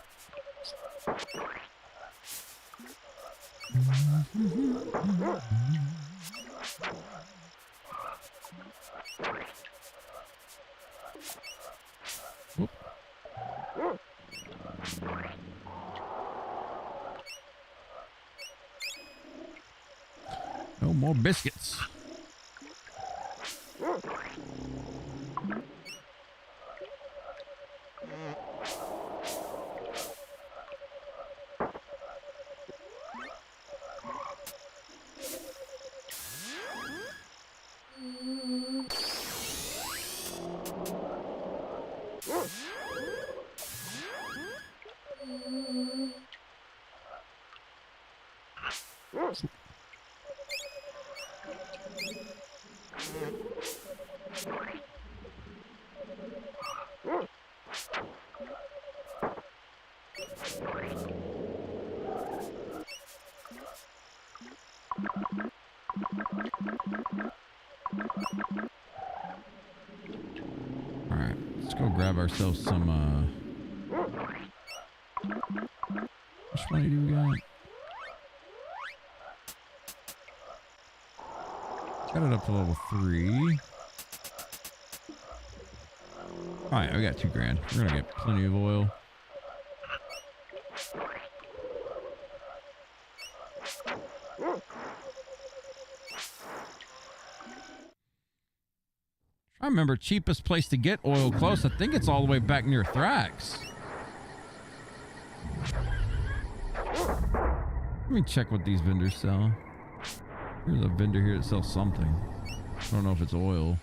Whoop. No more biscuits. Alright, let's go grab ourselves some, which money do we got? Got it up to level 3. Alright, we got 2 grand. We're gonna get plenty of oil. I remember cheapest place to get oil close. I think it's all the way back near Thrax. Let me check what these vendors sell. There's a vendor here that sells something. I don't know if it's oil.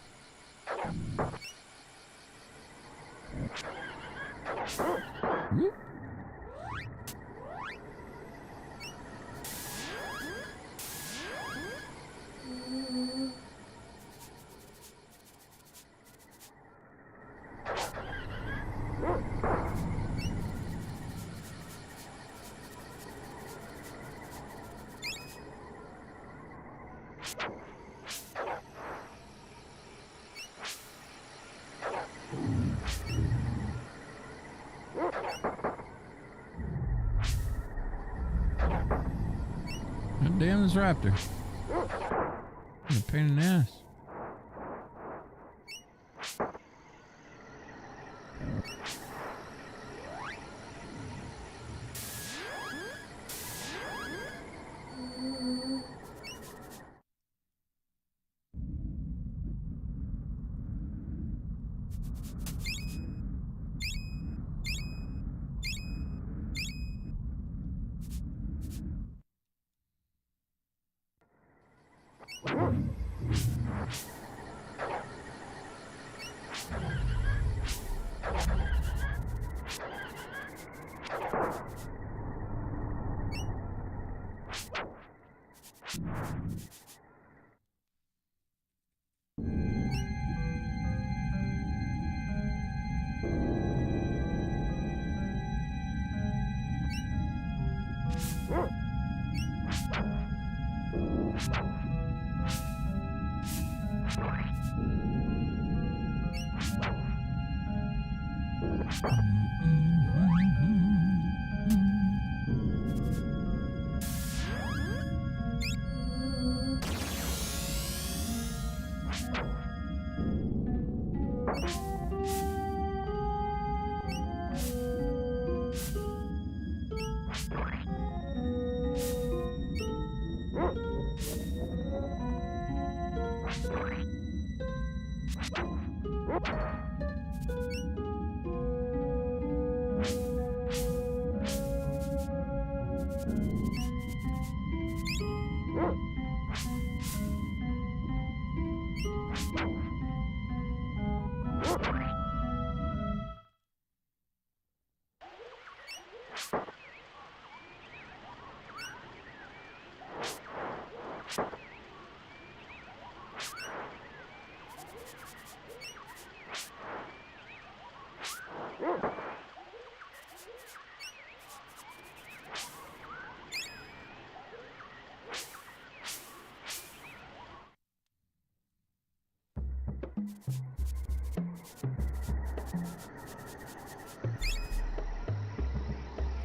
Whoop. God damn this raptor. What a pain in the ass.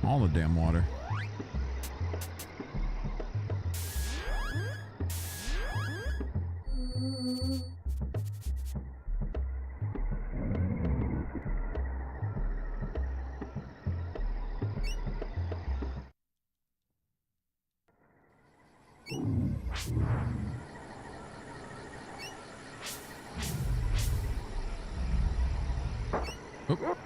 All the damn water. Oop.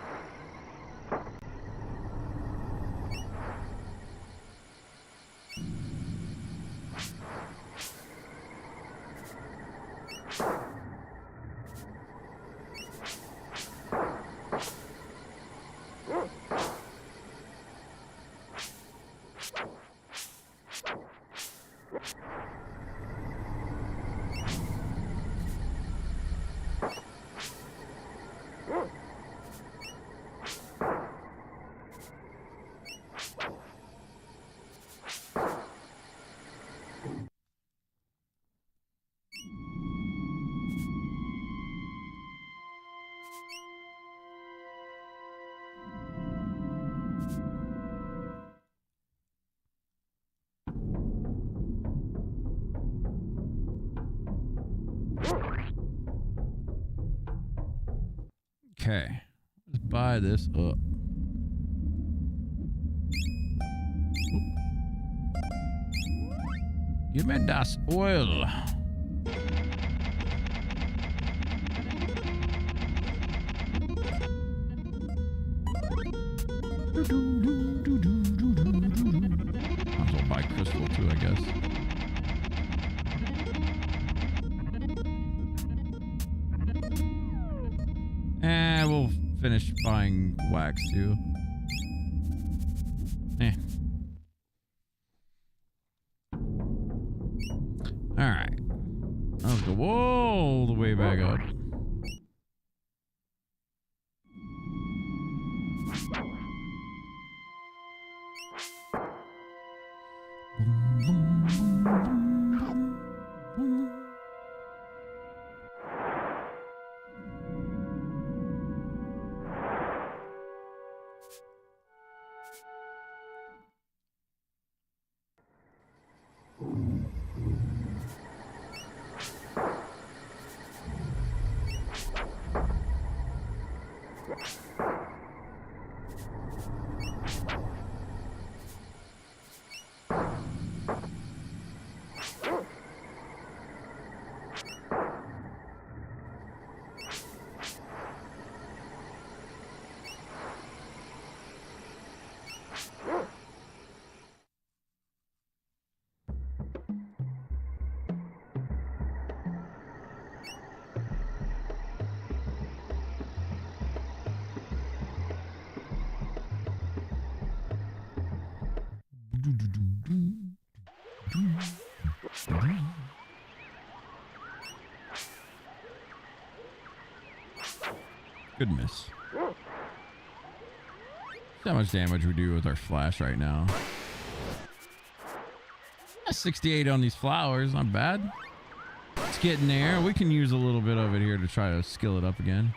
Okay, let's buy this up. Give me das oil. Might as well buy crystal too, I guess. And we'll finish buying wax too. All right, let's go all the way back up. Good miss. See how much damage we do with our flash right now. 68 on these flowers, not bad. It's getting there. We can use a little bit of it here to try to skill it up again.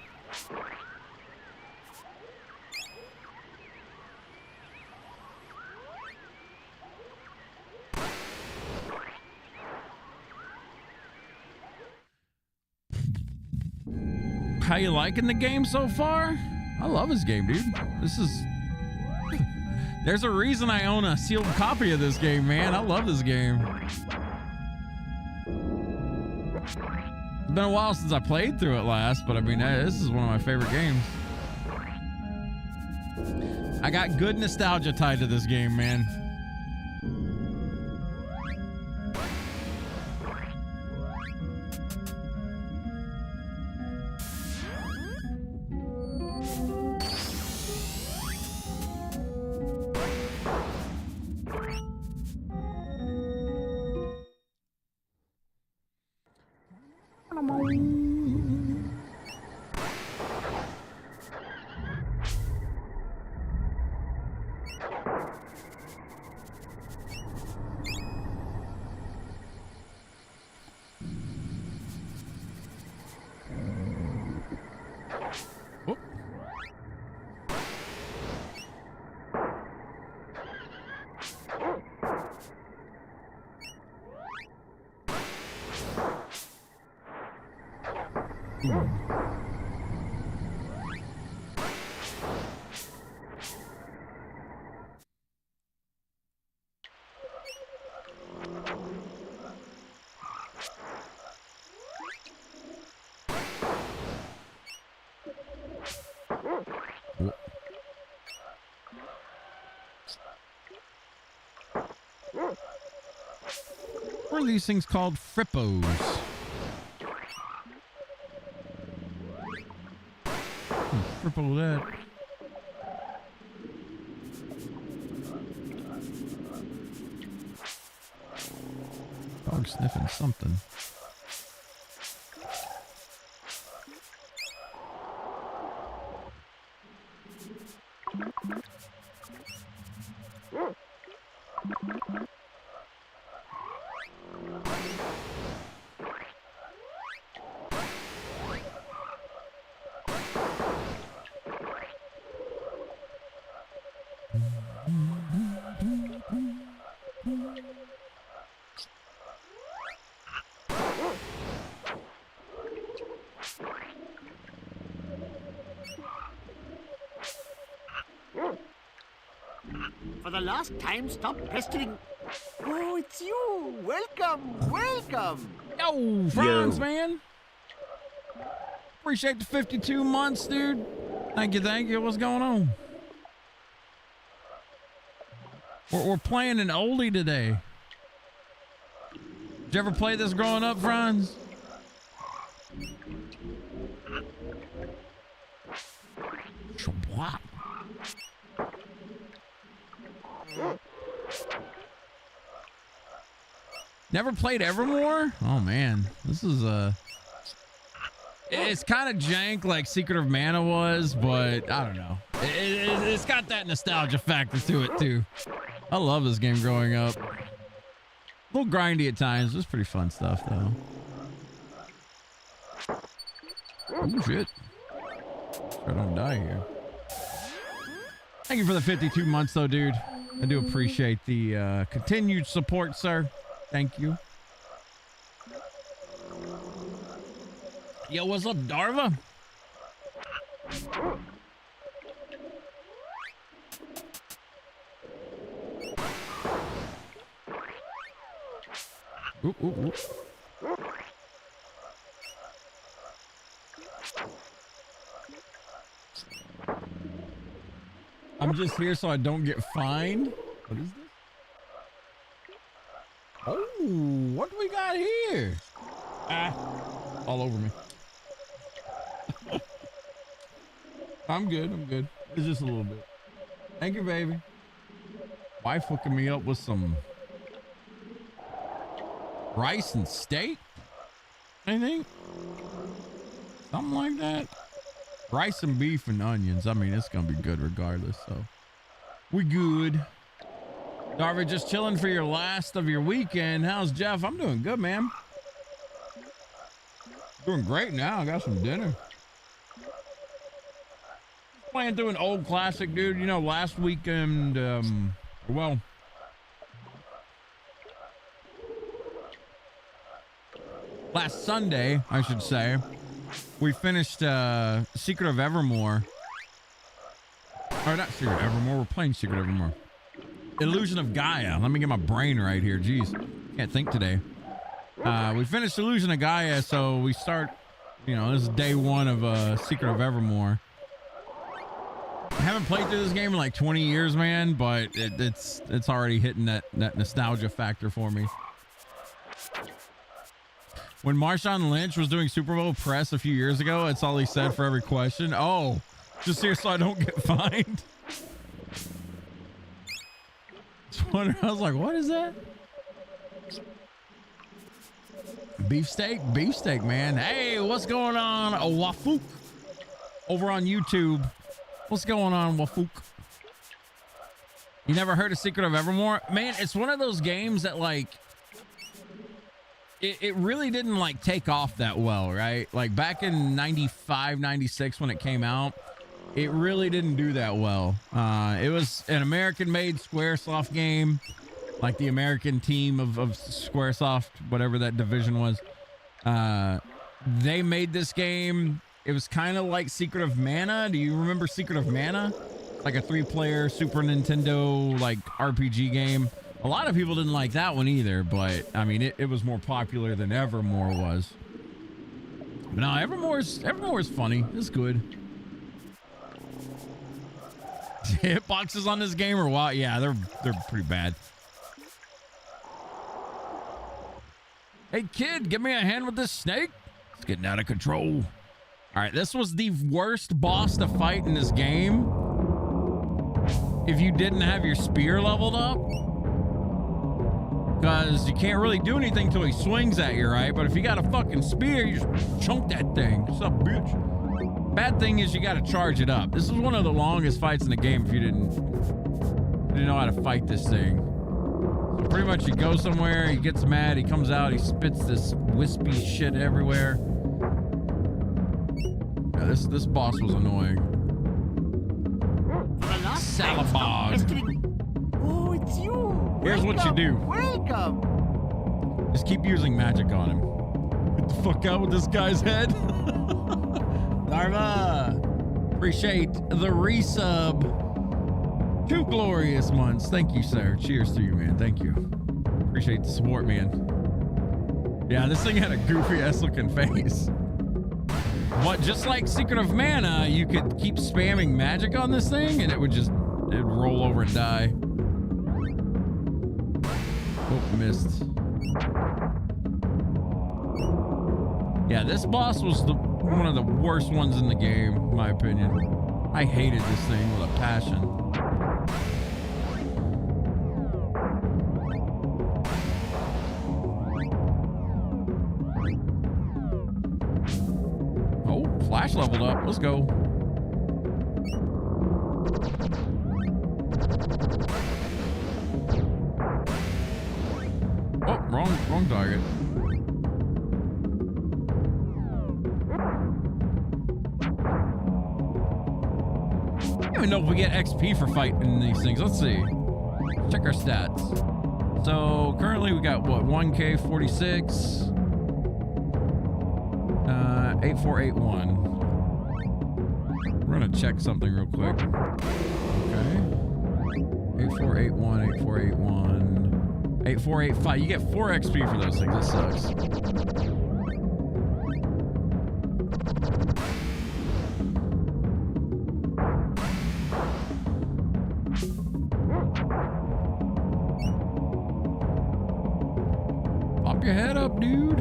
How you liking the game so far? I love this game, dude. This is... There's a reason I own a sealed copy of this game, man. I love this game. It's been a while since I played through it last, but I mean, this is one of my favorite games. I got good nostalgia tied to this game, man. What are these things called? Frippos. Frippo that. Dog sniffing something. For the last time, stop pestering. Oh, it's you. Welcome, welcome. Yo, Franz, man. Appreciate the 52 months, dude. Thank you, thank you. What's going on? We're playing an oldie today. Did you ever play this growing up, Franz? What? Never played Evermore? Oh man, this is it's kind of jank like Secret of Mana was, but I don't know. It's got that nostalgia factor to it too. I love this game growing up. A little grindy at times. It was pretty fun stuff though. Oh shit. I don't die here. Thank you for the 52 months though, dude. I do appreciate the continued support, sir. Thank you. Yo, what's up, Darva? Ooh, ooh, ooh. I'm just here so I don't get fined. What is this? Oh, what do we got here? Ah, all over me. I'm good. I'm good. It's just a little bit. Thank you, baby. Wife hooking me up with some rice and steak, I think. Something like that. Rice and beef and onions. I mean, it's going to be good regardless. So we good. Darby, just chilling for your last of your weekend. How's Jeff? I'm doing good, man. Doing great now. I got some dinner. Playing through an old classic, dude. You know, last weekend, well, last Sunday, I should say, we finished Secret of Evermore. Or not Secret of Evermore. We're playing Secret of Evermore. Illusion of Gaia. Let me get my brain right here. Jeez. Can't think today. We finished Illusion of Gaia, so we start, you know, this is day one of Secret of Evermore. I haven't played through this game in like 20 years, man, but it's already hitting that nostalgia factor for me. When Marshawn Lynch was doing Super Bowl press a few years ago, that's all he said for every question. Oh, just here so I don't get fined. I was like, what is that? Beefsteak, man. Hey, what's going on, Wafook? Over on YouTube. What's going on, Wafook? You never heard of Secret of Evermore? Man, it's one of those games that, like, it really didn't, like, take off that well, right? Like, back in 95, 96 when it came out, it really didn't do that well. It was an American-made Squaresoft game, like the American team of Squaresoft, whatever that division was. They made this game. It was kind of like Secret of Mana. Do you remember Secret of Mana? Like a 3-player Super Nintendo like RPG game. A lot of people didn't like that one either, but I mean, it was more popular than Evermore was. But no, Evermore's funny. It's good. Hitboxes on this game are wild. Yeah, they're pretty bad. Hey kid, give me a hand with this snake. It's getting out of control. All right, this was the worst boss to fight in this game. If you didn't have your spear leveled up, because you can't really do anything till he swings at you, right? But if you got a fucking spear, you just chunk that thing. What's up, bitch? Bad thing is you got to charge it up. This is one of the longest fights in the game if you didn't know how to fight this thing. So pretty much you go somewhere, he gets mad, he comes out, he spits this wispy shit everywhere. Yeah, this boss was annoying. Salabog. Oh, it's you. Here's what you do. Welcome. Just keep using magic on him. Get the fuck out with this guy's head. Darva, appreciate the resub. 2 glorious months. Thank you, sir. Cheers to you, man. Thank you. Appreciate the support, man. Yeah, this thing had a goofy ass looking face. But just like Secret of Mana, you could keep spamming magic on this thing and it'd roll over and die. Oh, missed. Yeah, this boss was one of the worst ones in the game, in my opinion. I hated this thing with a passion. Oh, Flash leveled up. Let's go. Oh, wrong target. I don't even know if we get XP for fighting these things. Let's see. Check our stats. So currently we got what, 1K 46, 8481. We're gonna check something real quick. Okay. 8481, 8481, 8485. You get 4 XP for those things. That sucks. Your head up, dude.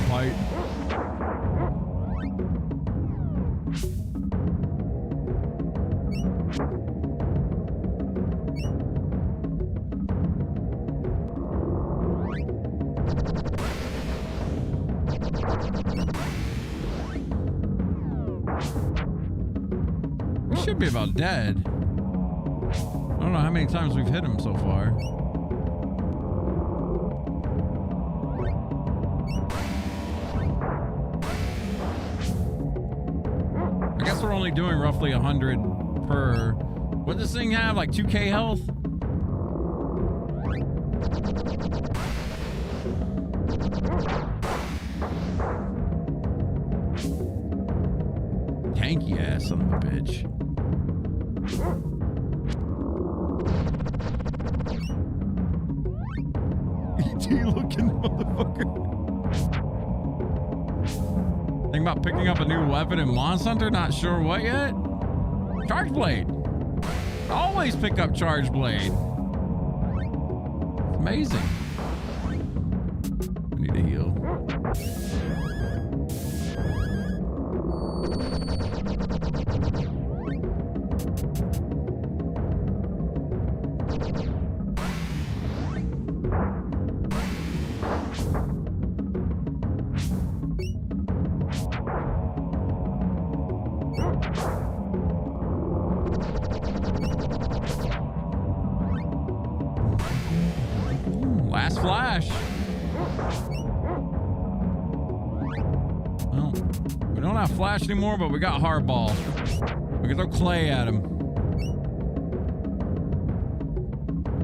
Bite. should be about dead. I don't know how many times we've hit him so far. I guess we're only doing roughly 100 per. What does this thing have? Like 2K health? Tanky ass son of a bitch. ET looking motherfucker. Think about picking up a new weapon in Monster Hunter? Not sure what yet? Charge Blade. Always pick up Charge Blade. It's amazing. I need to heal. Last flash. Well, we don't have flash anymore, but we got hardball. We can throw clay at him.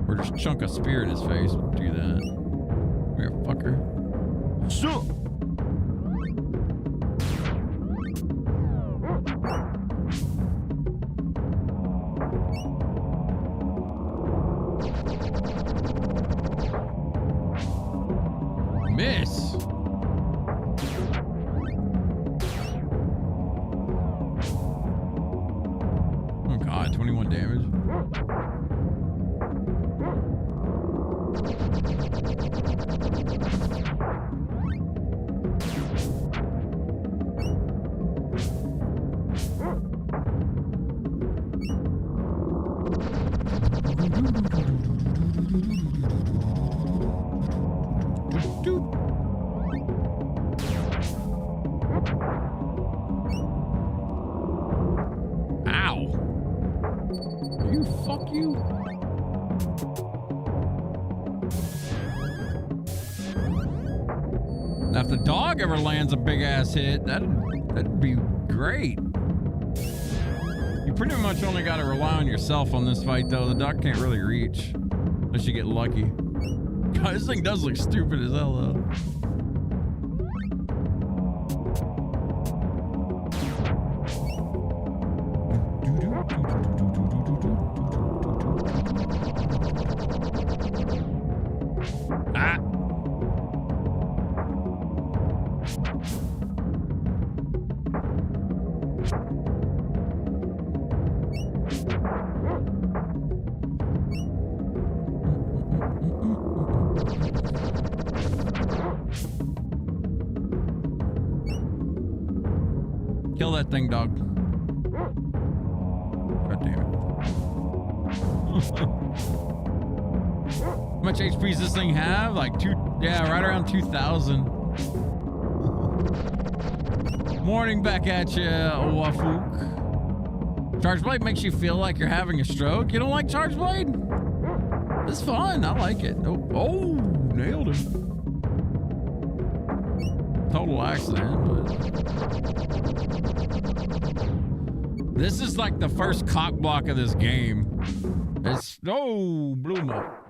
Or just chunk a spear in his face. We'll do that. Come here, fucker. So. Miss. Oh god, 21 damage. Now, if the dog ever lands a big ass hit, that'd be great. You pretty much only got to rely on yourself on this fight, though. The dog can't really reach unless you get lucky. God, this thing does look stupid as hell, though. Kill that thing, dog. God damn it. How much HP does this thing have? Like yeah, right around 2,000. Morning back at you, Wafook. Charge Blade makes you feel like you're having a stroke. You don't like Charge Blade? It's fun. I like it. Oh, nailed him. Total accident, but this is like the first cock block of this game. It's blew him up.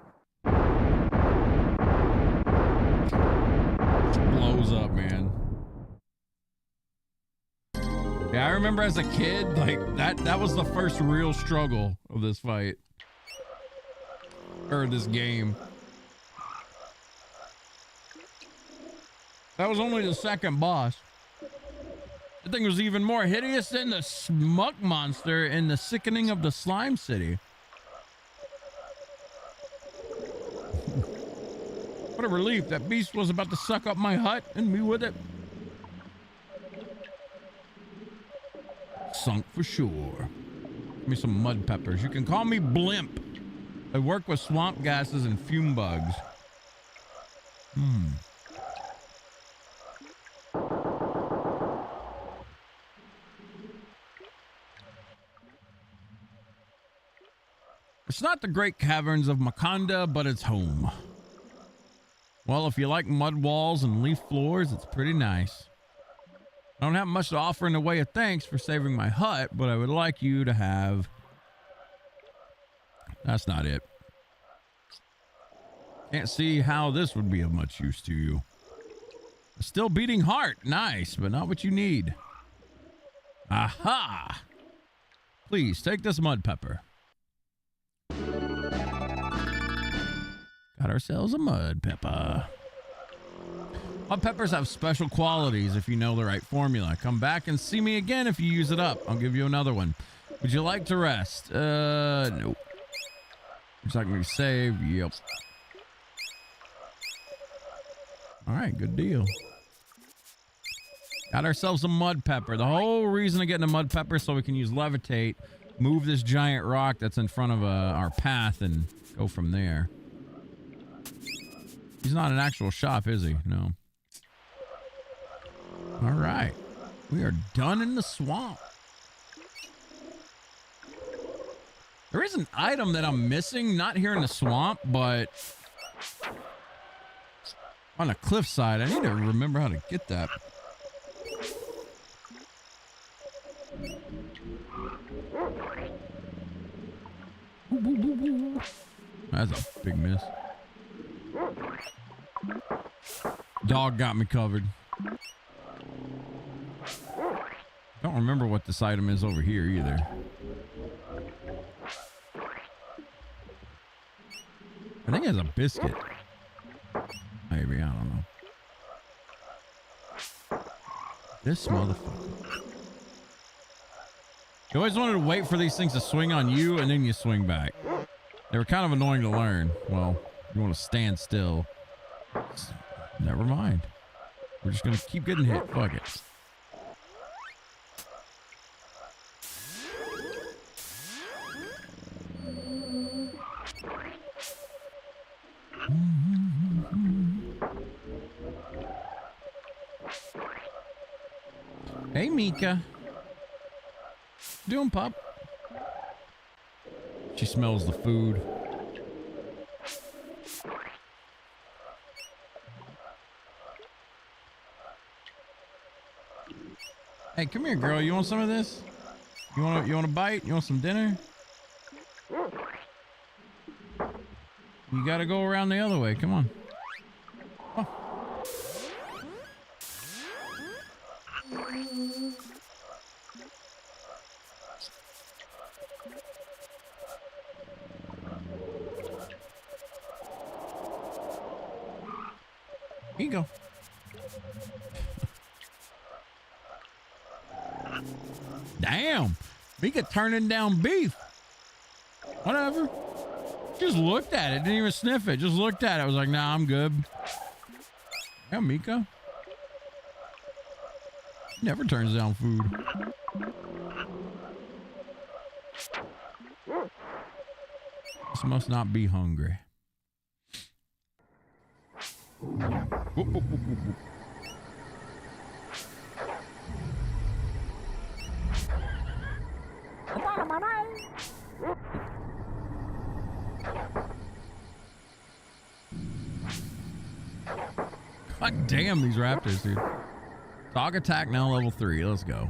Blows up, man. Yeah, I remember as a kid, like that was the first real struggle of this fight. Or this game. That was only the second boss. The thing was even more hideous than the Smug Monster in the Sickening of the Slime City. What a relief. That beast was about to suck up my hut and me with it. Sunk for sure. Give me some mud peppers. You can call me Blimp. I work with swamp gases and fume bugs. It's not the great caverns of Makanda, but it's home. Well, if you like mud walls and leaf floors, it's pretty nice. I don't have much to offer in the way of thanks for saving my hut, but I would like you to have... That's not it. Can't see how this would be of much use to you. A still beating heart. Nice, but not what you need. Aha! Please, take this mud pepper. Got ourselves a mud pepper. Mud peppers have special qualities if you know the right formula. Come back and see me again if you use it up. I'll give you another one. Would you like to rest? Nope. Would you like me to save? Yep. All right, good deal. Got ourselves a mud pepper. The whole reason of getting a mud pepper is so we can use levitate, move this giant rock that's in front of our path, and go from there. He's not an actual shop, is he? No. All right. We are done in the swamp. There is an item that I'm missing, not here in the swamp, but on a cliffside. I need to remember how to get that. That's a big miss. Dog got me covered. Don't remember what this item is over here either. I think it has a biscuit. Maybe, I don't know. This motherfucker. You always wanted to wait for these things to swing on you and then you swing back. They were kind of annoying to learn. Well, you want to stand still. Never mind. We're just going to keep getting hit. Fuck it. Hey, Mika. Doing, pup? She smells the food. Hey, come here, girl. You want some of this? You want a bite? You want some dinner? You gotta go around the other way. Come on. Oh. Here you go. Damn. Mika turning down beef. Whatever. Just looked at it. Didn't even sniff it. Just looked at it. I was like, nah, I'm good. Yeah, Mika. Never turns down food. This must not be hungry. God damn these raptors, dude. Dog attack now level 3. Let's go.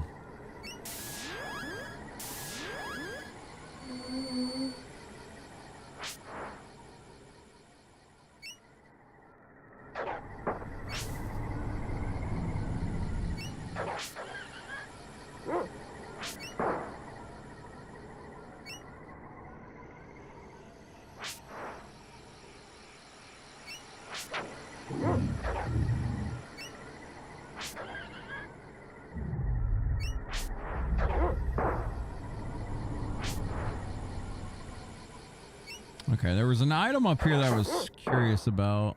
Okay, there was an item up here that I was curious about.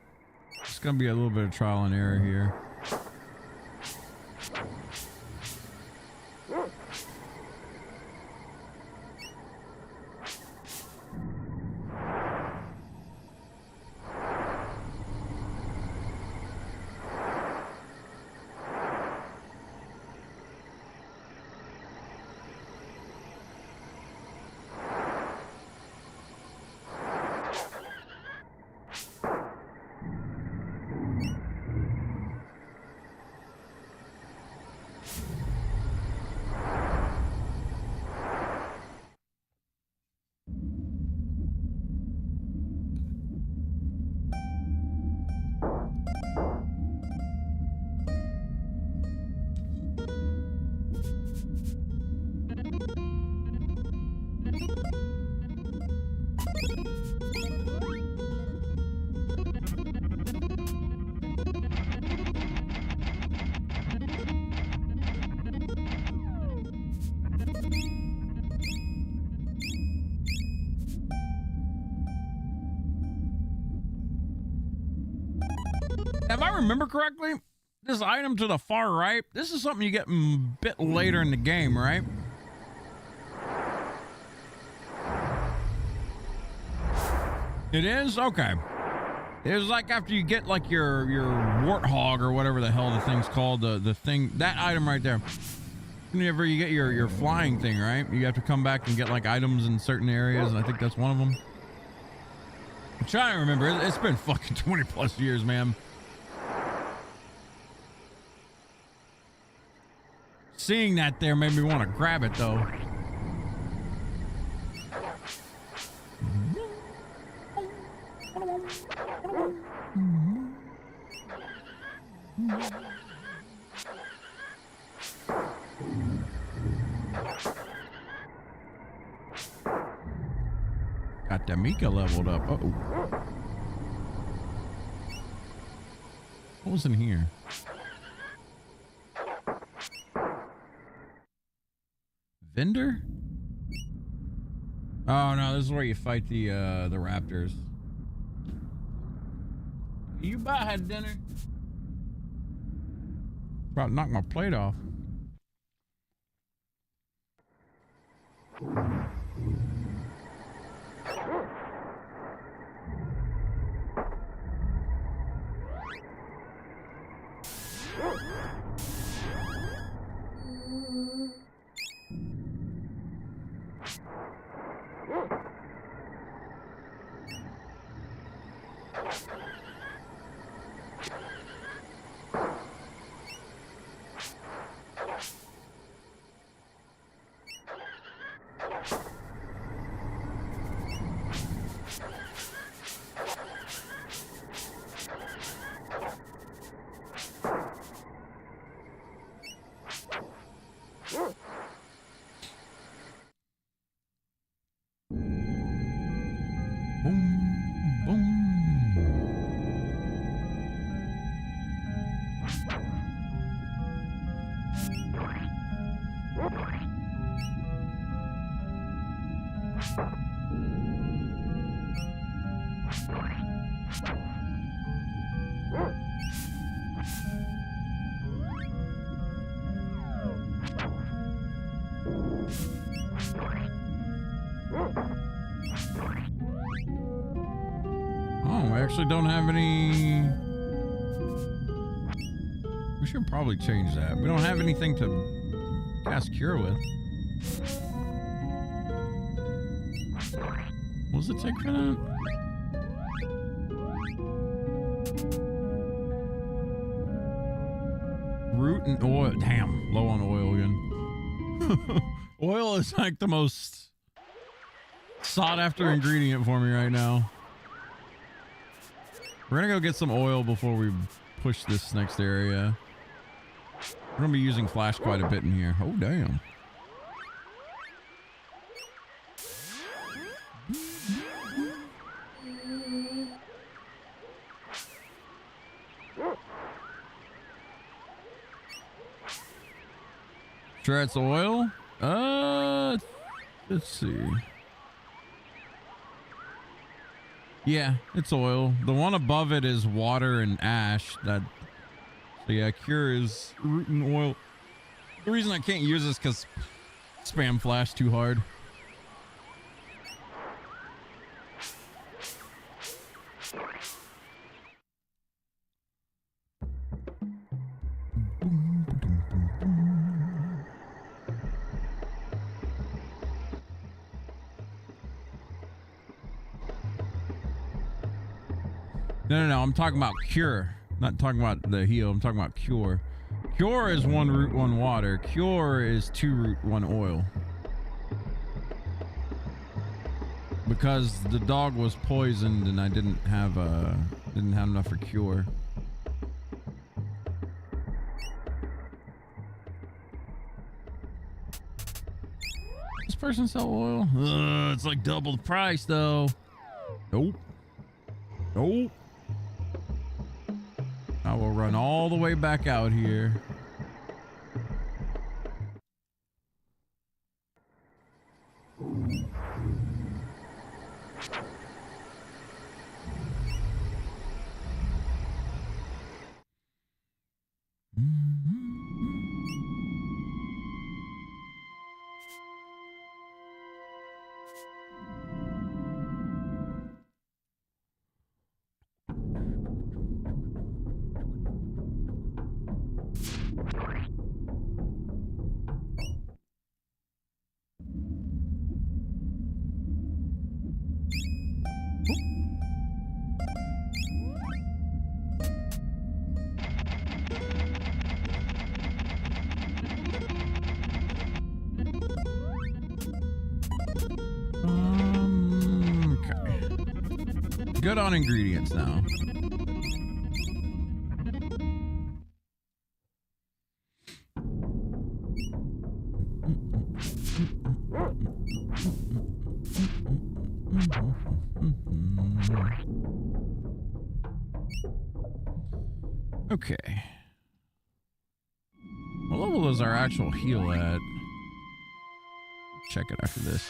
It's gonna be a little bit of trial and error here. If I remember correctly, this item to the far right, this is something you get a bit later in the game, right? It is? Okay. It was like after you get like your warthog or whatever the hell the thing's called, the thing, that item right there. Whenever you get your flying thing, right? You have to come back and get like items in certain areas, and I think that's one of them. I'm trying to remember. It's been fucking 20 plus years, man. Seeing that there made me want to grab it though. Got the Mika leveled up. Uh-oh. What was in here? Vendor? Oh no, this is where you fight the raptors. You about had dinner? About to knock my plate off. Actually don't have any. We should probably change that. We don't have anything to cast cure with. What does it take for that? Root and oil. Damn, low on oil again. Oil is like the most sought after ingredient for me right now. We're gonna go get some oil before we push this next area. We're gonna be using flash quite a bit in here. Oh, damn. Sure it's oil? Let's see. Yeah, it's oil. The one above it is water and ash. So yeah, cure is root and oil. The reason I can't use this because spam flash too hard. No, I'm talking about cure. Not talking about the heal, I'm talking about cure. Cure is 1 root, 1 water. Cure is 2 root, 1 oil. Because the dog was poisoned and I didn't have enough for cure. This person sell oil? It's like double the price though. Nope. Nope. I will run all the way back out here. Okay. Good on ingredients now. Okay. What level is our actual heal at? Check it after this.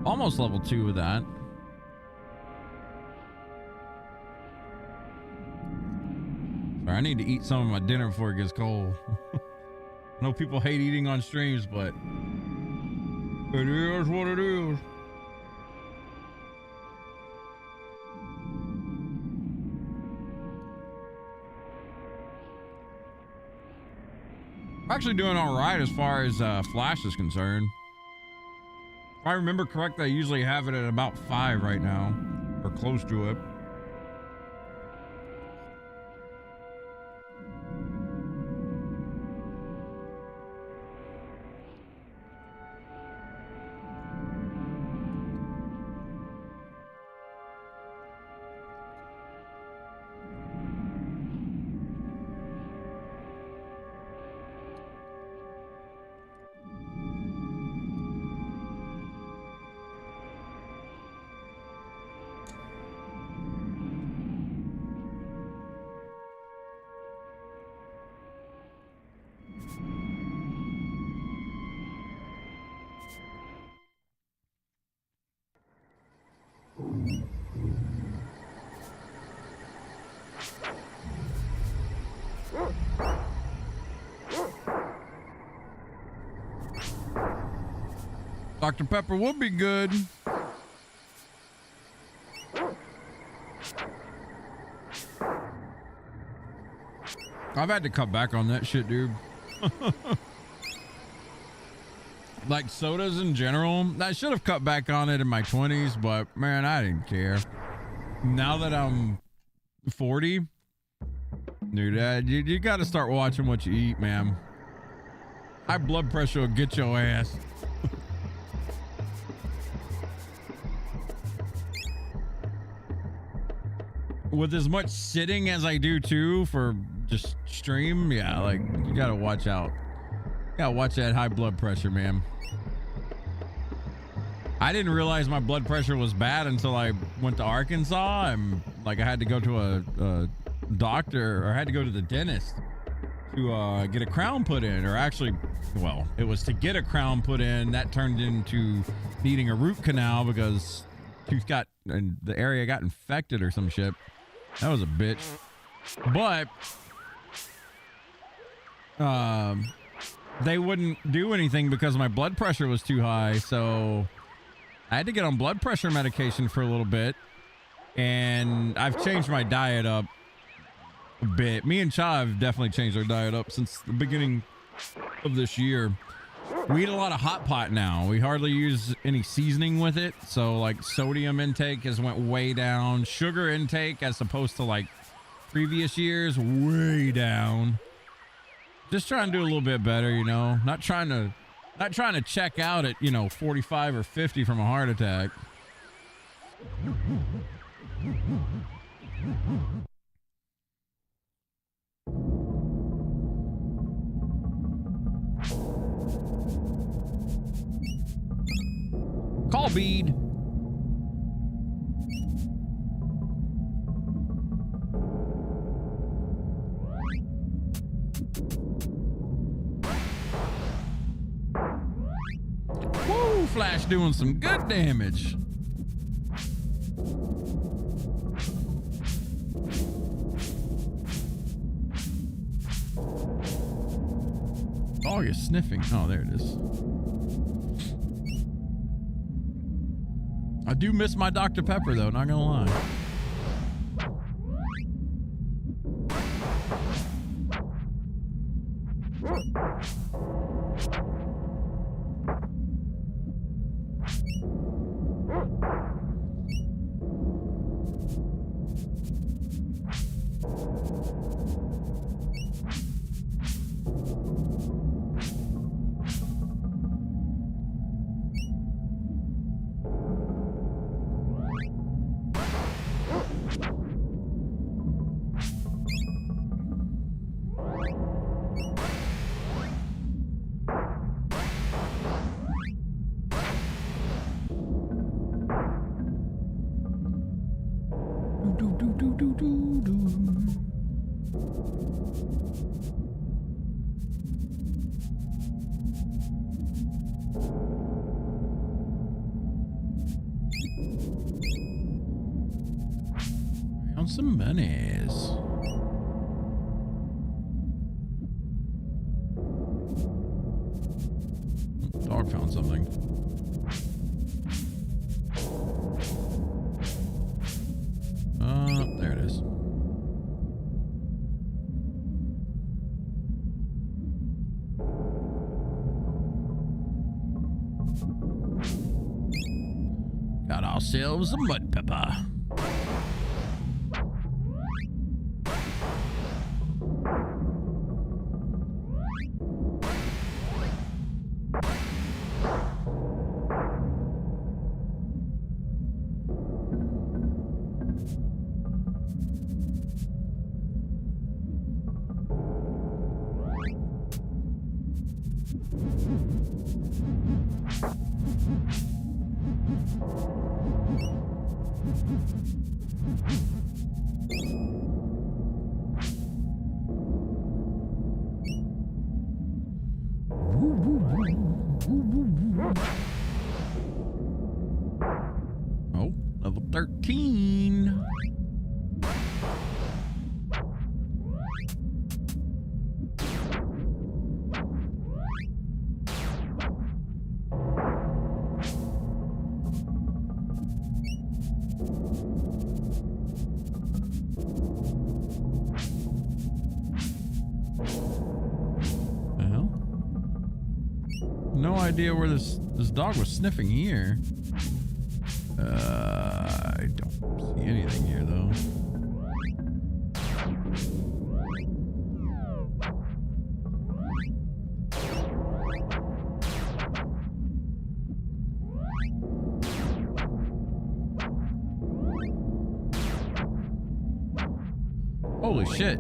Almost level 2 with that. Sorry, I need to eat some of my dinner before it gets cold. I know people hate eating on streams, but it is what it is. I'm actually doing all right as far as Flash is concerned. If I remember correctly, I usually have it at about 5 right now, or close to it. Dr. Pepper would be good. I've had to cut back on that shit, dude. Like sodas in general, I should have cut back on it in my 20s, but man, I didn't care. Now that I'm 40, dude, you got to start watching what you eat, man. High blood pressure will get your ass. With as much sitting as I do too for just stream, yeah, like you gotta watch out. You gotta watch that high blood pressure, man. I didn't realize my blood pressure was bad until I went to Arkansas and like I had to go to a doctor, or I had to go to the dentist to get a crown put in, or actually, well, it was to get a crown put in that turned into needing a root canal because tooth got and the area got infected or some shit. That was a bitch. But they wouldn't do anything because my blood pressure was too high, so I had to get on blood pressure medication for a little bit. And I've changed my diet up a bit. Me and Cha have definitely changed our diet up since the beginning of this year. We eat a lot of hot pot now. We hardly use any seasoning with it. So like sodium intake has went way down. Sugar intake, as opposed to like previous years, way down. Just trying to do a little bit better, you know. Not trying to check out at, 45 or 50 from a heart attack. Call bead. Woo, Flash doing some good damage. Dog is sniffing. Oh, there it is. I do miss my Dr. Pepper, though, not gonna lie. Found some monies. Dog found something. There it is. Got ourselves a mud pepper. Oh, level 13. No idea where this dog was sniffing here. I don't see anything here though. Holy shit.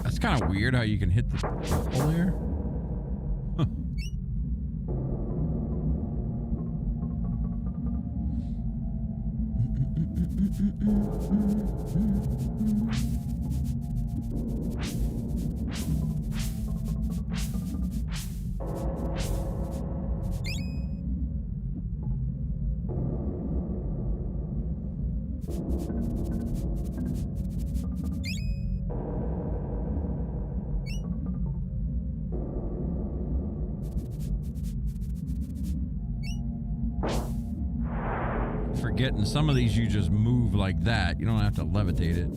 That's kind of weird how you can hit the hole there. Huh. forgetting some of these you just move like that. You don't have to levitate it.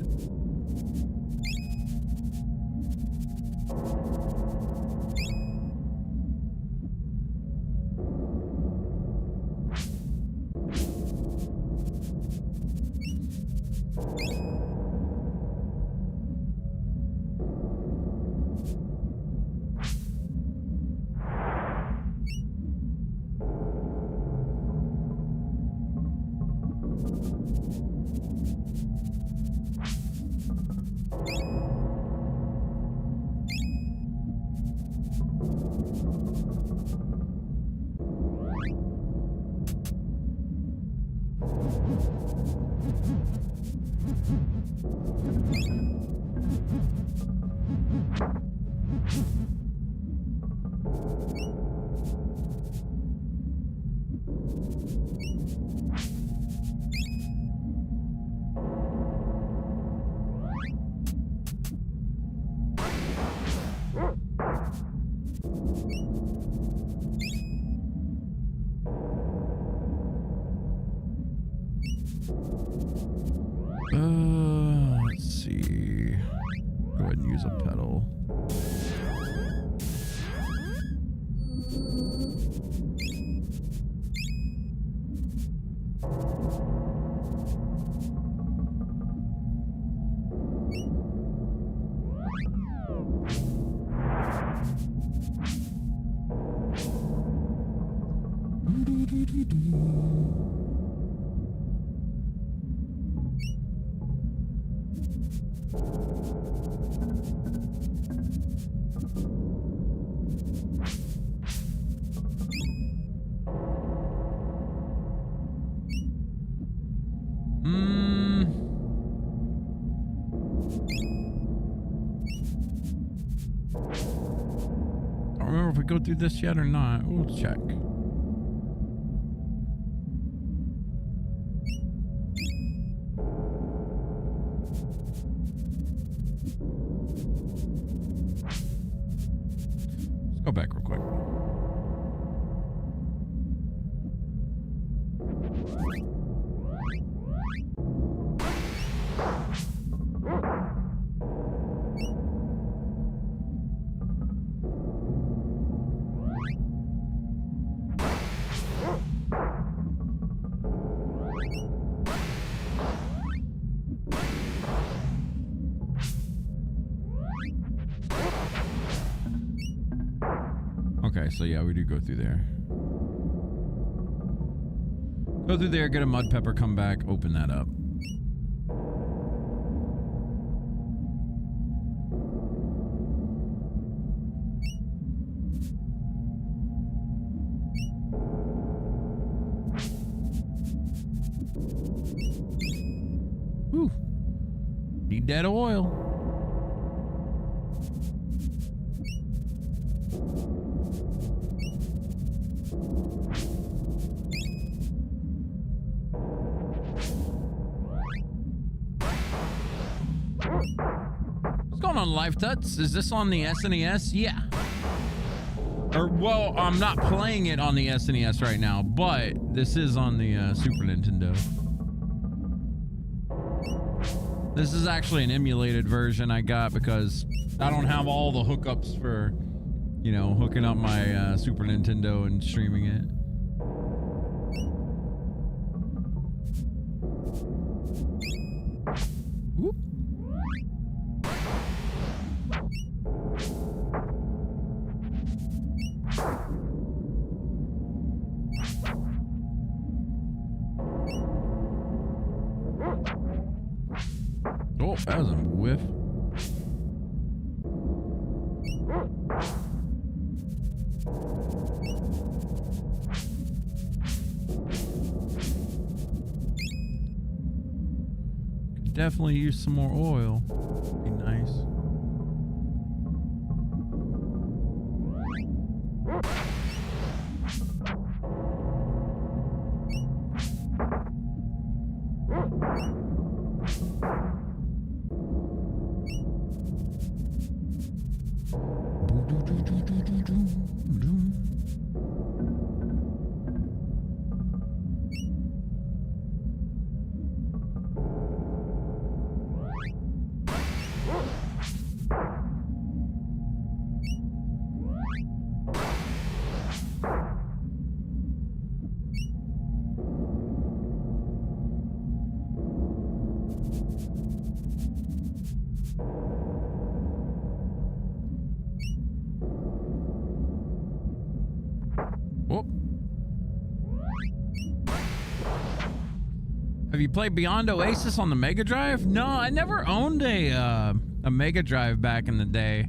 Let's see. Go ahead and use a pedal. I don't remember if we go through this yet or not. We'll check. Let's go back real quick. Okay, so yeah, we do go through there. Go through there, get a mud pepper, come back, open that up. Whew. Need that oil. What's going on, Live Tuts? Is this on the SNES? Yeah. Or, well, I'm not playing it on the SNES right now, but this is on the Super Nintendo. This is actually an emulated version I got because I don't have all the hookups for, you know, hooking up my Super Nintendo and streaming it. Whoop. Oh, that was a whiff. Could definitely use some more oil. Be nice. Whoop. Have you played Beyond Oasis on the Mega Drive? No, I never owned a Mega Drive back in the day.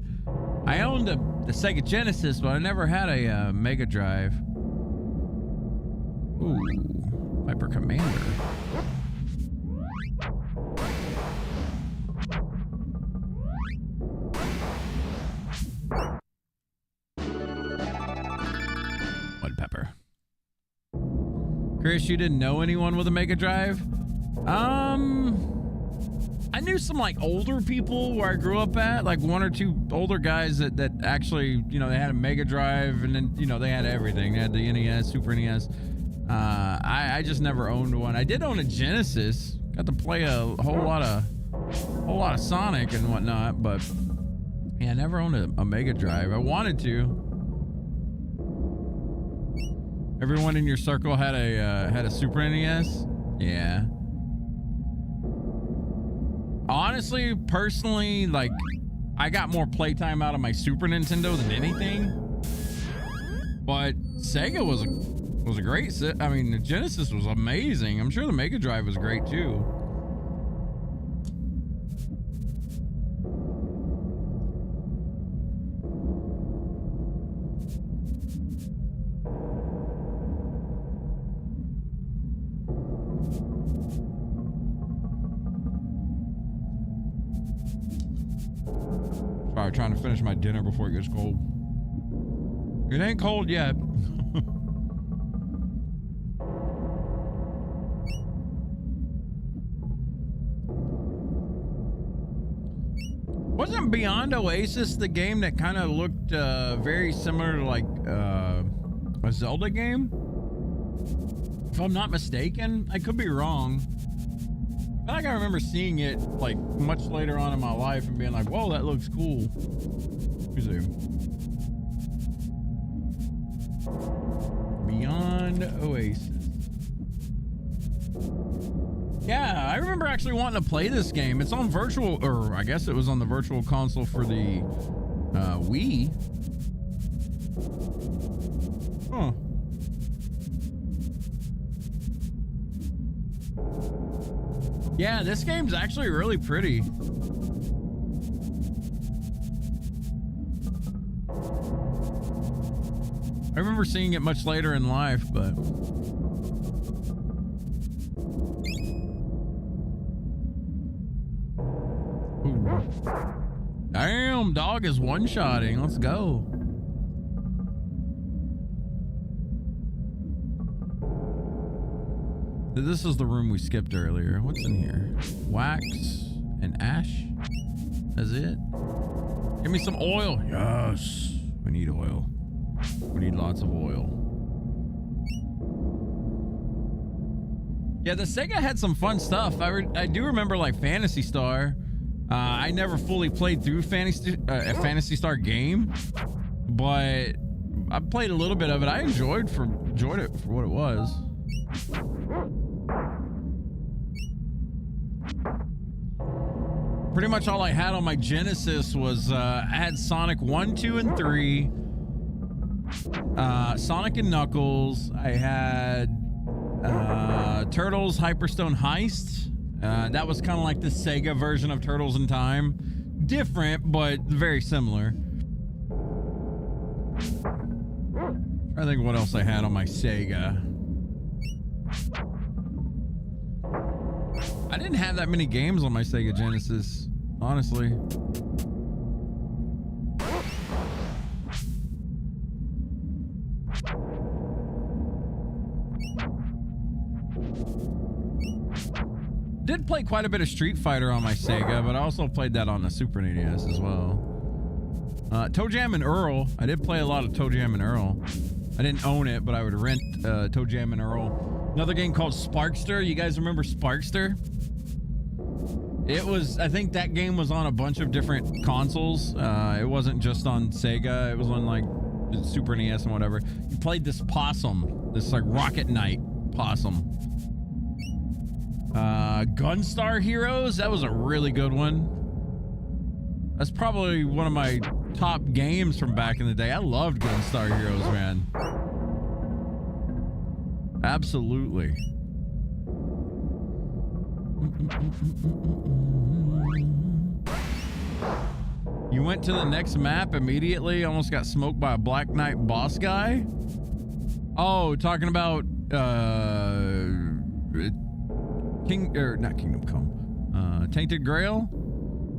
I owned the Sega Genesis, but I never had a Mega Drive. Ooh, Viper Commander. Mud Pepper. Chris, you didn't know anyone with a Mega Drive? I knew some like older people where I grew up at, like one or two older guys that actually, you know, they had a Mega Drive, and then, you know, they had everything. They had the NES, Super NES. I just never owned one. I did own a Genesis. Got to play a whole lot of Sonic and whatnot, but yeah, I never owned a Mega Drive. I wanted to. Everyone in your circle had a Super NES? Yeah. Honestly, personally, like, I got more playtime out of my Super Nintendo than anything. But Sega was a great set. I mean, the Genesis was amazing. I'm sure the Mega Drive was great too. Sorry, trying to finish my dinner before it gets cold. It ain't cold yet. Wasn't Beyond Oasis the game that kind of looked very similar to like a Zelda game? If I'm not mistaken, I could be wrong. I feel like I remember seeing it like much later on in my life and being like, whoa, that looks cool. Let me see. Beyond Oasis. Yeah, I remember actually wanting to play this game. It's on virtual, or I guess it was on the virtual console for the Wii. Huh. Yeah, this game's actually really pretty. I remember seeing it much later in life, but... Ooh. Damn, dog is one-shotting. Let's go. This is the room we skipped earlier. What's in here? Wax and ash? That's it? Give me some oil. Yes. We need oil. We need lots of oil. Yeah, the Sega had some fun stuff. I do remember like Phantasy Star. I never fully played through a Phantasy Star game, but I played a little bit of it. I enjoyed it for what it was. Pretty much all I had on my Genesis was I had Sonic 1, 2, and 3, Sonic and Knuckles. I had Turtles Hyperstone Heist. That was kind of like the Sega version of Turtles in Time. Different, but very similar. I think what else I had on my Sega. I didn't have that many games on my Sega Genesis, honestly. Did play quite a bit of Street Fighter on my Sega, but I also played that on the Super NES as well. Toe Jam and Earl. I did play a lot of Toe Jam and Earl. I didn't own it, but I would rent Toe Jam and Earl. Another game called Sparkster. You guys remember Sparkster? It was, I think that game was on a bunch of different consoles. It wasn't just on Sega. It was on like Super NES and whatever. You played this possum, this like Rocket Knight possum. Gunstar Heroes. That was a really good one. That's probably one of my top games from back in the day. I loved Gunstar Heroes, man. Absolutely. You went to the next map immediately, almost got smoked by a Black Knight boss guy. Oh, talking about not Kingdom Come. Tainted Grail?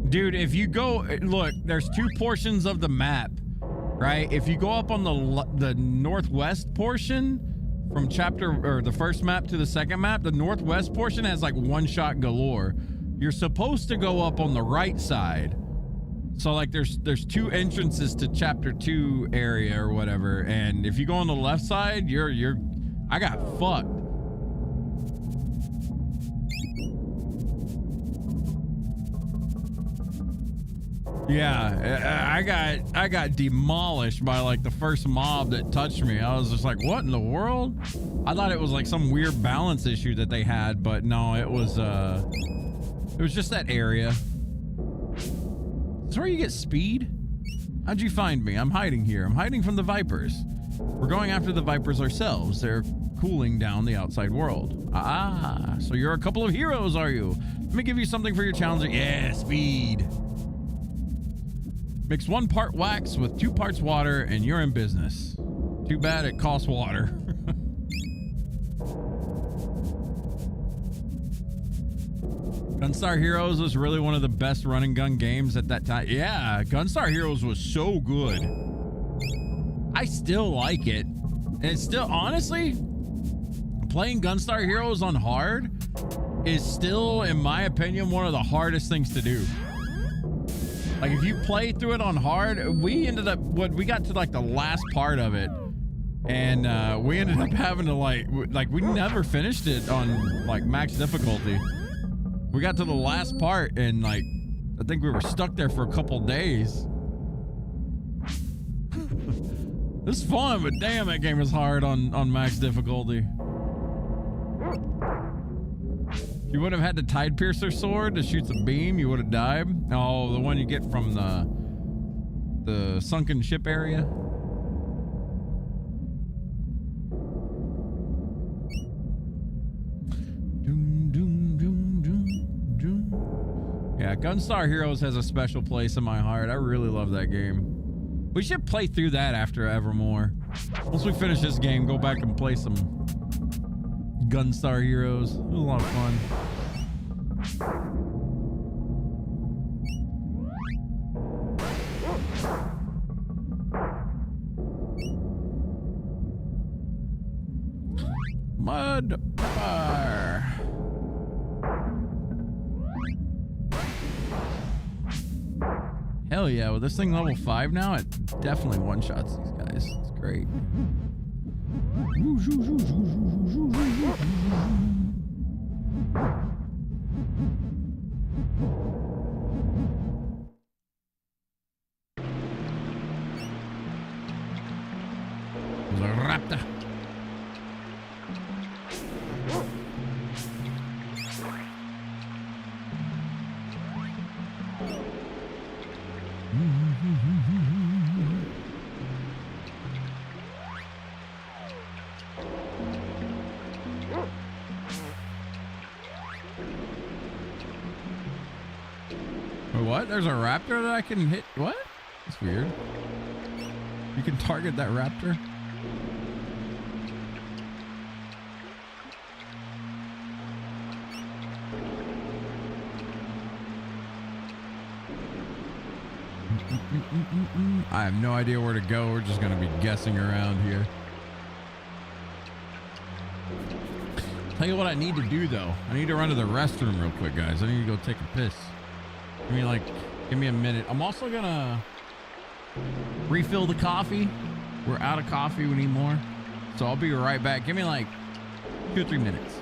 Dude, if you go, look, there's two portions of the map, right? If you go up on the northwest portion from the first map to the second map, the northwest portion has like one shot galore. You're supposed to go up on the right side. So like there's two entrances to chapter 2 area or whatever, and if you go on the left side, I got fucked. Yeah, I got demolished by like the first mob that touched me. I was just like, what in the world? I thought it was like some weird balance issue that they had, but no, it was just that area. Is where you get speed? How'd you find me? I'm hiding here. I'm hiding from the Vipers. We're going after the Vipers ourselves. They're cooling down the outside world. Ah, so you're a couple of heroes, are you? Let me give you something for your challenge. Yeah, speed. Mix 1 part wax with 2 parts water and you're in business. Too bad it costs water. Gunstar Heroes was really one of the best run and gun games at that time. Yeah, Gunstar Heroes was so good. I still like it. And it's still, honestly, playing Gunstar Heroes on hard is still, in my opinion, one of the hardest things to do. Like if you play through it on hard, we got to like the last part of it, and we ended up having to like we never finished it on like max difficulty. We got to the last part and like I think we were stuck there for a couple days. It's fun, but damn, that game is hard on max difficulty. If you would have had the Tide Piercer sword that shoots a beam, you would have died. Oh, the one you get from the sunken ship area. Yeah, Gunstar Heroes has a special place in my heart. I really love that game. We should play through that after Evermore. Once we finish this game, go back and play some Gunstar Heroes. It was a lot of fun. Mud fire. Hell yeah, with this thing level 5 now, it definitely one-shots these guys. It's great. There's a raptor. What? There's a raptor that I can hit? What? That's weird. You can target that raptor? I have no idea where to go. We're just going to be guessing around here. Tell you what I need to do, though. I need to run to the restroom real quick, guys. I need to go take a piss. Give me a minute. I'm also gonna refill the coffee. We're out of coffee. We need more. So I'll be right back. Give me like 2 or 3 minutes.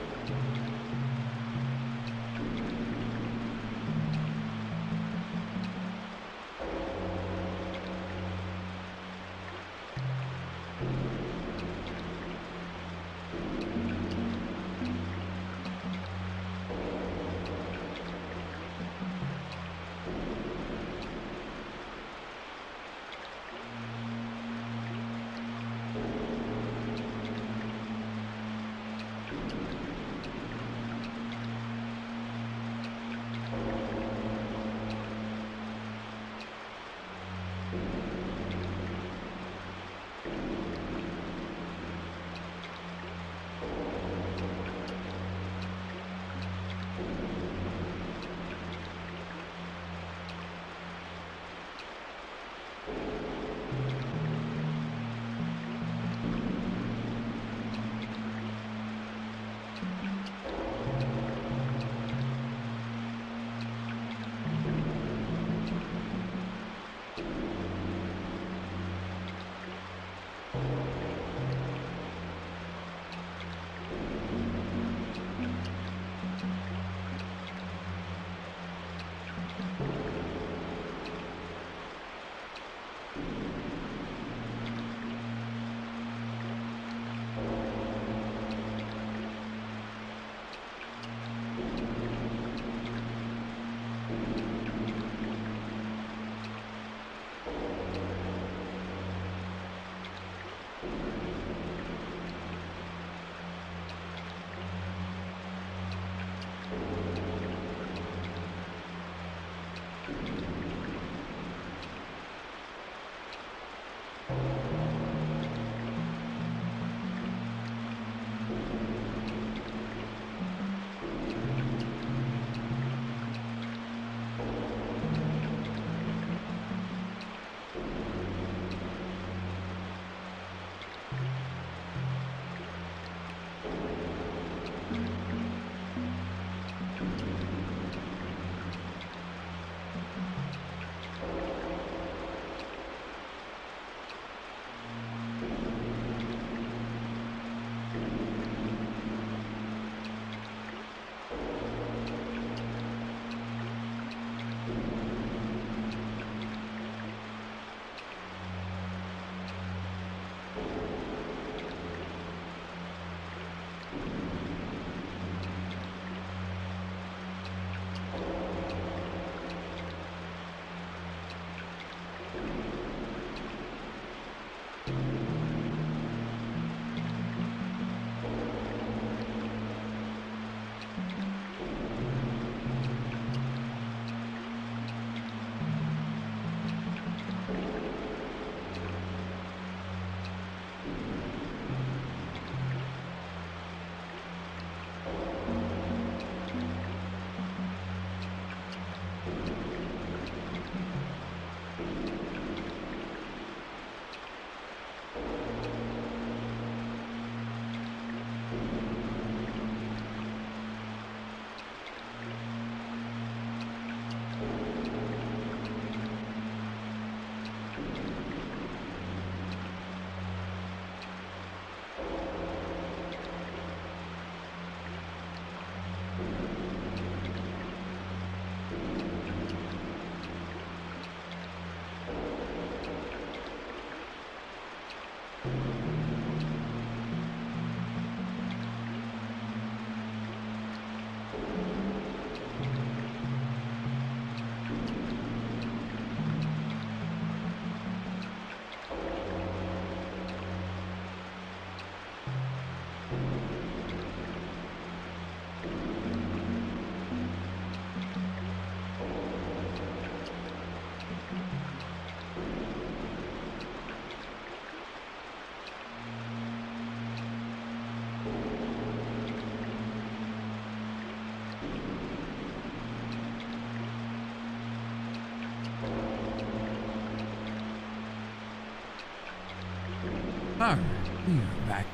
All right, we are back.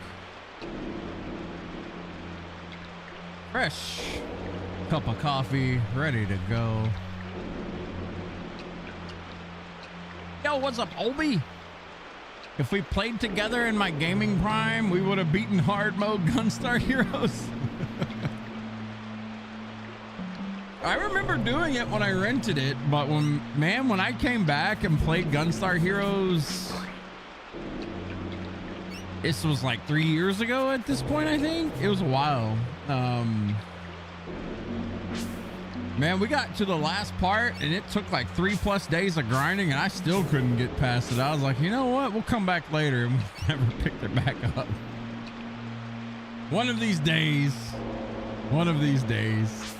Fresh cup of coffee, ready to go. Yo, what's up, Obi? If we played together in my gaming prime, we would have beaten hard mode Gunstar Heroes. I remember doing it when I rented it, but when I came back and played Gunstar Heroes, this was like 3 years ago at this point, I think. It was a while. Man, we got to the last part and it took like 3+ days of grinding and I still couldn't get past it. I was like, you know what? We'll come back later, and we never picked it back up. One of these days. One of these days.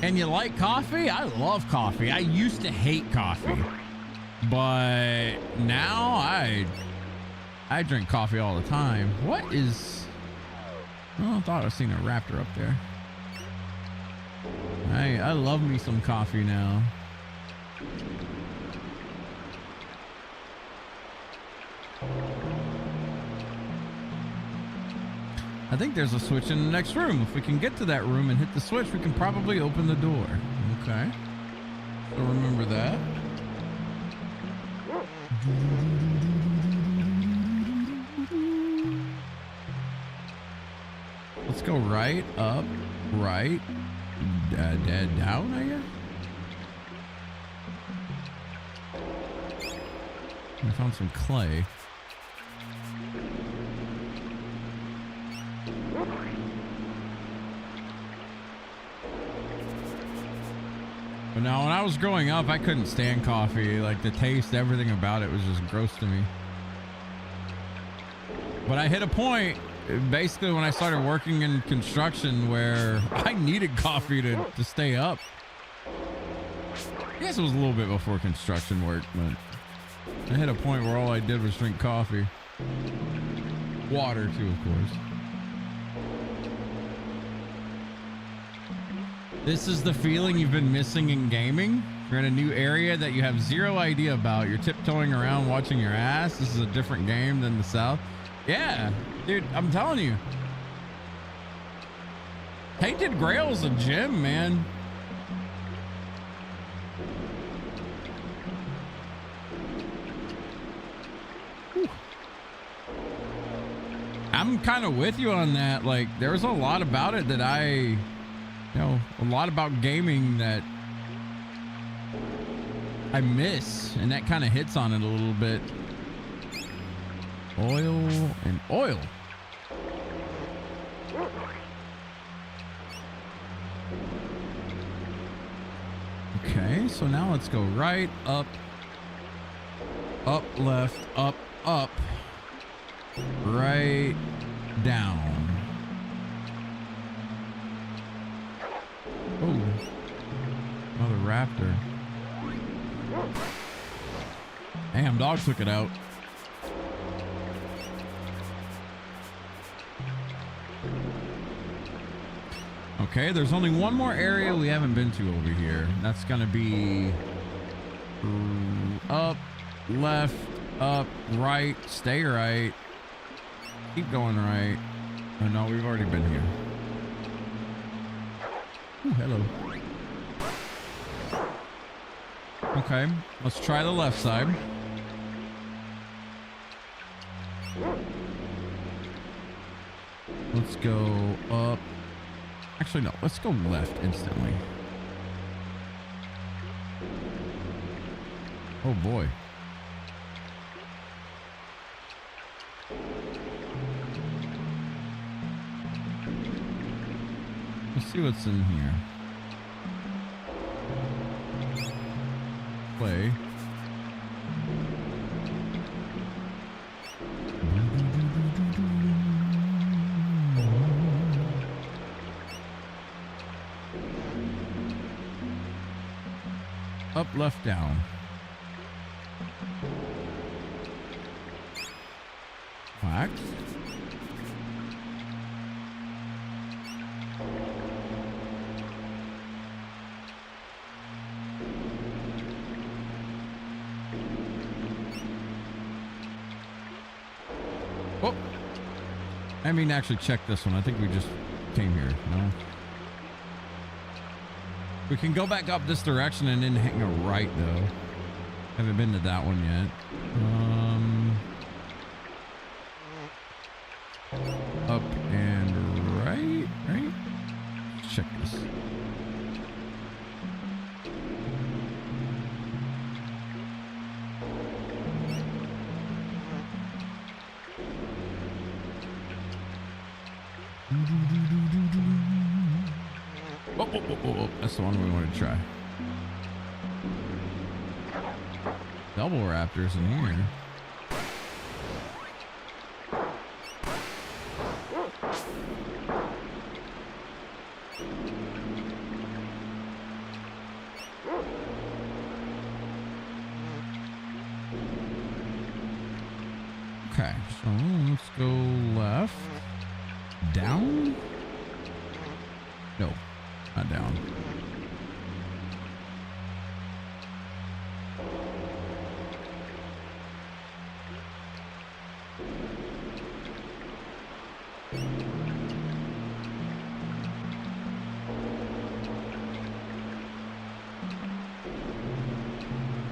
And you like coffee? I love coffee. I used to hate coffee, but now I drink coffee all the time. What is... Oh, I thought I seen a raptor up there. I love me some coffee now. I think there's a switch in the next room. If we can get to that room and hit the switch, we can probably open the door. Okay. So remember that. Let's go right, up, right, down, I guess. I found some clay. But now, when I was growing up, I couldn't stand coffee. Like, the taste, everything about it was just gross to me. But I hit a point, basically, when I started working in construction, where I needed coffee to stay up. I guess it was a little bit before construction work, but I hit a point where all I did was drink coffee. Water, too, of course. This is the feeling you've been missing in gaming. You're in a new area that you have zero idea about. You're tiptoeing around watching your ass. This is a different game than the South. Yeah, dude, I'm telling you. Painted Grail's a gem, man. Whew. I'm kind of with you on that. Like, there's a lot about it that a lot about gaming that I miss, and that kind of hits on it a little bit. Oil and oil. Okay, so now let's go right, up, left, up, right, down. Oh, another raptor. Damn, dog took it out. Okay, there's only one more area we haven't been to over here. That's gonna be up, left, up, right, stay right, keep going right. Oh no, we've already been here. Ooh, hello. Okay, let's try the left side. Let's go up. Actually, no, let's go left instantly. Oh boy. Let's see what's in here. Play. Up, left, down. Wax. I mean, actually check this one. I think we just came here. No. We can go back up this direction and then hang a right though. Haven't been to that one yet. Up and right? Let's check this. Oh, that's the one we want to try. Double raptors in here. Okay, so let's go left. Down? No, not down.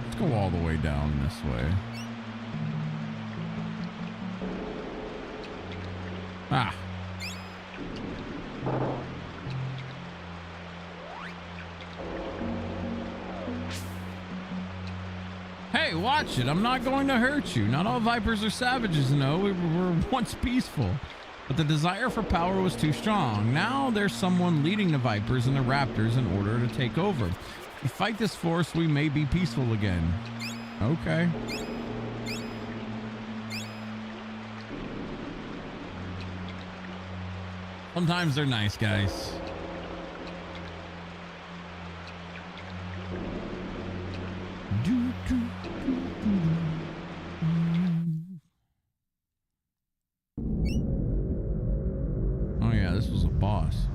Let's go all the way down this way. Ah. Hey, watch it. I'm not going to hurt you. Not all vipers are savages, no. We were once peaceful. But the desire for power was too strong. Now there's someone leading the vipers and the raptors in order to take over. If we fight this force, we may be peaceful again. Okay. Sometimes they're nice guys. Oh yeah, this was a boss.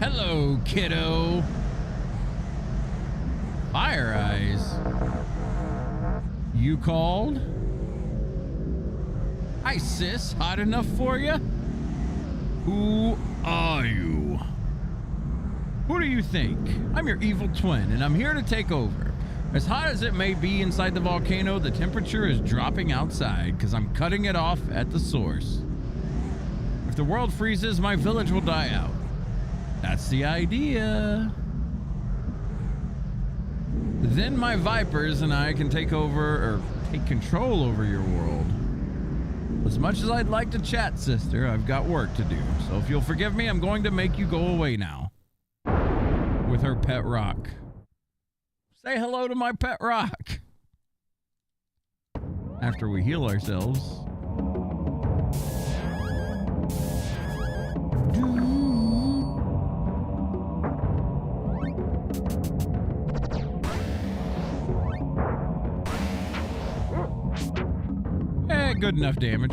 Hello, kiddo. Fire eyes. You called? Hi, sis. Hot enough for you? Who are you? Who do you think? I'm your evil twin, and I'm here to take over. As hot as it may be inside the volcano, the temperature is dropping outside because I'm cutting it off at the source. If the world freezes, my village will die out. That's the idea. Then my vipers and I can take over or take control over your world. As much as I'd like to chat, sister, I've got work to do. So if you'll forgive me, I'm going to make you go away now. With her pet rock. Say hello to my pet rock. After we heal ourselves. Good enough damage.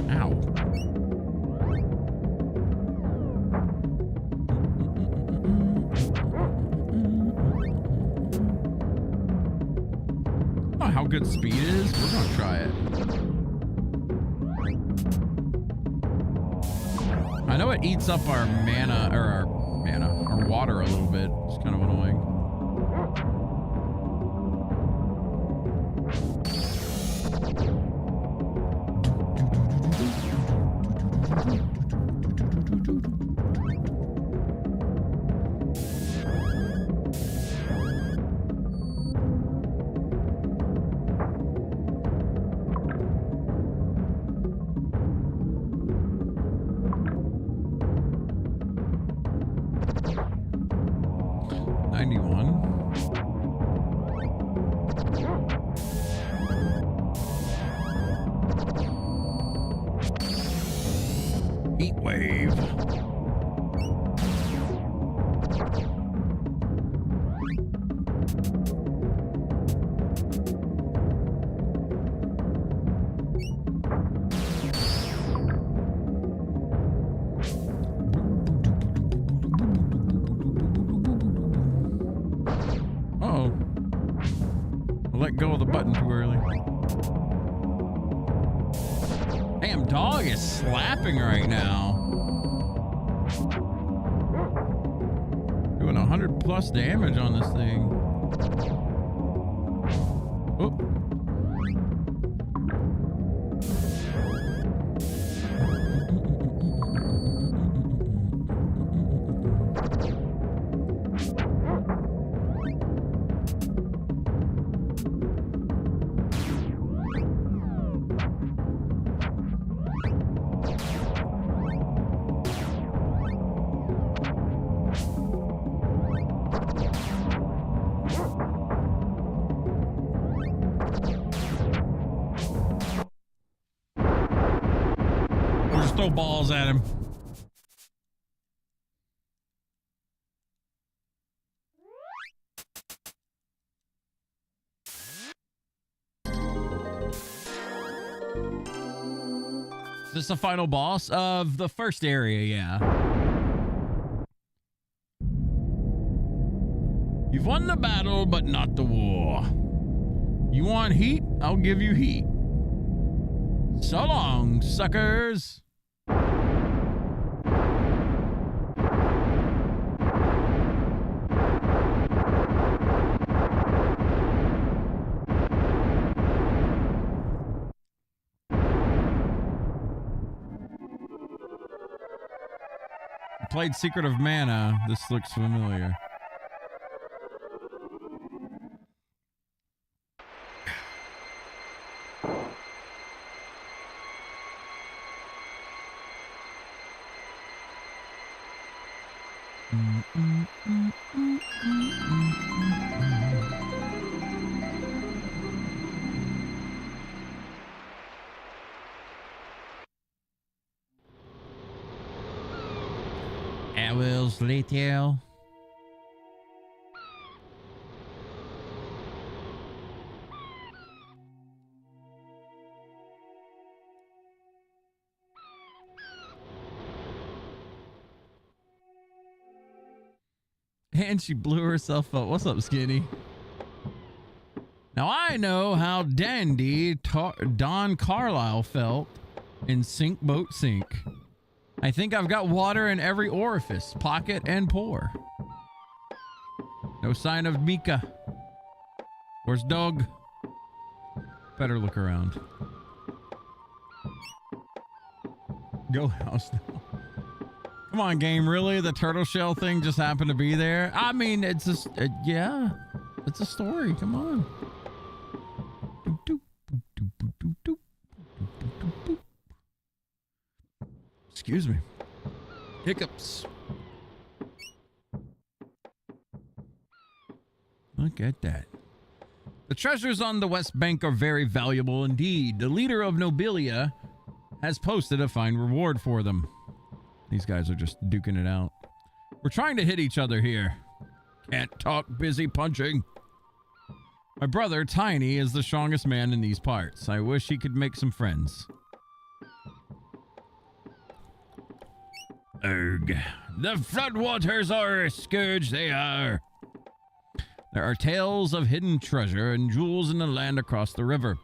Ow. Oh, how good speed is. We're gonna try it. I know it eats up our mana, or our water a little bit. It's kind of annoying. Let go of the button too early. damn dog is slapping right now. Doing 100 plus damage on this thing. Oh. Throw balls at him. Is this the final boss of the first area? Yeah. You've won the battle, but not the war. You want heat? I'll give you heat. So long, suckers. Played Secret of Mana. This looks familiar. Hours later. And she blew herself up. What's up, Skinny? Now I know how dandy Don Carlisle felt in Sink Boat Sink. I think I've got water in every orifice, pocket, and pore. No sign of Mika. Where's Doug? Better look around. Go house now. Come on, game. Really? The turtle shell thing just happened to be there? I mean, it's just, yeah. It's a story. Come on. Excuse me. Hiccups. Look at that. The treasures on the West Bank are very valuable indeed. The leader of Nobilia has posted a fine reward for them. These guys are just duking it out. We're trying to hit each other here. Can't talk, busy punching. My brother, Tiny, is the strongest man in these parts. I wish he could make some friends. Ugh. The floodwaters are a scourge, they are. There are tales of hidden treasure and jewels in the land across the river.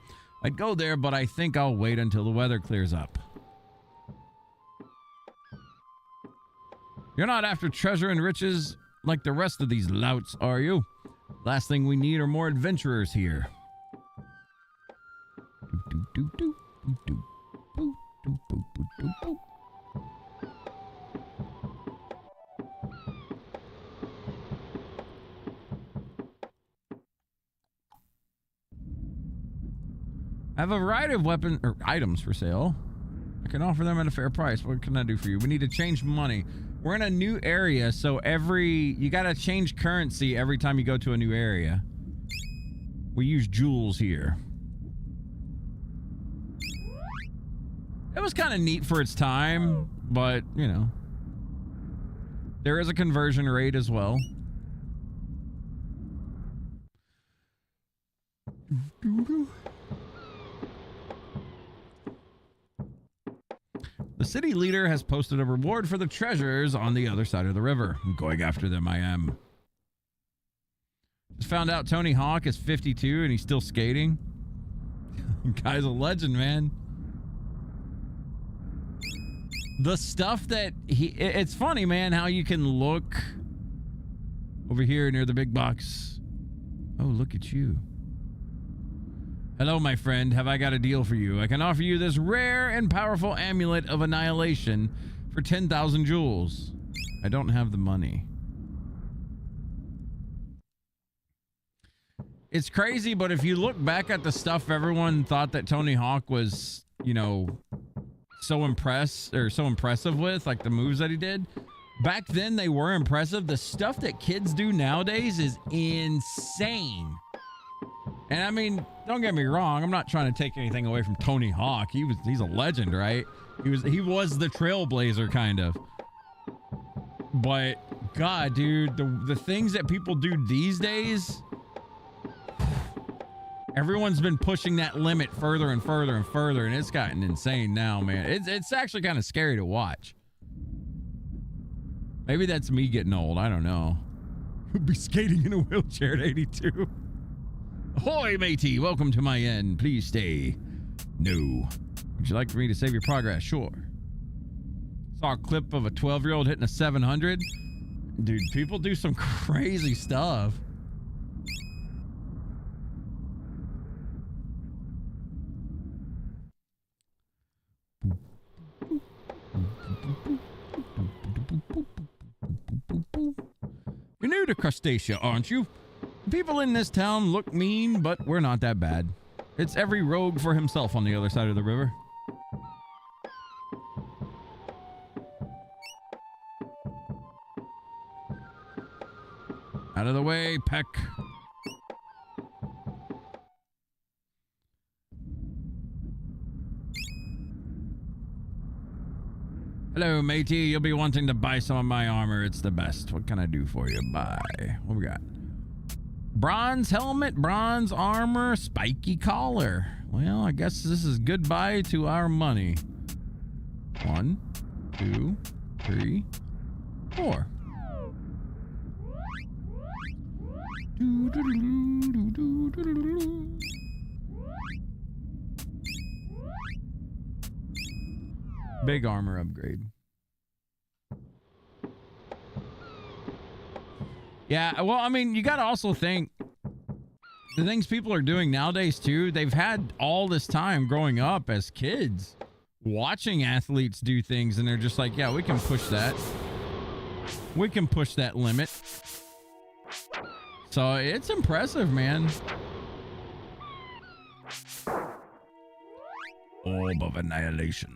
I'd go there, but I think I'll wait until the weather clears up. You're not after treasure and riches like the rest of these louts, are you? Last thing we need are more adventurers here. I have a variety of weapon or items for sale. I can offer them at a fair price. What can I do for you? We need to change money. We're in a new area, so you gotta change currency every time you go to a new area. We use jewels here. It was kind of neat for its time, but, you know. There is a conversion rate as well. The city leader has posted a reward for the treasures on the other side of the river. I'm going after them, I am. Just found out Tony Hawk is 52 and he's still skating. Guy's a legend, man. the stuff that it's funny, man, how you can look over here near the big box. Oh, look at you. Hello, my friend. Have I got a deal for you? I can offer you this rare and powerful amulet of annihilation for 10,000 jewels. I don't have the money. It's crazy, but if you look back at the stuff everyone thought that Tony Hawk was, you know, so impressive with, like the moves that he did, back then they were impressive. The stuff that kids do nowadays is insane. And I mean, don't get me wrong, I'm not trying to take anything away from Tony Hawk. He's a legend, right? He was the trailblazer, kind of. But God, dude, the things that people do these days, everyone's been pushing that limit further and further and further, and it's gotten insane now, man. It's actually kind of scary to watch. Maybe that's me getting old. I don't know. He'll be skating in a wheelchair at 82. Ahoy, matey. Welcome to my inn. Please stay. No. Would you like for me to save your progress? Sure. Saw a clip of a 12-year-old hitting a 700. Dude, people do some crazy stuff. You're new to Crustacea, aren't you? People in this town look mean, but we're not that bad. It's every rogue for himself on the other side of the river. Out of the way, Peck. Hello, matey. You'll be wanting to buy some of my armor. It's the best. What can I do for you? Buy. What we got? Bronze helmet, bronze armor, spiky collar. Well, I guess this is goodbye to our money. 1, 2, 3, 4. Big armor upgrade. Yeah, well, I mean, you got to also think the things people are doing nowadays too. They've had all this time growing up as kids watching athletes do things, and they're just like, yeah, we can push that. We can push that limit. So it's impressive, man. Orb of annihilation.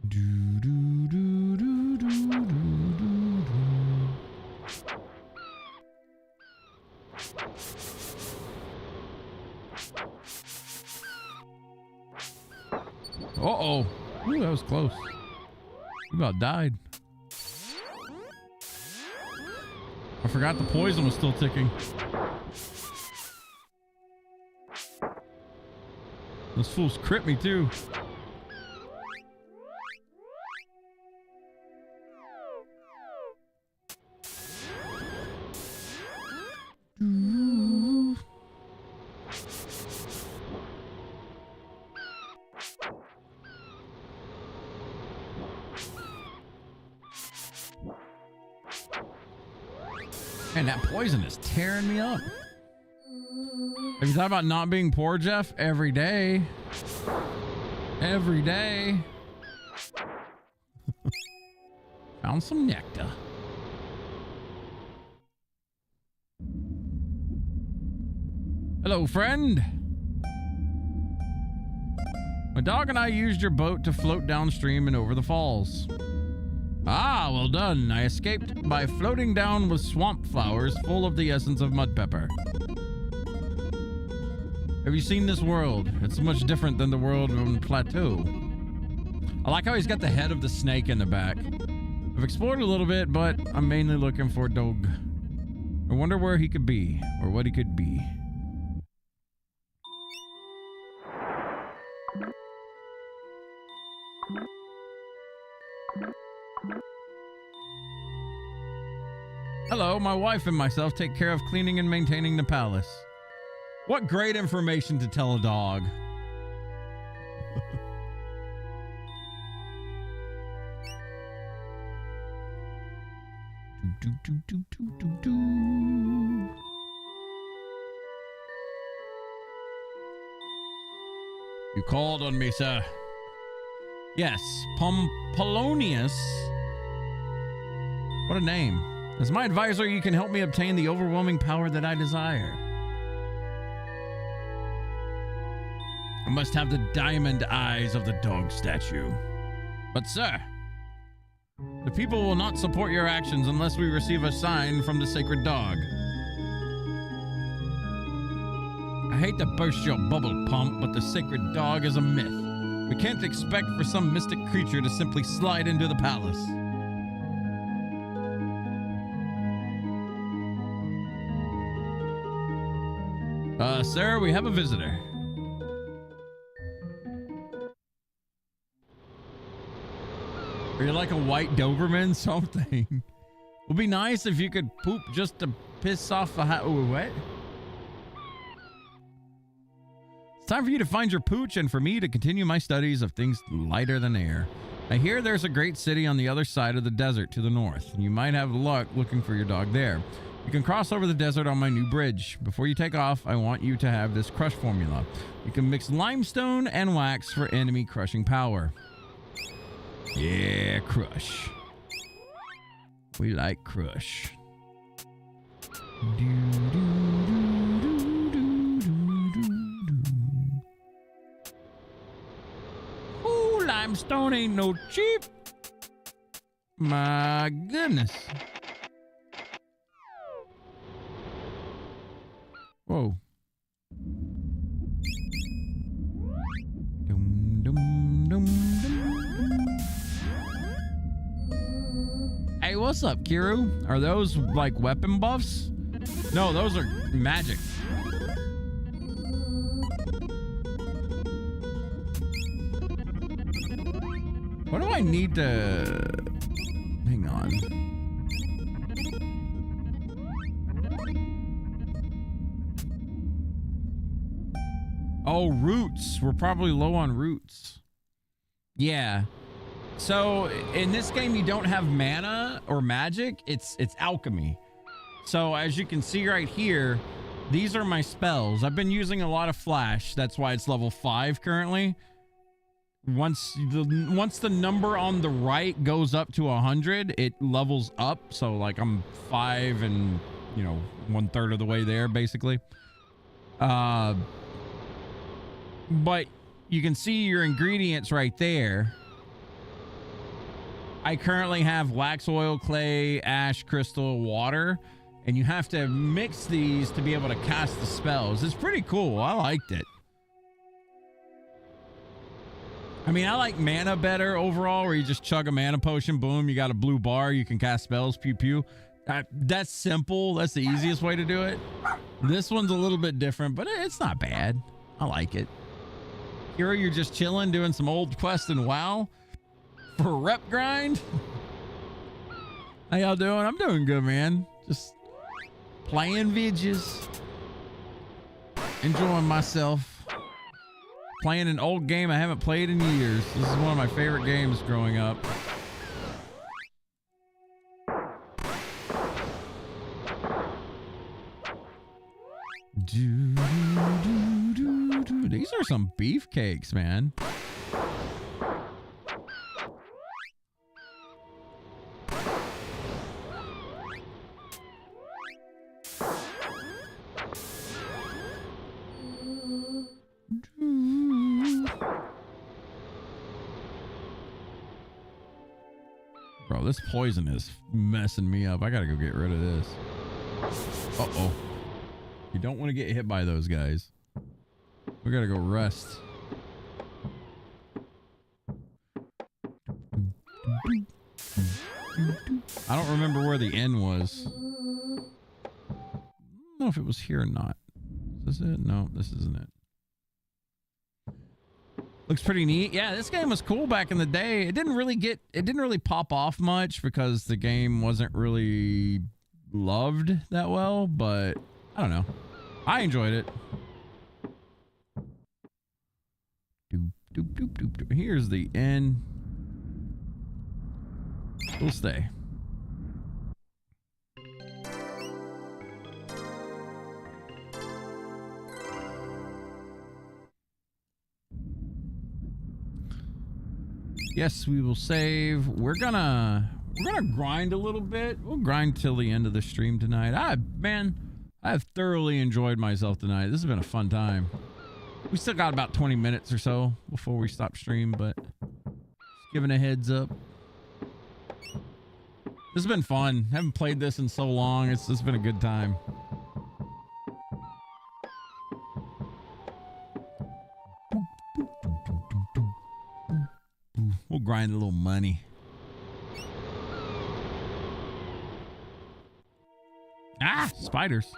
Do, do, do, do, do, do, do. Uh-oh. Ooh, that was close. You about died. I forgot the poison was still ticking. Those fools crit me too. Man, that poison is tearing me up. Have you thought about not being poor, Jeff? Every day. Every day. Found some nectar. Hello, friend. My dog and I used your boat to float downstream and over the falls. Ah, well done. I escaped by floating down with swamp flowers full of the essence of mud pepper. Have you seen this world? It's much different than the world on Plateau. I like how he's got the head of the snake in the back. I've explored a little bit, but I'm mainly looking for Dog. I wonder where he could be, or what he could be. Hello, my wife and myself take care of cleaning and maintaining the palace. What great information to tell a dog. Do, do, do, do, do, do. You called on me, sir. Yes, Polonius. What a name. As my advisor, you can help me obtain the overwhelming power that I desire. I must have the diamond eyes of the dog statue. But sir, the people will not support your actions unless we receive a sign from the sacred dog. I hate to burst your bubble, Pump, but the sacred dog is a myth. We can't expect for some mystic creature to simply slide into the palace. Sir, we have a visitor. Are you like a white Doberman? Something. Would be nice if you could poop just to piss off the what? It's time for you to find your pooch and for me to continue my studies of things lighter than air. I hear there's a great city on the other side of the desert to the north, and you might have luck looking for your dog there. You can cross over the desert on my new bridge. Before you take off, I want you to have this crush formula. You can mix limestone and wax for enemy crushing power. Yeah, crush. We like crush. Ooh, limestone ain't no cheap. My goodness. Whoa. Dum, dum, dum, dum. Hey, what's up, Kiru? Are those like weapon buffs? No, those are magic. What do I need to... Hang on. Oh, roots. We're probably low on roots. Yeah. So in this game, you don't have mana or magic. It's alchemy. So as you can see right here, these are my spells. I've been using a lot of flash. That's why it's level 5 currently. Once the number on the right goes up to 100, it levels up. So like I'm 5 and, you know, 1/3 of the way there basically. But you can see your ingredients right there. I currently have wax, oil, clay, ash, crystal, water, and you have to mix these to be able to cast the spells. It's pretty cool. I liked it. I mean, I like mana better overall, where you just chug a mana potion, boom, you got a blue bar, you can cast spells, pew pew. That's simple. That's the easiest way to do it. This one's a little bit different, but it's not bad. I like it. Here you're just chilling, doing some old quest and WoW for rep grind. How y'all doing? I'm doing good, man. Just playing vidges, enjoying myself. Playing an old game I haven't played in years. This is one of my favorite games growing up. These are some beefcakes, man. Bro, this poison is messing me up. I gotta go get rid of this. Uh-oh. You don't want to get hit by those guys. We gotta go rest. I don't remember where the end was. I don't know if it was here or not. Is this it? No, this isn't it. Looks pretty neat. Yeah, this game was cool back in the day. It didn't really pop off much because the game wasn't really loved that well, but I don't know. I enjoyed it. Doop, doop, doop, doop, doop. Here's the end. We'll stay. Yes, we will save. We're gonna grind a little bit. We'll grind till the end of the stream tonight. I've thoroughly enjoyed myself tonight. This has been a fun time. We still got about 20 minutes or so before we stop stream, but just giving a heads up. This has been fun. Haven't played this in so long. It's been a good time. We'll grind a little money. Ah, spiders.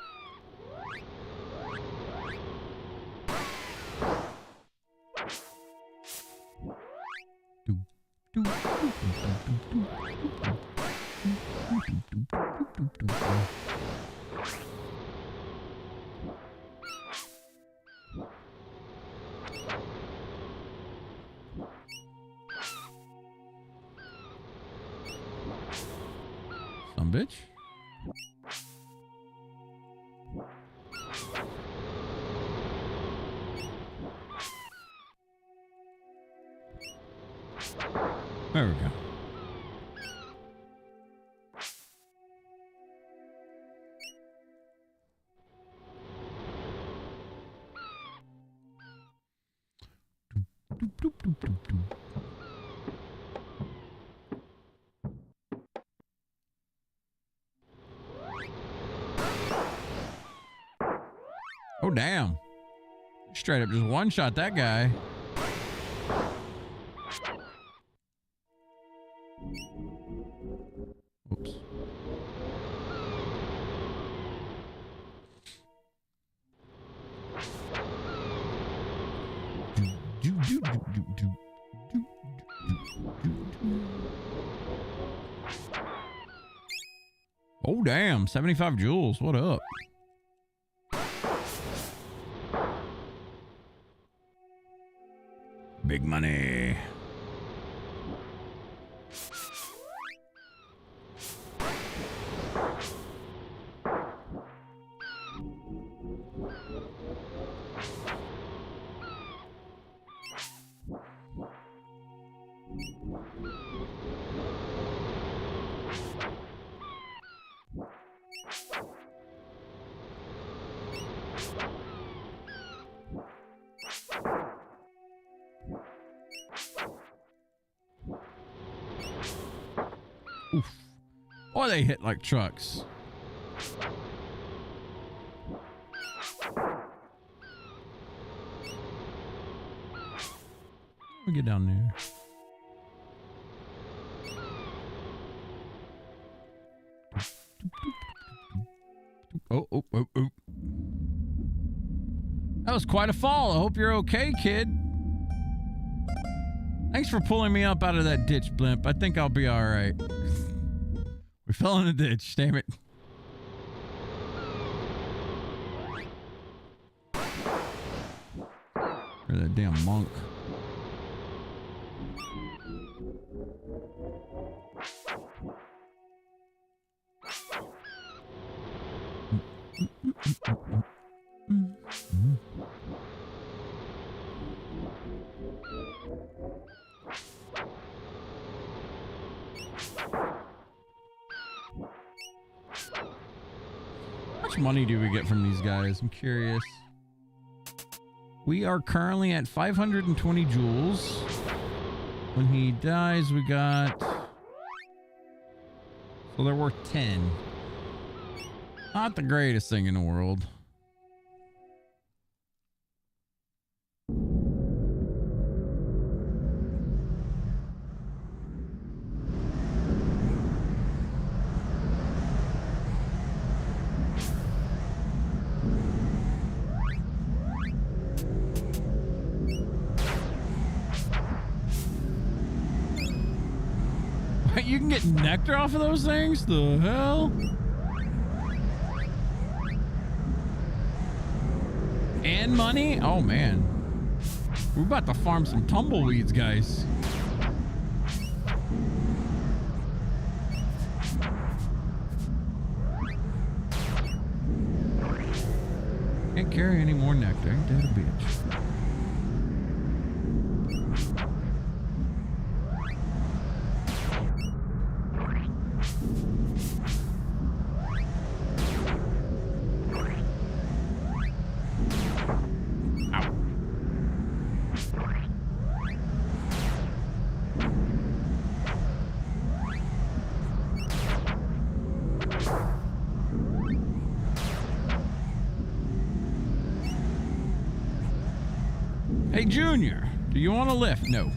Some bitch. There we go. Oh, damn. Straight up just one-shot that guy. Oops. Oh, damn. 75 jewels. What up? Big money. Oof. Or they hit like trucks. We get down there. Oh, oh, oh, oh. That was quite a fall. I hope you're okay, kid. Thanks for pulling me up out of that ditch, blimp. I think I'll be all right. We fell in a ditch, damn it. Or that damn monk. How much money do we get from these guys? I'm curious. We are currently at 520 jewels. When he dies, we got... So they're worth 10. Not the greatest thing in the world. You can get nectar off of those things? The hell? And money? Oh man. We're about to farm some tumbleweeds, guys. Can't carry any more nectar. Ain't that a bitch? Hey, Junior, do you want a lift? No.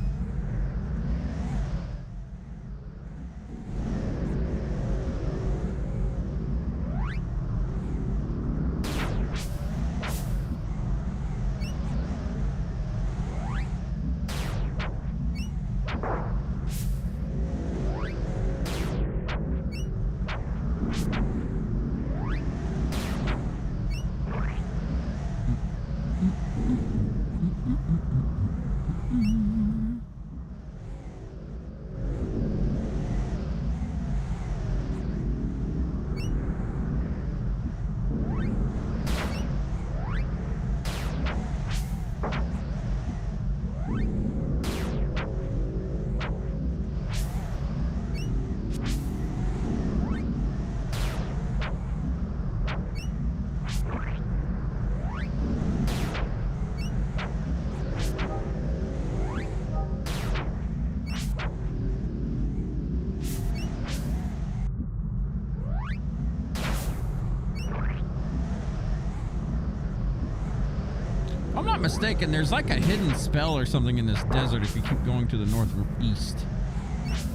If I'm not mistaken, there's like a hidden spell or something in this desert if you keep going to the northeast.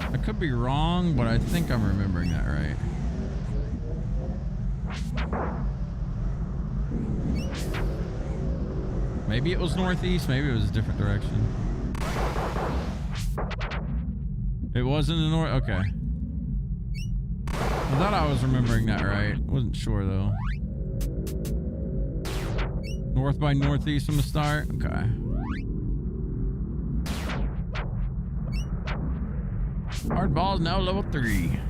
I could be wrong, but I think I'm remembering that right. Maybe it was northeast, maybe it was a different direction. It was in the north, okay. I thought I was remembering that right. Wasn't sure though. North by northeast from the start? Okay. Hardball is now level 3.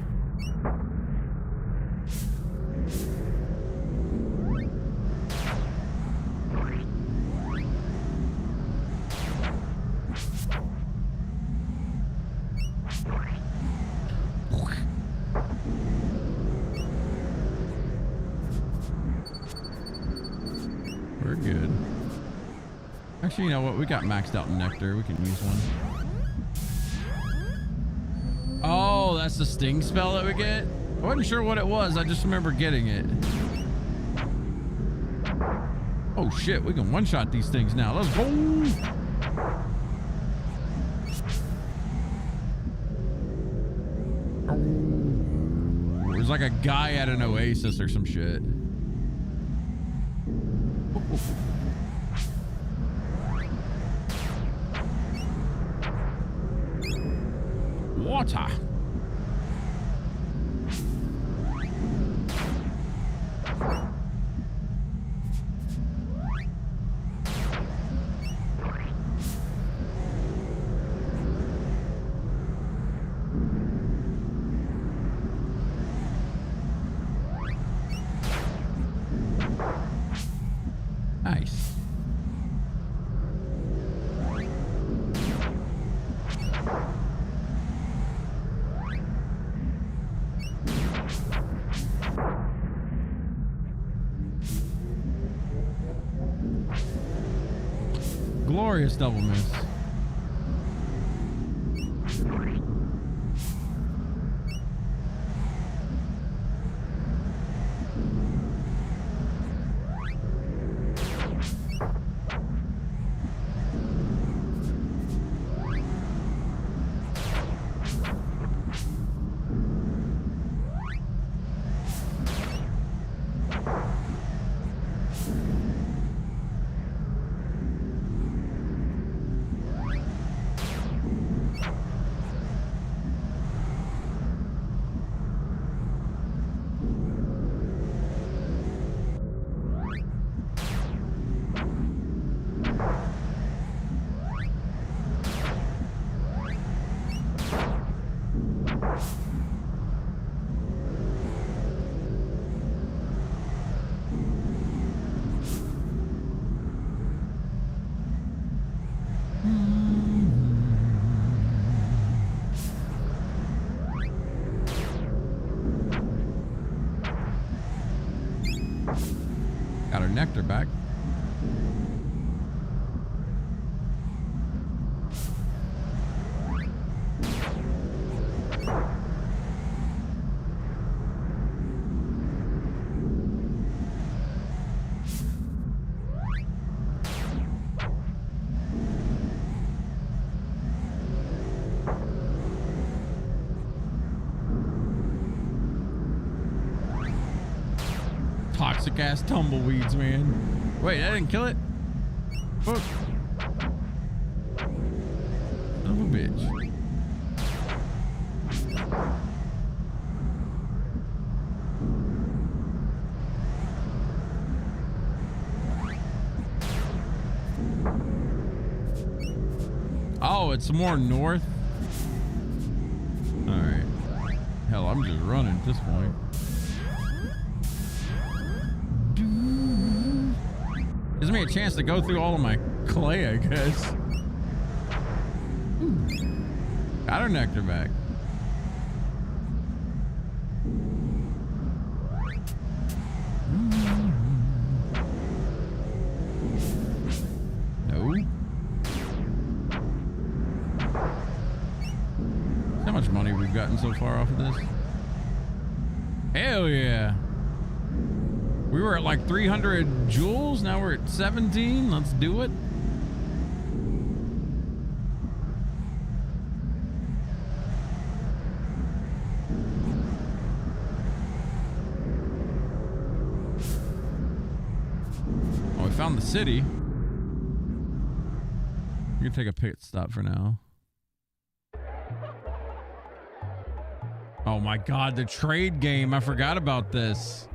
We're good. Actually, you know what? We got maxed out nectar. We can use one. Oh, that's the sting spell that we get? I wasn't sure what it was. I just remember getting it. Oh shit, we can one-shot these things now. Let's go. There's like a guy at an oasis or some shit. Water. Nice. Glorious double miss. Got our nectar back. Toxic ass tumbleweeds, man. Wait, I didn't kill it? Fuck. Son of a bitch. Oh, it's more north. All right. Hell, I'm just running at this point. Gives me a chance to go through all of my clay, I guess. Got her nectar back. No. How much money we've gotten so far off of this? Hell yeah. We were at like 300 jewels. Now we're at 17. Let's do it. Oh, we found the city. You can take a pit stop for now. Oh my God, the trade game. I forgot about this.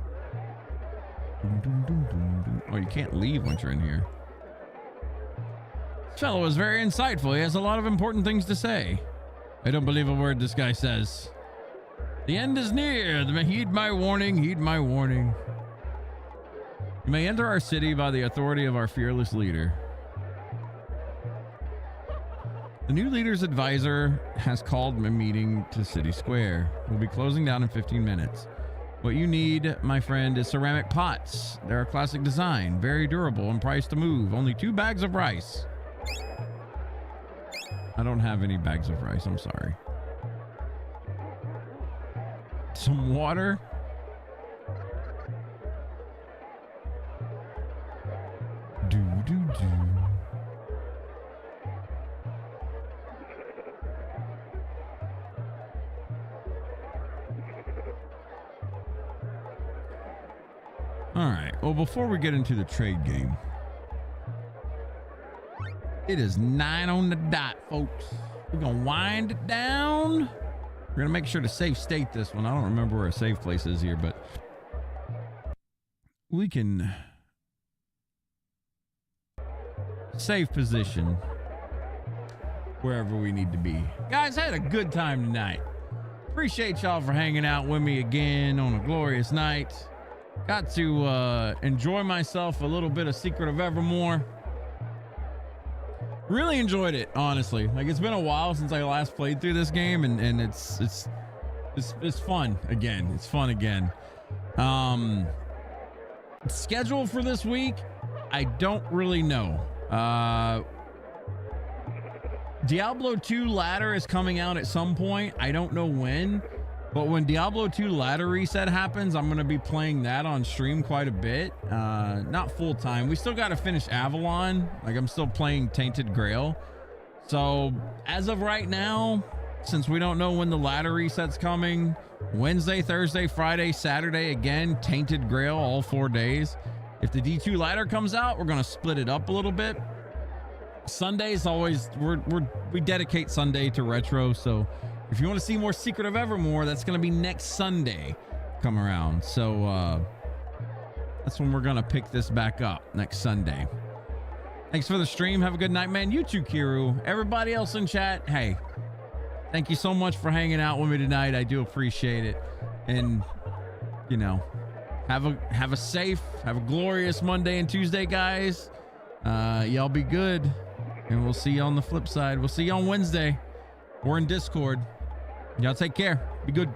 Oh, you can't leave once you're in here. This fellow is very insightful. He has a lot of important things to say. I don't believe a word this guy says. The end is near. Heed my warning. Heed my warning. You may enter our city by the authority of our fearless leader. The new leader's advisor has called a meeting to City Square. We'll be closing down in 15 minutes. What you need, my friend, is ceramic pots. They're a classic design, very durable and priced to move. Only 2 bags of rice. I don't have any bags of rice. I'm sorry. Some water. Do. All right. Well, before we get into the trade game, it is 9 on the dot, folks. We're gonna wind it down. We're gonna make sure to save state this one. I don't remember where a save place is here, but we can save position wherever we need to be. Guys, I had a good time tonight. Appreciate y'all for hanging out with me again on a glorious night. Got to enjoy myself a little bit of Secret of Evermore. Really enjoyed it, honestly. Like, it's been a while since I last played through this game, and it's fun again. It's fun again. Schedule for this week, I don't really know. Diablo 2 ladder is coming out at some point. I don't know when. But when Diablo 2 ladder reset happens, I'm going to be playing that on stream quite a bit. Not full time. We still got to finish Avalon. Like, I'm still playing Tainted Grail. So as of right now, since we don't know when the ladder reset's coming, Wednesday, Thursday, Friday, Saturday, again, Tainted Grail all 4 days. If the D2 ladder comes out, we're going to split it up a little bit. Sunday's always, we dedicate Sunday to retro. So if you want to see more Secret of Evermore, that's going to be next Sunday come around. So that's when we're going to pick this back up, next Sunday. Thanks for the stream. Have a good night, man. You too, Kiru. Everybody else in chat, hey, thank you so much for hanging out with me tonight. I do appreciate it. And, you know, have a safe, have a glorious Monday and Tuesday, guys. Y'all be good. And we'll see you on the flip side. We'll see you on Wednesday. Or in Discord. Y'all take care. Be good.